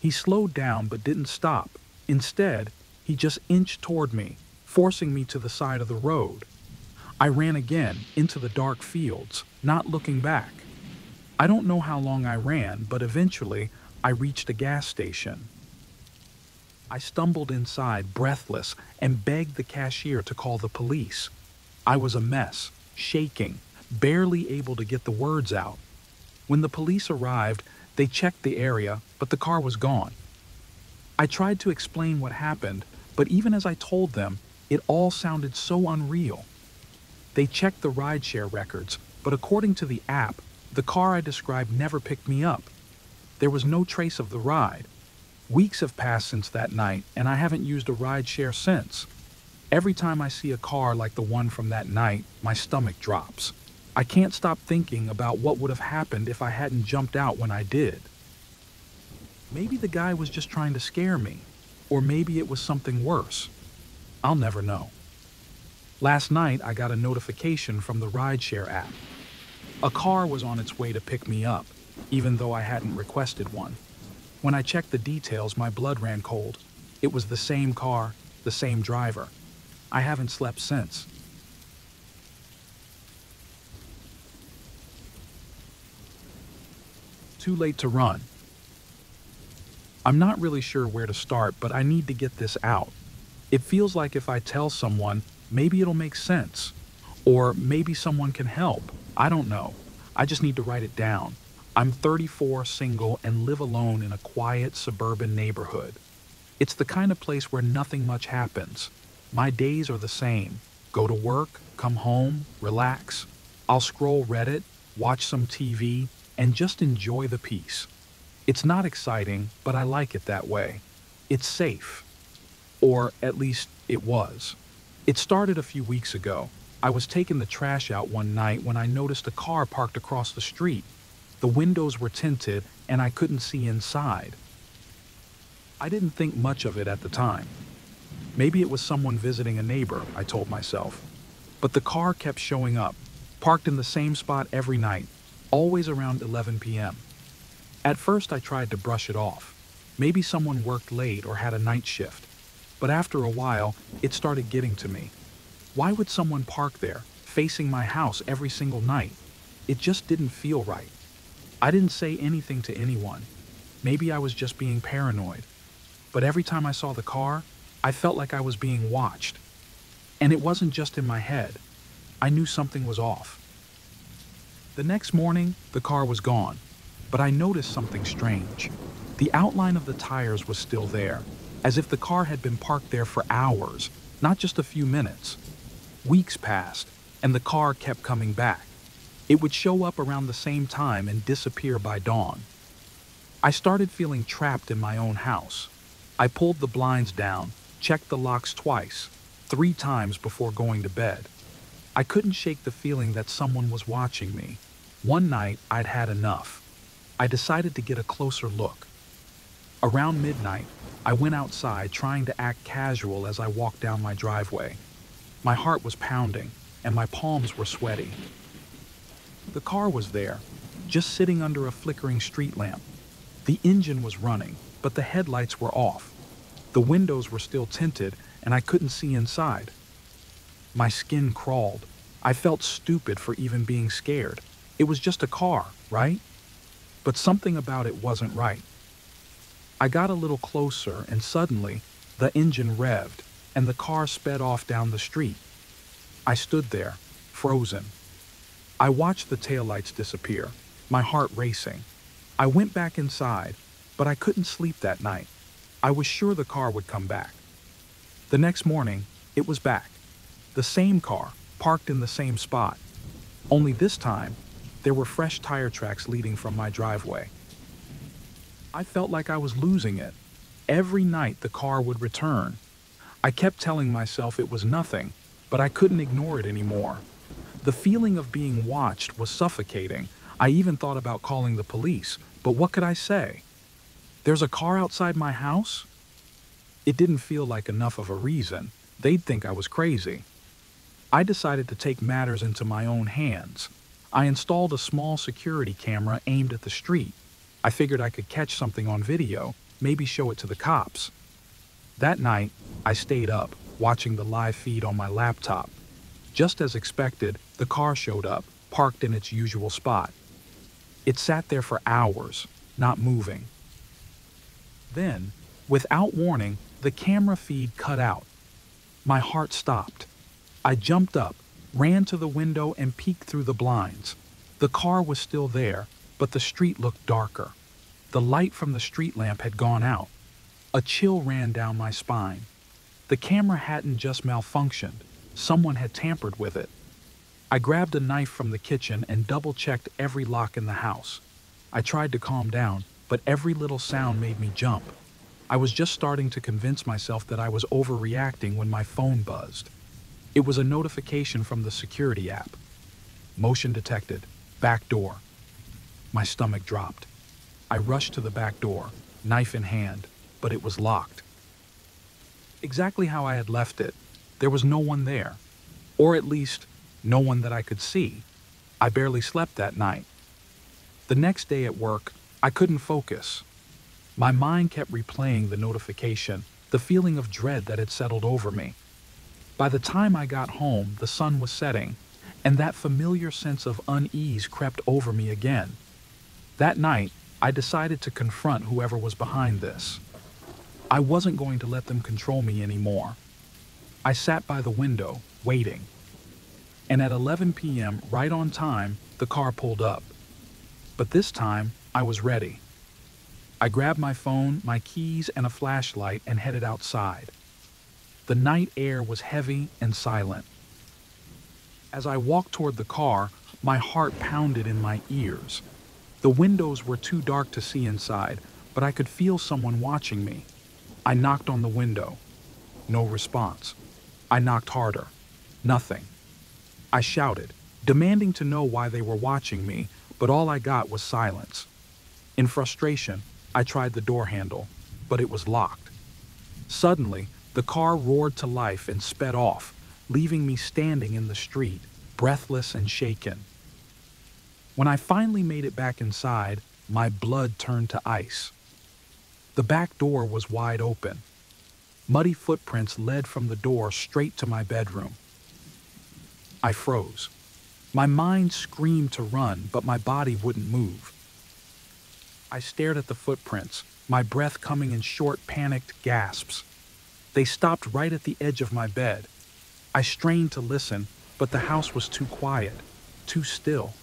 He slowed down but didn't stop. Instead, he just inched toward me, forcing me to the side of the road. I ran again into the dark fields, not looking back. I don't know how long I ran, but eventually I reached a gas station. I stumbled inside, breathless, and begged the cashier to call the police. I was a mess, shaking, barely able to get the words out. When the police arrived, they checked the area, but the car was gone. I tried to explain what happened, but even as I told them, it all sounded so unreal. They checked the rideshare records, but according to the app, the car I described never picked me up. There was no trace of the ride. Weeks have passed since that night, and I haven't used a rideshare since. Every time I see a car like the one from that night, my stomach drops. I can't stop thinking about what would have happened if I hadn't jumped out when I did. Maybe the guy was just trying to scare me, or maybe it was something worse. I'll never know. Last night, I got a notification from the rideshare app. A car was on its way to pick me up, even though I hadn't requested one. When I checked the details, my blood ran cold. It was the same car, the same driver. I haven't slept since. Too late to run. I'm not really sure where to start, but I need to get this out. It feels like if I tell someone, maybe it'll make sense. Or maybe someone can help. I don't know. I just need to write it down. I'm 34, single, and live alone in a quiet suburban neighborhood. It's the kind of place where nothing much happens. My days are the same. Go to work, come home, relax. I'll scroll Reddit, watch some TV, and just enjoy the peace. It's not exciting, but I like it that way. It's safe. Or at least it was. It started a few weeks ago. I was taking the trash out one night when I noticed a car parked across the street. The windows were tinted and I couldn't see inside. I didn't think much of it at the time. Maybe it was someone visiting a neighbor, I told myself. But the car kept showing up, parked in the same spot every night, always around 11 p.m. At first I tried to brush it off. Maybe someone worked late or had a night shift. But after a while, it started getting to me. Why would someone park there, facing my house every single night? It just didn't feel right. I didn't say anything to anyone. Maybe I was just being paranoid. But every time I saw the car, I felt like I was being watched. And it wasn't just in my head. I knew something was off. The next morning, the car was gone, but I noticed something strange. The outline of the tires was still there, as if the car had been parked there for hours, not just a few minutes. Weeks passed, and the car kept coming back. It would show up around the same time and disappear by dawn. I started feeling trapped in my own house. I pulled the blinds down, checked the locks twice, 3 times before going to bed. I couldn't shake the feeling that someone was watching me. One night, I'd had enough. I decided to get a closer look. Around midnight, I went outside trying to act casual as I walked down my driveway. My heart was pounding, and my palms were sweaty. The car was there, just sitting under a flickering street lamp. The engine was running, but the headlights were off. The windows were still tinted, and I couldn't see inside. My skin crawled. I felt stupid for even being scared. It was just a car, right? But something about it wasn't right. I got a little closer, and suddenly, the engine revved, and the car sped off down the street. I stood there, frozen. I watched the taillights disappear, my heart racing. I went back inside, but I couldn't sleep that night. I was sure the car would come back. The next morning, it was back. The same car, parked in the same spot. Only this time, there were fresh tire tracks leading from my driveway. I felt like I was losing it. Every night the car would return. I kept telling myself it was nothing, but I couldn't ignore it anymore. The feeling of being watched was suffocating. I even thought about calling the police, but what could I say? There's a car outside my house? It didn't feel like enough of a reason. They'd think I was crazy. I decided to take matters into my own hands. I installed a small security camera aimed at the street. I figured I could catch something on video, maybe show it to the cops. That night, I stayed up, watching the live feed on my laptop. Just as expected, the car showed up, parked in its usual spot. It sat there for hours, not moving. Then, without warning, the camera feed cut out. My heart stopped. I jumped up, ran to the window and peeked through the blinds. The car was still there, but the street looked darker. The light from the street lamp had gone out. A chill ran down my spine. The camera hadn't just malfunctioned. Someone had tampered with it. I grabbed a knife from the kitchen and double-checked every lock in the house. I tried to calm down, but every little sound made me jump. I was just starting to convince myself that I was overreacting when my phone buzzed. It was a notification from the security app. Motion detected. Back door. My stomach dropped. I rushed to the back door, knife in hand, but it was locked. Exactly how I had left it. There was no one there. Or at least, no one that I could see. I barely slept that night. The next day at work, I couldn't focus. My mind kept replaying the notification, the feeling of dread that had settled over me. By the time I got home, the sun was setting, and that familiar sense of unease crept over me again. That night, I decided to confront whoever was behind this. I wasn't going to let them control me anymore. I sat by the window, waiting. And at 11 p.m., right on time, the car pulled up. But this time, I was ready. I grabbed my phone, my keys, and a flashlight and headed outside. The night air was heavy and silent. As I walked toward the car, my heart pounded in my ears. The windows were too dark to see inside, but I could feel someone watching me. I knocked on the window. No response. I knocked harder. Nothing. I shouted, demanding to know why they were watching me, but all I got was silence. In frustration, I tried the door handle, but it was locked. Suddenly, the car roared to life and sped off, leaving me standing in the street, breathless and shaken. When I finally made it back inside, my blood turned to ice. The back door was wide open. Muddy footprints led from the door straight to my bedroom. I froze. My mind screamed to run, but my body wouldn't move. I stared at the footprints, my breath coming in short, panicked gasps. They stopped right at the edge of my bed. I strained to listen, but the house was too quiet, too still.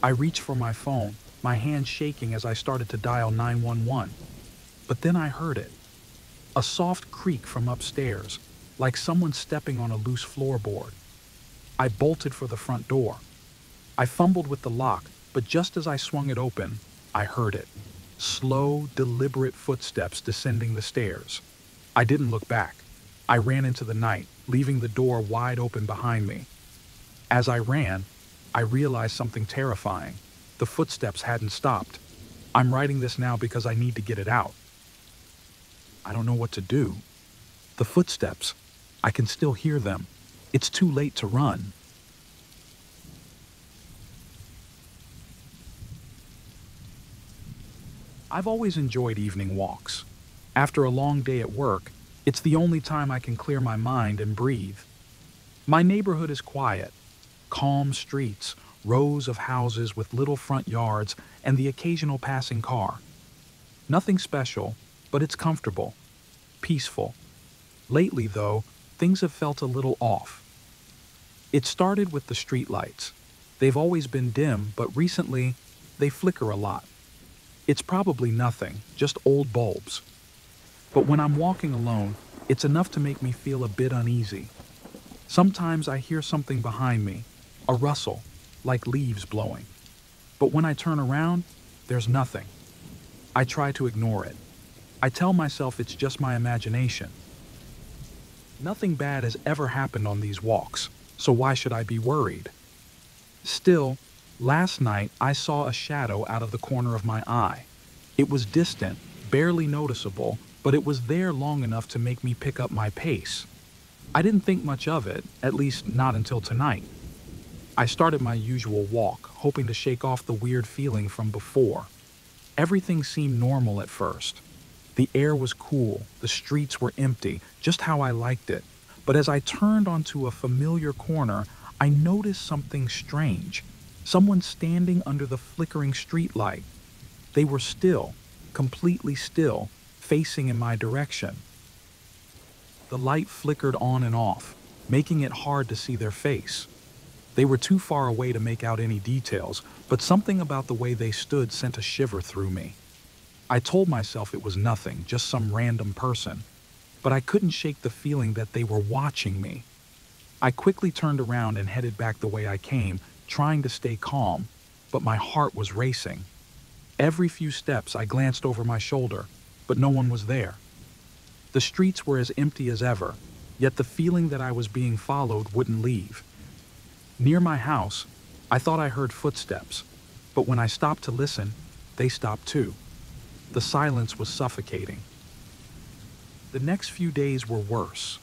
I reached for my phone, my hand shaking as I started to dial 911. But then I heard it. A soft creak from upstairs, like someone stepping on a loose floorboard. I bolted for the front door. I fumbled with the lock, but just as I swung it open, I heard it. Slow, deliberate footsteps descending the stairs. I didn't look back. I ran into the night, leaving the door wide open behind me. As I ran, I realized something terrifying. The footsteps hadn't stopped. I'm writing this now because I need to get it out. I don't know what to do. The footsteps. I can still hear them. It's too late to run. I've always enjoyed evening walks. After a long day at work, it's the only time I can clear my mind and breathe. My neighborhood is quiet. Calm streets, rows of houses with little front yards, and the occasional passing car. Nothing special, but it's comfortable, peaceful. Lately, though, things have felt a little off. It started with the streetlights. They've always been dim, but recently, they flicker a lot. It's probably nothing, just old bulbs. But when I'm walking alone, it's enough to make me feel a bit uneasy. Sometimes I hear something behind me, a rustle, like leaves blowing. But when I turn around, there's nothing. I try to ignore it. I tell myself it's just my imagination. Nothing bad has ever happened on these walks, so why should I be worried? Still, last night I saw a shadow out of the corner of my eye. It was distant, barely noticeable, but it was there long enough to make me pick up my pace. I didn't think much of it, at least not until tonight. I started my usual walk, hoping to shake off the weird feeling from before. Everything seemed normal at first. The air was cool, the streets were empty, just how I liked it. But as I turned onto a familiar corner, I noticed something strange. Someone standing under the flickering streetlight. They were still, completely still, facing in my direction. The light flickered on and off, making it hard to see their face. They were too far away to make out any details, but something about the way they stood sent a shiver through me. I told myself it was nothing, just some random person, but I couldn't shake the feeling that they were watching me. I quickly turned around and headed back the way I came, trying to stay calm, but my heart was racing. Every few steps I glanced over my shoulder, but no one was there. The streets were as empty as ever, yet the feeling that I was being followed wouldn't leave. Near my house, I thought I heard footsteps, but when I stopped to listen, they stopped too. The silence was suffocating. The next few days were worse.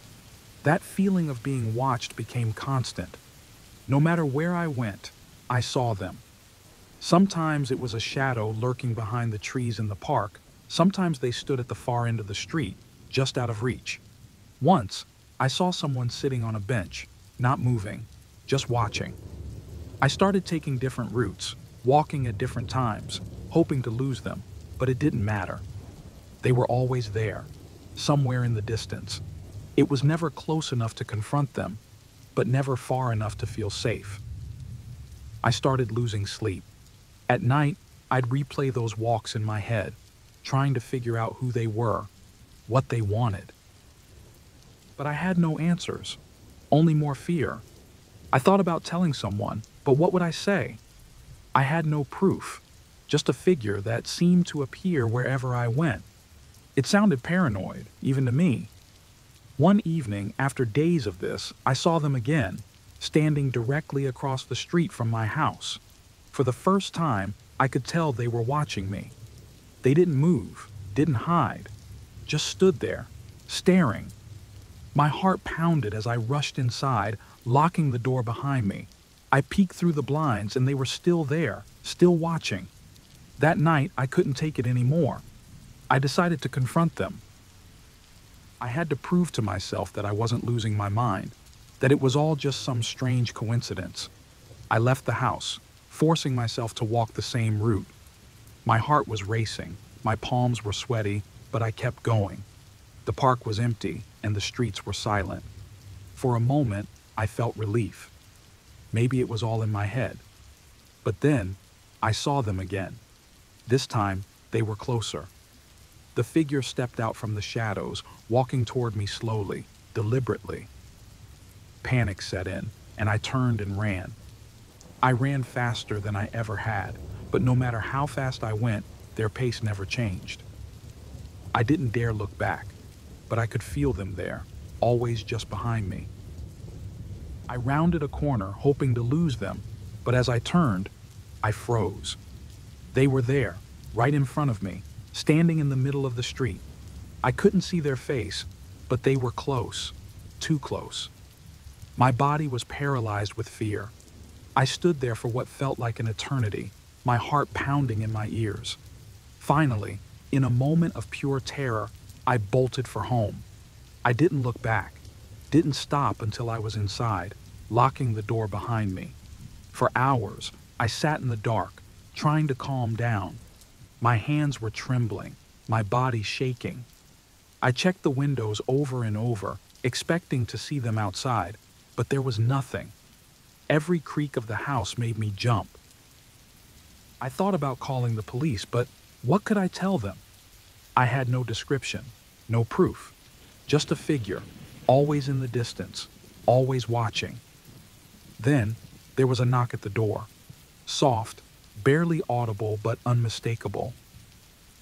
That feeling of being watched became constant. No matter where I went, I saw them. Sometimes it was a shadow lurking behind the trees in the park. Sometimes they stood at the far end of the street, just out of reach. Once, I saw someone sitting on a bench, not moving, just watching. I started taking different routes, walking at different times, hoping to lose them, but it didn't matter. They were always there, somewhere in the distance. It was never close enough to confront them, but never far enough to feel safe. I started losing sleep. At night, I'd replay those walks in my head, trying to figure out who they were, what they wanted. But I had no answers, only more fear. I thought about telling someone, but what would I say? I had no proof, just a figure that seemed to appear wherever I went. It sounded paranoid, even to me. One evening, after days of this, I saw them again, standing directly across the street from my house. For the first time, I could tell they were watching me. They didn't move, didn't hide, just stood there, staring. My heart pounded as I rushed inside, locking the door behind me. I peeked through the blinds and they were still there, still watching. That night, I couldn't take it anymore. I decided to confront them. I had to prove to myself that I wasn't losing my mind, that it was all just some strange coincidence. I left the house, forcing myself to walk the same route. My heart was racing, my palms were sweaty, but I kept going. The park was empty and the streets were silent. For a moment, I felt relief. Maybe it was all in my head. But then, I saw them again. This time, they were closer. The figure stepped out from the shadows, walking toward me slowly, deliberately. Panic set in, and I turned and ran. I ran faster than I ever had, but no matter how fast I went, their pace never changed. I didn't dare look back, but I could feel them there, always just behind me. I rounded a corner, hoping to lose them, but as I turned, I froze. They were there, right in front of me, standing in the middle of the street. I couldn't see their face, but they were close, too close. My body was paralyzed with fear. I stood there for what felt like an eternity, my heart pounding in my ears. Finally, in a moment of pure terror, I bolted for home. I didn't look back, didn't stop until I was inside, locking the door behind me. For hours, I sat in the dark, trying to calm down. My hands were trembling, my body shaking. I checked the windows over and over, expecting to see them outside, but there was nothing. Every creak of the house made me jump. I thought about calling the police, but what could I tell them? I had no description, no proof, just a figure, always in the distance, always watching. Then there was a knock at the door, soft, barely audible but unmistakable.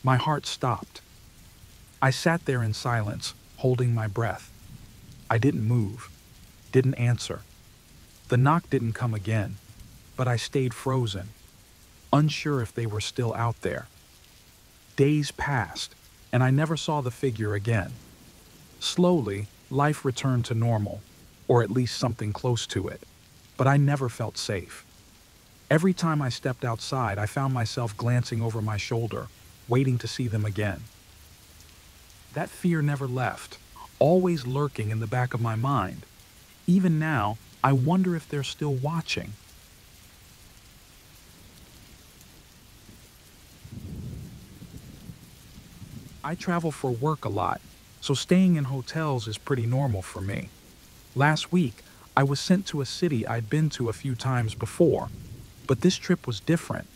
My heart stopped. I sat there in silence, holding my breath. I didn't move, didn't answer. The knock didn't come again, but I stayed frozen, unsure if they were still out there. Days passed, and I never saw the figure again. Slowly, life returned to normal, or at least something close to it, but I never felt safe. Every time I stepped outside, I found myself glancing over my shoulder, waiting to see them again. That fear never left, always lurking in the back of my mind. Even now, I wonder if they're still watching. I travel for work a lot, so staying in hotels is pretty normal for me. Last week, I was sent to a city I'd been to a few times before, but this trip was different.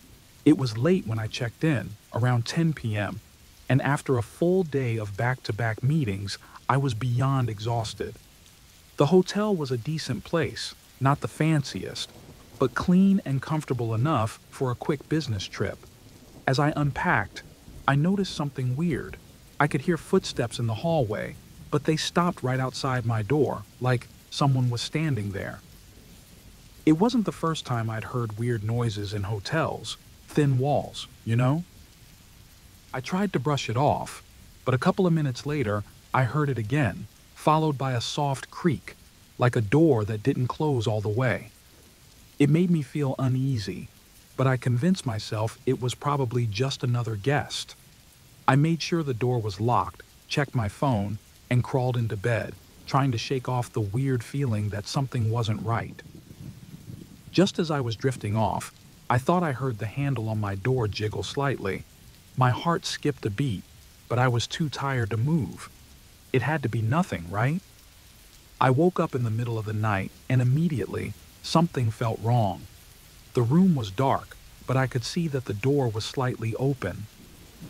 It was late when I checked in, around 10 p.m., and after a full day of back-to-back meetings, I was beyond exhausted. The hotel was a decent place, not the fanciest, but clean and comfortable enough for a quick business trip. As I unpacked, I noticed something weird. I could hear footsteps in the hallway, but they stopped right outside my door, like someone was standing there. It wasn't the first time I'd heard weird noises in hotels, thin walls, you know? I tried to brush it off, but a couple of minutes later, I heard it again, followed by a soft creak, like a door that didn't close all the way. It made me feel uneasy, but I convinced myself it was probably just another guest. I made sure the door was locked, checked my phone, and crawled into bed, trying to shake off the weird feeling that something wasn't right. Just as I was drifting off, I thought I heard the handle on my door jiggle slightly. My heart skipped a beat, but I was too tired to move. It had to be nothing, right? I woke up in the middle of the night, and immediately, something felt wrong. The room was dark, but I could see that the door was slightly open.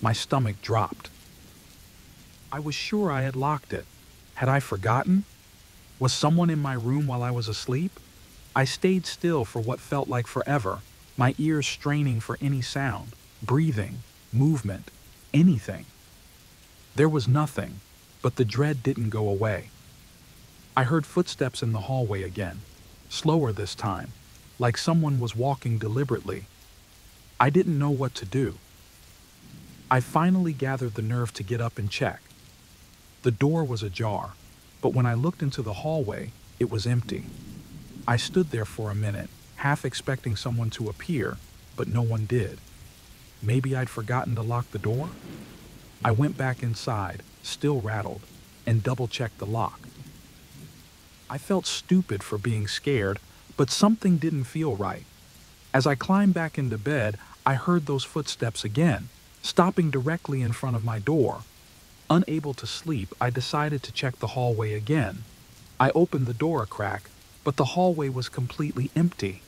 My stomach dropped. I was sure I had locked it. Had I forgotten? Was someone in my room while I was asleep? I stayed still for what felt like forever, my ears straining for any sound, breathing, movement, anything. There was nothing, but the dread didn't go away. I heard footsteps in the hallway again, slower this time, like someone was walking deliberately. I didn't know what to do. I finally gathered the nerve to get up and check. The door was ajar, but when I looked into the hallway, it was empty. I stood there for a minute, half expecting someone to appear, but no one did. Maybe I'd forgotten to lock the door? I went back inside, still rattled, and double-checked the lock. I felt stupid for being scared, but something didn't feel right. As I climbed back into bed, I heard those footsteps again, stopping directly in front of my door. Unable to sleep, I decided to check the hallway again. I opened the door a crack, but the hallway was completely empty.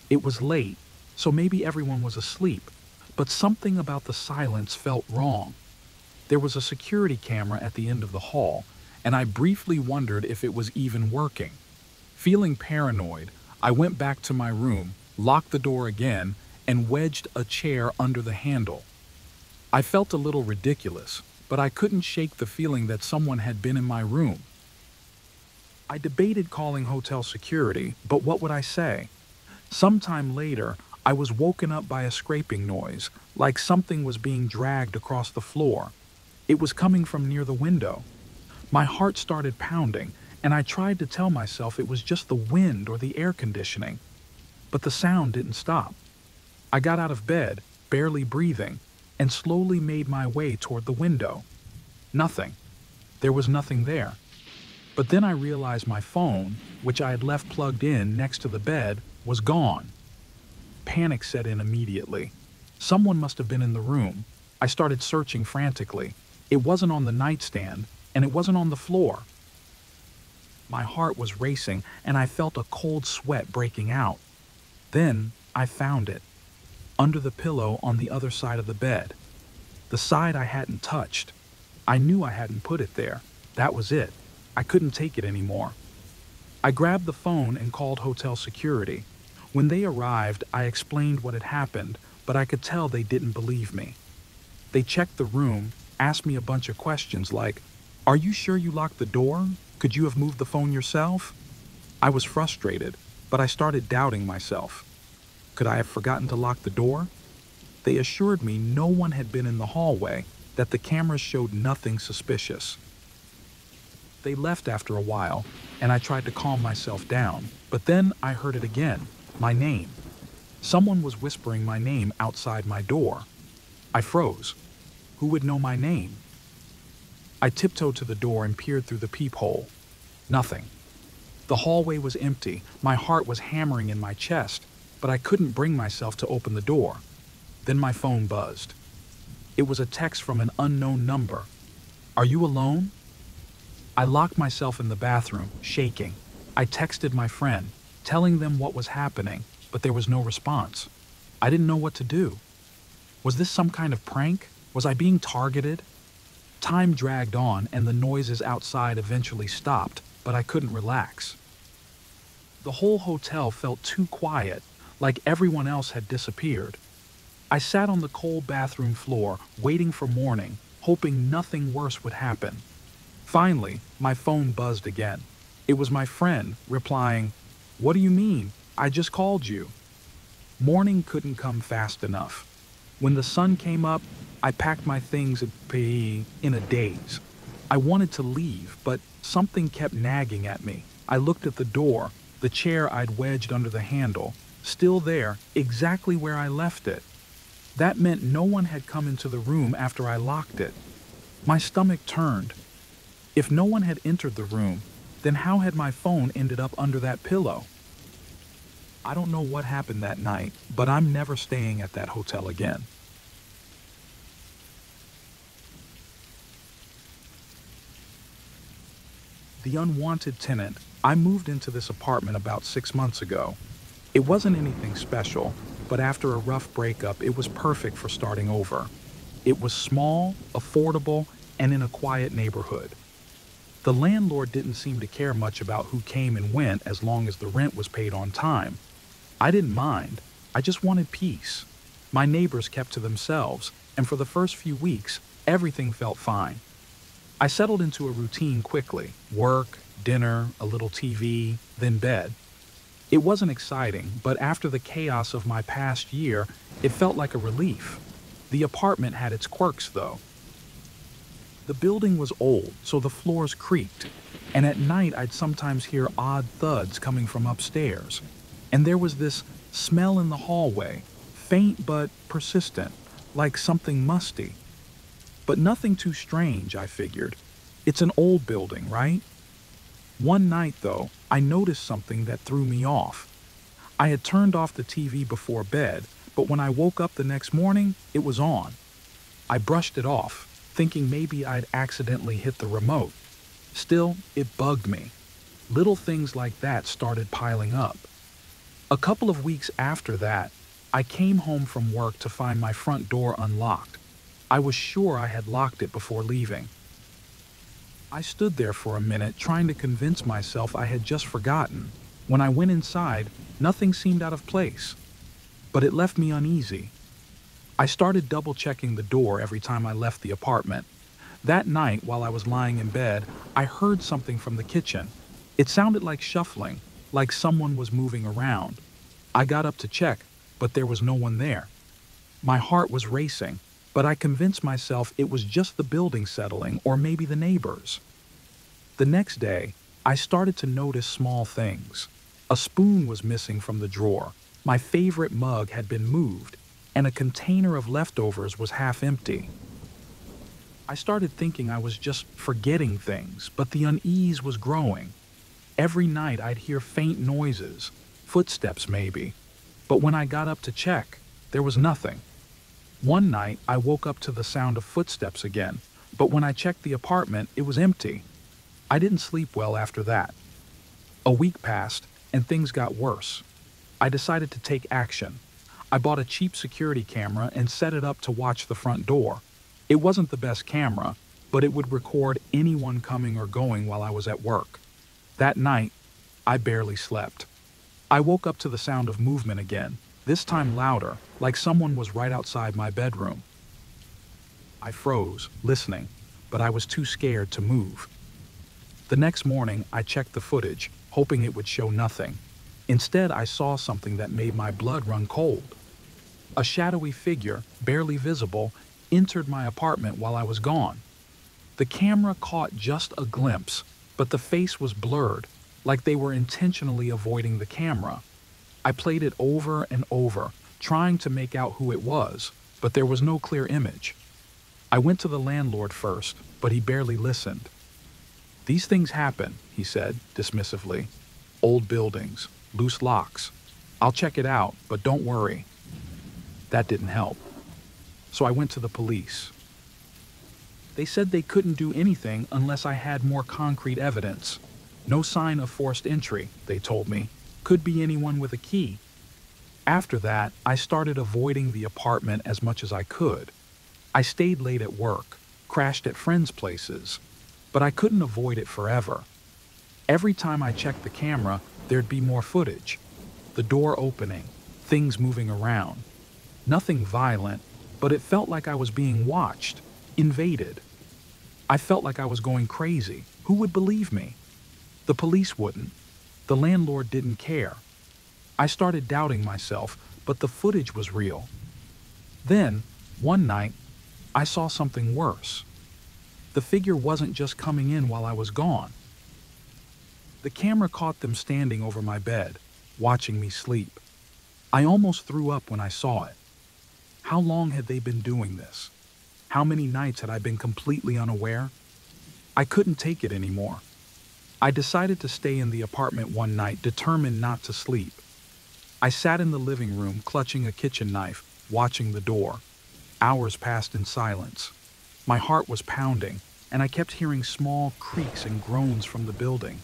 It was late, so maybe everyone was asleep, but something about the silence felt wrong. There was a security camera at the end of the hall, and I briefly wondered if it was even working. Feeling paranoid, I went back to my room, locked the door again, and wedged a chair under the handle. I felt a little ridiculous, but I couldn't shake the feeling that someone had been in my room. I debated calling hotel security, but what would I say? Sometime later, I was woken up by a scraping noise, like something was being dragged across the floor. It was coming from near the window. My heart started pounding, and I tried to tell myself it was just the wind or the air conditioning. But the sound didn't stop. I got out of bed, barely breathing, and slowly made my way toward the window. Nothing. There was nothing there. But then I realized my phone, which I had left plugged in next to the bed, was gone. Panic set in immediately. Someone must have been in the room. I started searching frantically. It wasn't on the nightstand, and it wasn't on the floor. My heart was racing, and I felt a cold sweat breaking out. Then I found it. Under the pillow on the other side of the bed. The side I hadn't touched. I knew I hadn't put it there. That was it. I couldn't take it anymore. I grabbed the phone and called hotel security. When they arrived, I explained what had happened, but I could tell they didn't believe me. They checked the room, asked me a bunch of questions like, "Are you sure you locked the door? Could you have moved the phone yourself?" I was frustrated, but I started doubting myself. Could I have forgotten to lock the door? They assured me no one had been in the hallway, that the cameras showed nothing suspicious. They left after a while, and I tried to calm myself down, but then I heard it again, my name. Someone was whispering my name outside my door. I froze. Who would know my name? I tiptoed to the door and peered through the peephole. Nothing. The hallway was empty, my heart was hammering in my chest, but I couldn't bring myself to open the door. Then my phone buzzed. It was a text from an unknown number. "Are you alone?" I locked myself in the bathroom, shaking. I texted my friend, telling them what was happening, but there was no response. I didn't know what to do. Was this some kind of prank? Was I being targeted? Time dragged on and the noises outside eventually stopped, but I couldn't relax. The whole hotel felt too quiet, like everyone else had disappeared. I sat on the cold bathroom floor, waiting for morning, hoping nothing worse would happen. Finally, my phone buzzed again. It was my friend, replying, "What do you mean? I just called you." Morning couldn't come fast enough. When the sun came up, I packed my things in a daze. I wanted to leave, but something kept nagging at me. I looked at the door, the chair I'd wedged under the handle, still there, exactly where I left it. That meant no one had come into the room after I locked it. My stomach turned. If no one had entered the room, then how had my phone ended up under that pillow? I don't know what happened that night, but I'm never staying at that hotel again. The unwanted tenant. I moved into this apartment about 6 months ago. It wasn't anything special, but after a rough breakup, it was perfect for starting over. It was small, affordable, and in a quiet neighborhood. The landlord didn't seem to care much about who came and went as long as the rent was paid on time. I didn't mind. I just wanted peace. My neighbors kept to themselves, and for the first few weeks, everything felt fine. I settled into a routine quickly: work, dinner, a little TV, then bed. It wasn't exciting, but after the chaos of my past year, it felt like a relief. The apartment had its quirks, though. The building was old, so the floors creaked, and at night I'd sometimes hear odd thuds coming from upstairs. And there was this smell in the hallway, faint but persistent, like something musty. But nothing too strange, I figured. It's an old building, right? One night, though, I noticed something that threw me off. I had turned off the TV before bed, but when I woke up the next morning, it was on. I brushed it off, thinking maybe I'd accidentally hit the remote. Still, it bugged me. Little things like that started piling up. A couple of weeks after that, I came home from work to find my front door unlocked. I was sure I had locked it before leaving. I stood there for a minute trying to convince myself I had just forgotten. When I went inside, nothing seemed out of place. But it left me uneasy. I started double-checking the door every time I left the apartment. That night, while I was lying in bed, I heard something from the kitchen. It sounded like shuffling, like someone was moving around. I got up to check, but there was no one there. My heart was racing, but I convinced myself it was just the building settling or maybe the neighbors. The next day, I started to notice small things. A spoon was missing from the drawer, my favorite mug had been moved, and a container of leftovers was half empty. I started thinking I was just forgetting things, but the unease was growing. Every night I'd hear faint noises, footsteps maybe, but when I got up to check, there was nothing. One night I woke up to the sound of footsteps again, but when I checked the apartment, it was empty. I didn't sleep well after that. A week passed, and things got worse. I decided to take action. I bought a cheap security camera and set it up to watch the front door. It wasn't the best camera, but it would record anyone coming or going while I was at work. That night, I barely slept. I woke up to the sound of movement again, this time louder, like someone was right outside my bedroom. I froze, listening, but I was too scared to move. The next morning, I checked the footage, hoping it would show nothing. Instead, I saw something that made my blood run cold. A shadowy figure, barely visible, entered my apartment while I was gone. The camera caught just a glimpse, but the face was blurred, like they were intentionally avoiding the camera. I played it over and over, trying to make out who it was, but there was no clear image. I went to the landlord first, but he barely listened. "These things happen," he said, dismissively. "Old buildings, loose locks. I'll check it out, but don't worry." That didn't help. So I went to the police. They said they couldn't do anything unless I had more concrete evidence. No sign of forced entry, they told me. Could be anyone with a key. After that, I started avoiding the apartment as much as I could. I stayed late at work, crashed at friends' places, but I couldn't avoid it forever. Every time I checked the camera, there'd be more footage. The door opening, things moving around. Nothing violent, but it felt like I was being watched, invaded. I felt like I was going crazy. Who would believe me? The police wouldn't. The landlord didn't care. I started doubting myself, but the footage was real. Then, one night, I saw something worse. The figure wasn't just coming in while I was gone. The camera caught them standing over my bed, watching me sleep. I almost threw up when I saw it. How long had they been doing this? How many nights had I been completely unaware? I couldn't take it anymore. I decided to stay in the apartment one night, determined not to sleep. I sat in the living room, clutching a kitchen knife, watching the door. Hours passed in silence. My heart was pounding, and I kept hearing small creaks and groans from the building.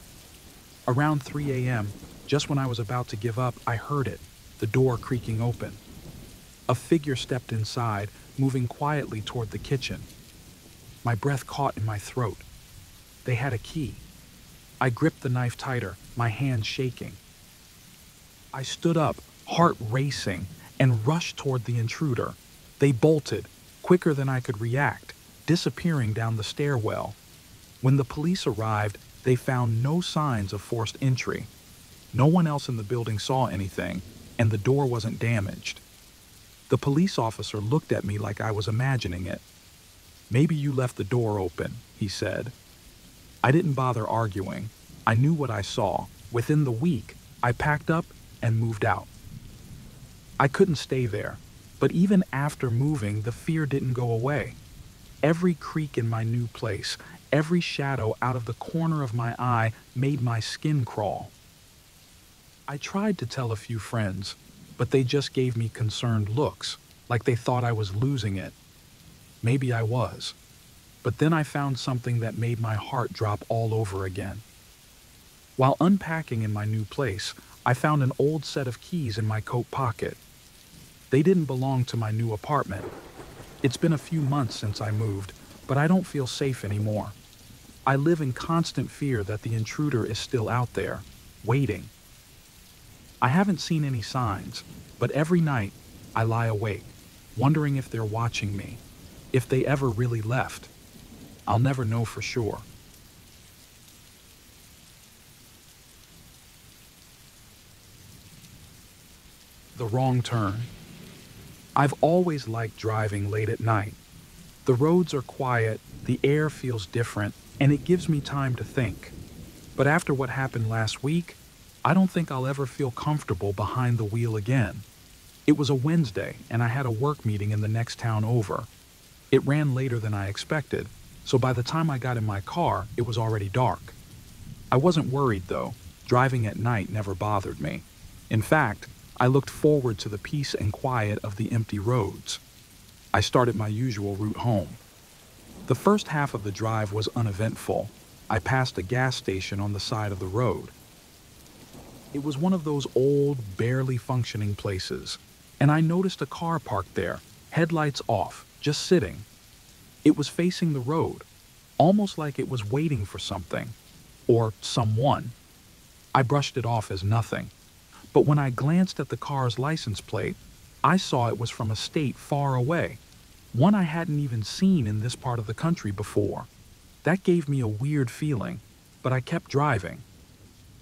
Around 3 a.m., just when I was about to give up, I heard it, the door creaking open. A figure stepped inside, moving quietly toward the kitchen. My breath caught in my throat. They had a key. I gripped the knife tighter, my hand shaking. I stood up, heart racing, and rushed toward the intruder. They bolted, quicker than I could react, disappearing down the stairwell. When the police arrived, they found no signs of forced entry. No one else in the building saw anything, and the door wasn't damaged. The police officer looked at me like I was imagining it. "Maybe you left the door open," he said. I didn't bother arguing. I knew what I saw. Within the week, I packed up and moved out. I couldn't stay there, but even after moving, the fear didn't go away. Every creak in my new place, every shadow out of the corner of my eye made my skin crawl. I tried to tell a few friends, but they just gave me concerned looks, like they thought I was losing it. Maybe I was. But then I found something that made my heart drop all over again. While unpacking in my new place, I found an old set of keys in my coat pocket. They didn't belong to my new apartment. It's been a few months since I moved, but I don't feel safe anymore. I live in constant fear that the intruder is still out there, waiting. I haven't seen any signs, but every night I lie awake, wondering if they're watching me, if they ever really left. I'll never know for sure. The wrong turn. I've always liked driving late at night. The roads are quiet, the air feels different, and it gives me time to think. But after what happened last week, I don't think I'll ever feel comfortable behind the wheel again. It was a Wednesday, and I had a work meeting in the next town over. It ran later than I expected, so by the time I got in my car, it was already dark. I wasn't worried, though. Driving at night never bothered me. In fact, I looked forward to the peace and quiet of the empty roads. I started my usual route home. The first half of the drive was uneventful. I passed a gas station on the side of the road. It was one of those old, barely functioning places, and I noticed a car parked there, headlights off, just sitting. It was facing the road, almost like it was waiting for something, or someone. I brushed it off as nothing. But when I glanced at the car's license plate, I saw it was from a state far away, one I hadn't even seen in this part of the country before. That gave me a weird feeling, but I kept driving.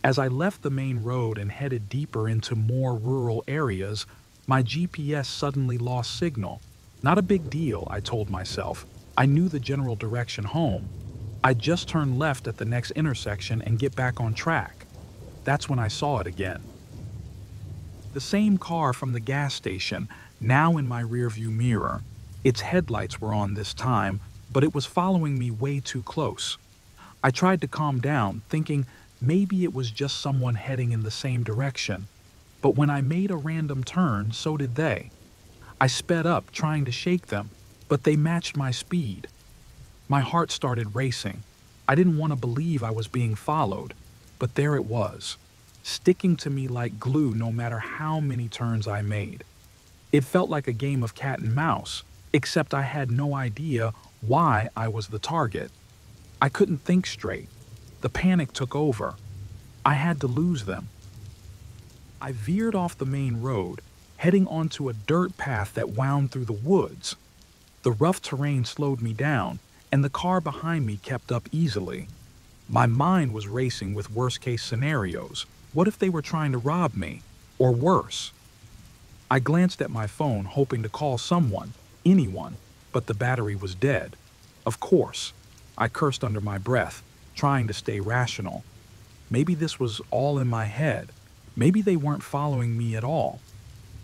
As I left the main road and headed deeper into more rural areas, my GPS suddenly lost signal. Not a big deal, I told myself. I knew the general direction home. I'd just turn left at the next intersection and get back on track. That's when I saw it again. The same car from the gas station, now in my rearview mirror. Its headlights were on this time, but it was following me way too close. I tried to calm down, thinking maybe it was just someone heading in the same direction. But when I made a random turn, so did they. I sped up, trying to shake them, but they matched my speed. My heart started racing. I didn't want to believe I was being followed, but there it was, sticking to me like glue no matter how many turns I made. It felt like a game of cat and mouse, except I had no idea why I was the target. I couldn't think straight. The panic took over. I had to lose them. I veered off the main road, heading onto a dirt path that wound through the woods. The rough terrain slowed me down, and the car behind me kept up easily. My mind was racing with worst-case scenarios. What if they were trying to rob me? Or worse? I glanced at my phone, hoping to call someone, anyone, but the battery was dead. Of course. I cursed under my breath, trying to stay rational. Maybe this was all in my head. Maybe they weren't following me at all.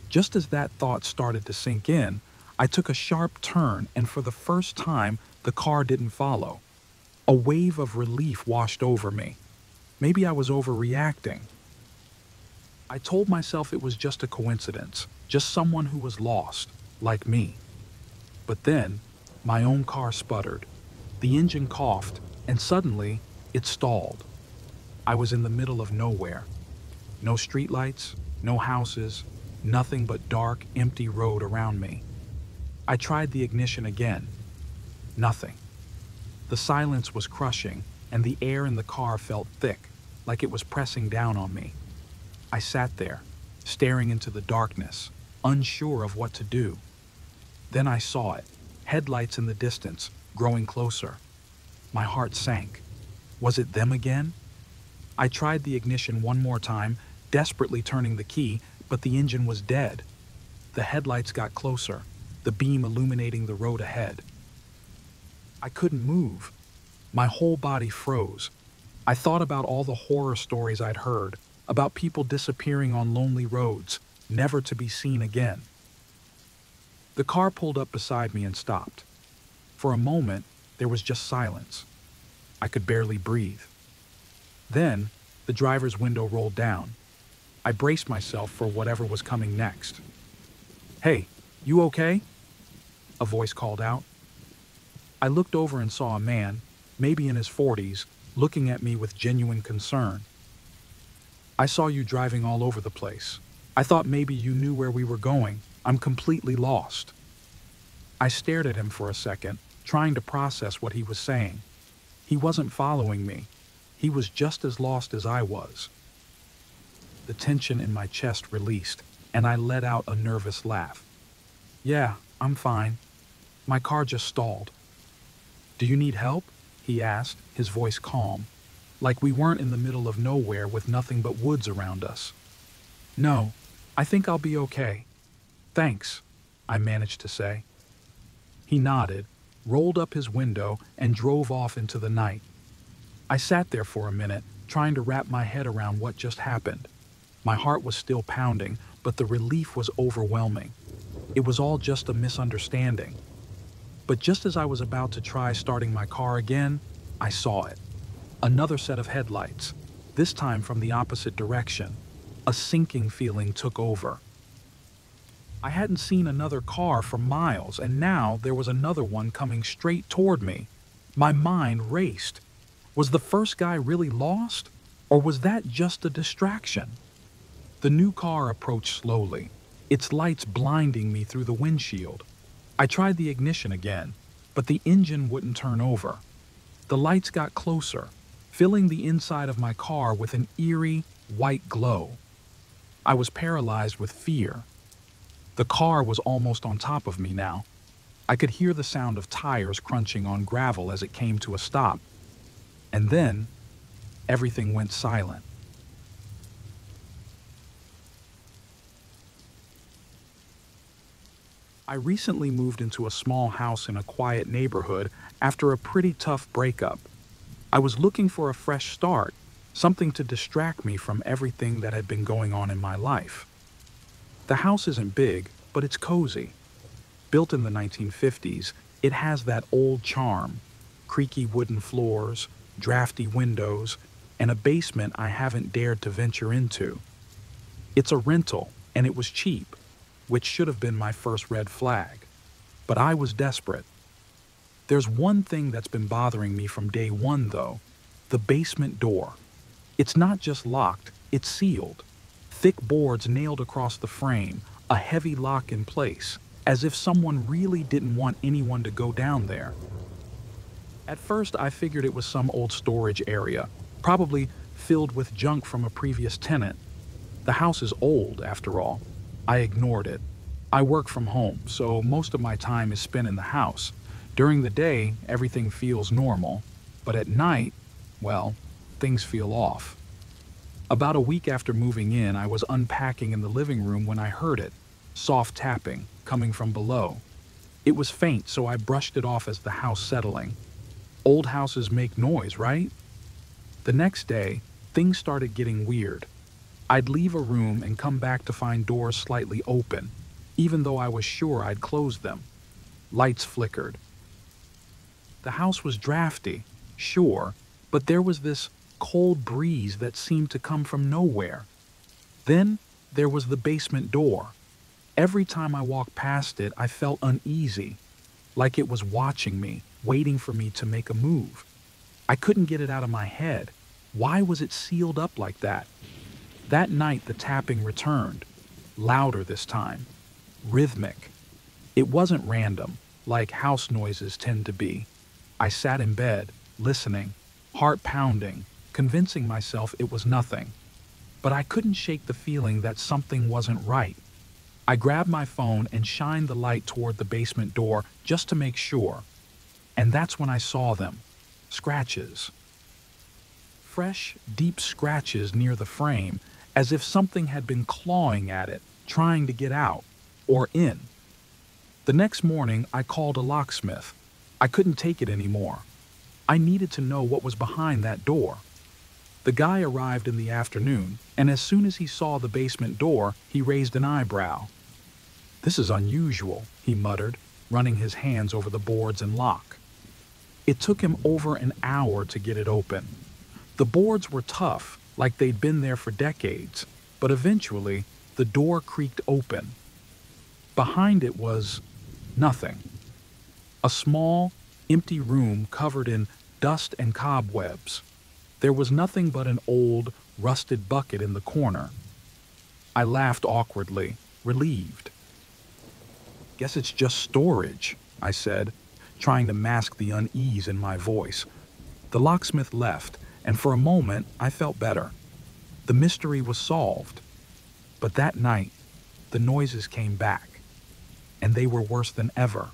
Just as that thought started to sink in, I took a sharp turn, and for the first time, the car didn't follow. A wave of relief washed over me. Maybe I was overreacting. I told myself it was just a coincidence, just someone who was lost, like me. But then, my own car sputtered. The engine coughed, and suddenly, it stalled. I was in the middle of nowhere. No streetlights, no houses, nothing but dark, empty road around me. I tried the ignition again. Nothing. The silence was crushing, and the air in the car felt thick, like it was pressing down on me. I sat there, staring into the darkness, unsure of what to do. Then I saw it, headlights in the distance, growing closer. My heart sank. Was it them again? I tried the ignition one more time, desperately turning the key, but the engine was dead. The headlights got closer, the beam illuminating the road ahead. I couldn't move. My whole body froze. I thought about all the horror stories I'd heard, about people disappearing on lonely roads, never to be seen again. The car pulled up beside me and stopped. For a moment, there was just silence. I could barely breathe. Then, the driver's window rolled down. I braced myself for whatever was coming next. "Hey, you okay?" a voice called out. I looked over and saw a man, maybe in his 40s, looking at me with genuine concern. "I saw you driving all over the place. I thought maybe you knew where we were going. I'm completely lost." I stared at him for a second, trying to process what he was saying. He wasn't following me. He was just as lost as I was. The tension in my chest released, and I let out a nervous laugh. "Yeah, I'm fine. My car just stalled." "Do you need help?" he asked, his voice calm, like we weren't in the middle of nowhere with nothing but woods around us. "No, I think I'll be okay. Thanks," I managed to say. He nodded, rolled up his window, and drove off into the night. I sat there for a minute, trying to wrap my head around what just happened. My heart was still pounding, but the relief was overwhelming. It was all just a misunderstanding. But just as I was about to try starting my car again, I saw it. Another set of headlights, this time from the opposite direction. A sinking feeling took over. I hadn't seen another car for miles, and now there was another one coming straight toward me. My mind raced. Was the first guy really lost? Or was that just a distraction? The new car approached slowly, its lights blinding me through the windshield. I tried the ignition again, but the engine wouldn't turn over. The lights got closer, filling the inside of my car with an eerie, white glow. I was paralyzed with fear. The car was almost on top of me now. I could hear the sound of tires crunching on gravel as it came to a stop. And then, everything went silent. I recently moved into a small house in a quiet neighborhood after a pretty tough breakup. I was looking for a fresh start, something to distract me from everything that had been going on in my life. The house isn't big, but it's cozy. Built in the 1950s, it has that old charm: creaky wooden floors, drafty windows, and a basement I haven't dared to venture into. It's a rental, and it was cheap, which should have been my first red flag. But I was desperate. There's one thing that's been bothering me from day one, though: the basement door. It's not just locked, it's sealed. Thick boards nailed across the frame, a heavy lock in place, as if someone really didn't want anyone to go down there. At first, I figured it was some old storage area, probably filled with junk from a previous tenant. The house is old, after all. I ignored it. I work from home, so most of my time is spent in the house. During the day, everything feels normal, but at night, well, things feel off. About a week after moving in, I was unpacking in the living room when I heard it, soft tapping, coming from below. It was faint, so I brushed it off as the house settling. Old houses make noise, right? The next day, things started getting weird. I'd leave a room and come back to find doors slightly open, even though I was sure I'd closed them. Lights flickered. The house was drafty, sure, but there was this cold breeze that seemed to come from nowhere. Then there was the basement door. Every time I walked past it, I felt uneasy, like it was watching me, waiting for me to make a move. I couldn't get it out of my head. Why was it sealed up like that? That night, the tapping returned, louder this time, rhythmic. It wasn't random, like house noises tend to be. I sat in bed, listening, heart pounding, convincing myself it was nothing. But I couldn't shake the feeling that something wasn't right. I grabbed my phone and shined the light toward the basement door just to make sure. And that's when I saw them. Scratches. Fresh, deep scratches near the frame, as if something had been clawing at it, trying to get out, or in. The next morning, I called a locksmith. I couldn't take it anymore. I needed to know what was behind that door. The guy arrived in the afternoon, and as soon as he saw the basement door, he raised an eyebrow. "This is unusual," he muttered, running his hands over the boards and lock. It took him over an hour to get it open. The boards were tough, like they'd been there for decades, but eventually, the door creaked open. Behind it was nothing. A small, empty room covered in dust and cobwebs. There was nothing but an old, rusted bucket in the corner. I laughed awkwardly, relieved. "Guess it's just storage," I said, trying to mask the unease in my voice. The locksmith left, and for a moment I felt better. The mystery was solved. But that night, the noises came back, and they were worse than ever.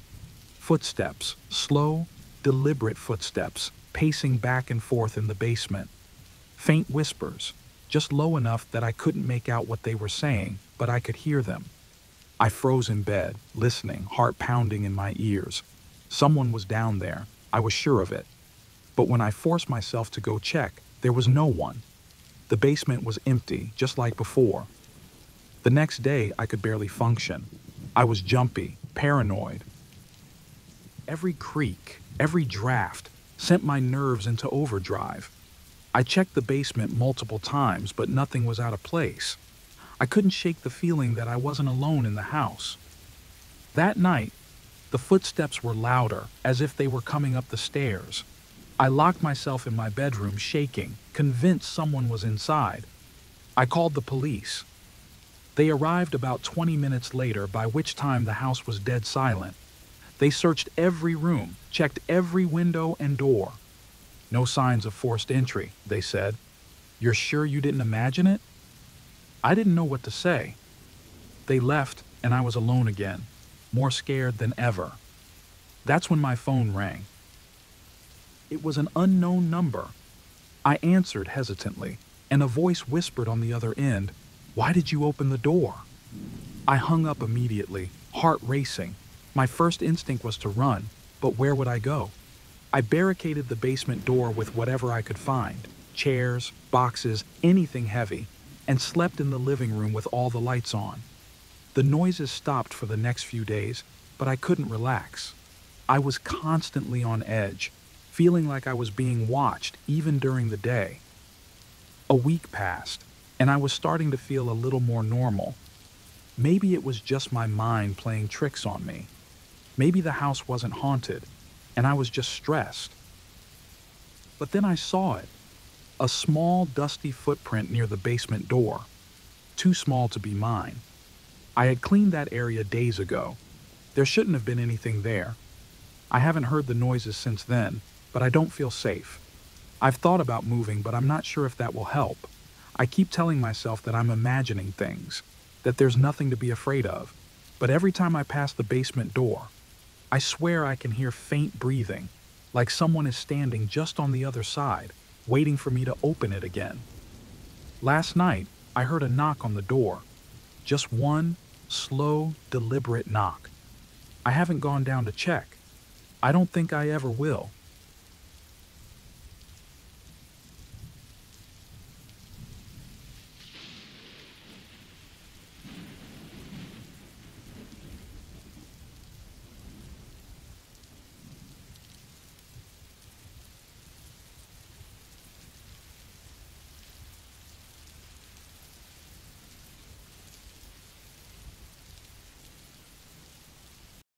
Footsteps, slow, deliberate footsteps, pacing back and forth in the basement. Faint whispers, just low enough that I couldn't make out what they were saying, but I could hear them. I froze in bed, listening, heart pounding in my ears. Someone was down there, I was sure of it. But when I forced myself to go check, there was no one. The basement was empty, just like before. The next day, I could barely function. I was jumpy, paranoid. Every creak, every draft, sent my nerves into overdrive. I checked the basement multiple times, but nothing was out of place. I couldn't shake the feeling that I wasn't alone in the house. That night, the footsteps were louder, as if they were coming up the stairs. I locked myself in my bedroom, shaking, convinced someone was inside. I called the police. They arrived about 20 minutes later, by which time the house was dead silent. They searched every room, checked every window and door. "No signs of forced entry," they said. "You're sure you didn't imagine it?" I didn't know what to say. They left, and I was alone again, more scared than ever. That's when my phone rang. It was an unknown number. I answered hesitantly, and a voice whispered on the other end, "Why did you open the door?" I hung up immediately, heart racing. My first instinct was to run, but where would I go? I barricaded the basement door with whatever I could find, chairs, boxes, anything heavy, and slept in the living room with all the lights on. The noises stopped for the next few days, but I couldn't relax. I was constantly on edge, feeling like I was being watched even during the day. A week passed, and I was starting to feel a little more normal. Maybe it was just my mind playing tricks on me. Maybe the house wasn't haunted, and I was just stressed. But then I saw it. A small, dusty footprint near the basement door. Too small to be mine. I had cleaned that area days ago. There shouldn't have been anything there. I haven't heard the noises since then, but I don't feel safe. I've thought about moving, but I'm not sure if that will help. I keep telling myself that I'm imagining things, that there's nothing to be afraid of. But every time I pass the basement door, I swear I can hear faint breathing, like someone is standing just on the other side, waiting for me to open it again. Last night, I heard a knock on the door. Just one, slow, deliberate knock. I haven't gone down to check. I don't think I ever will.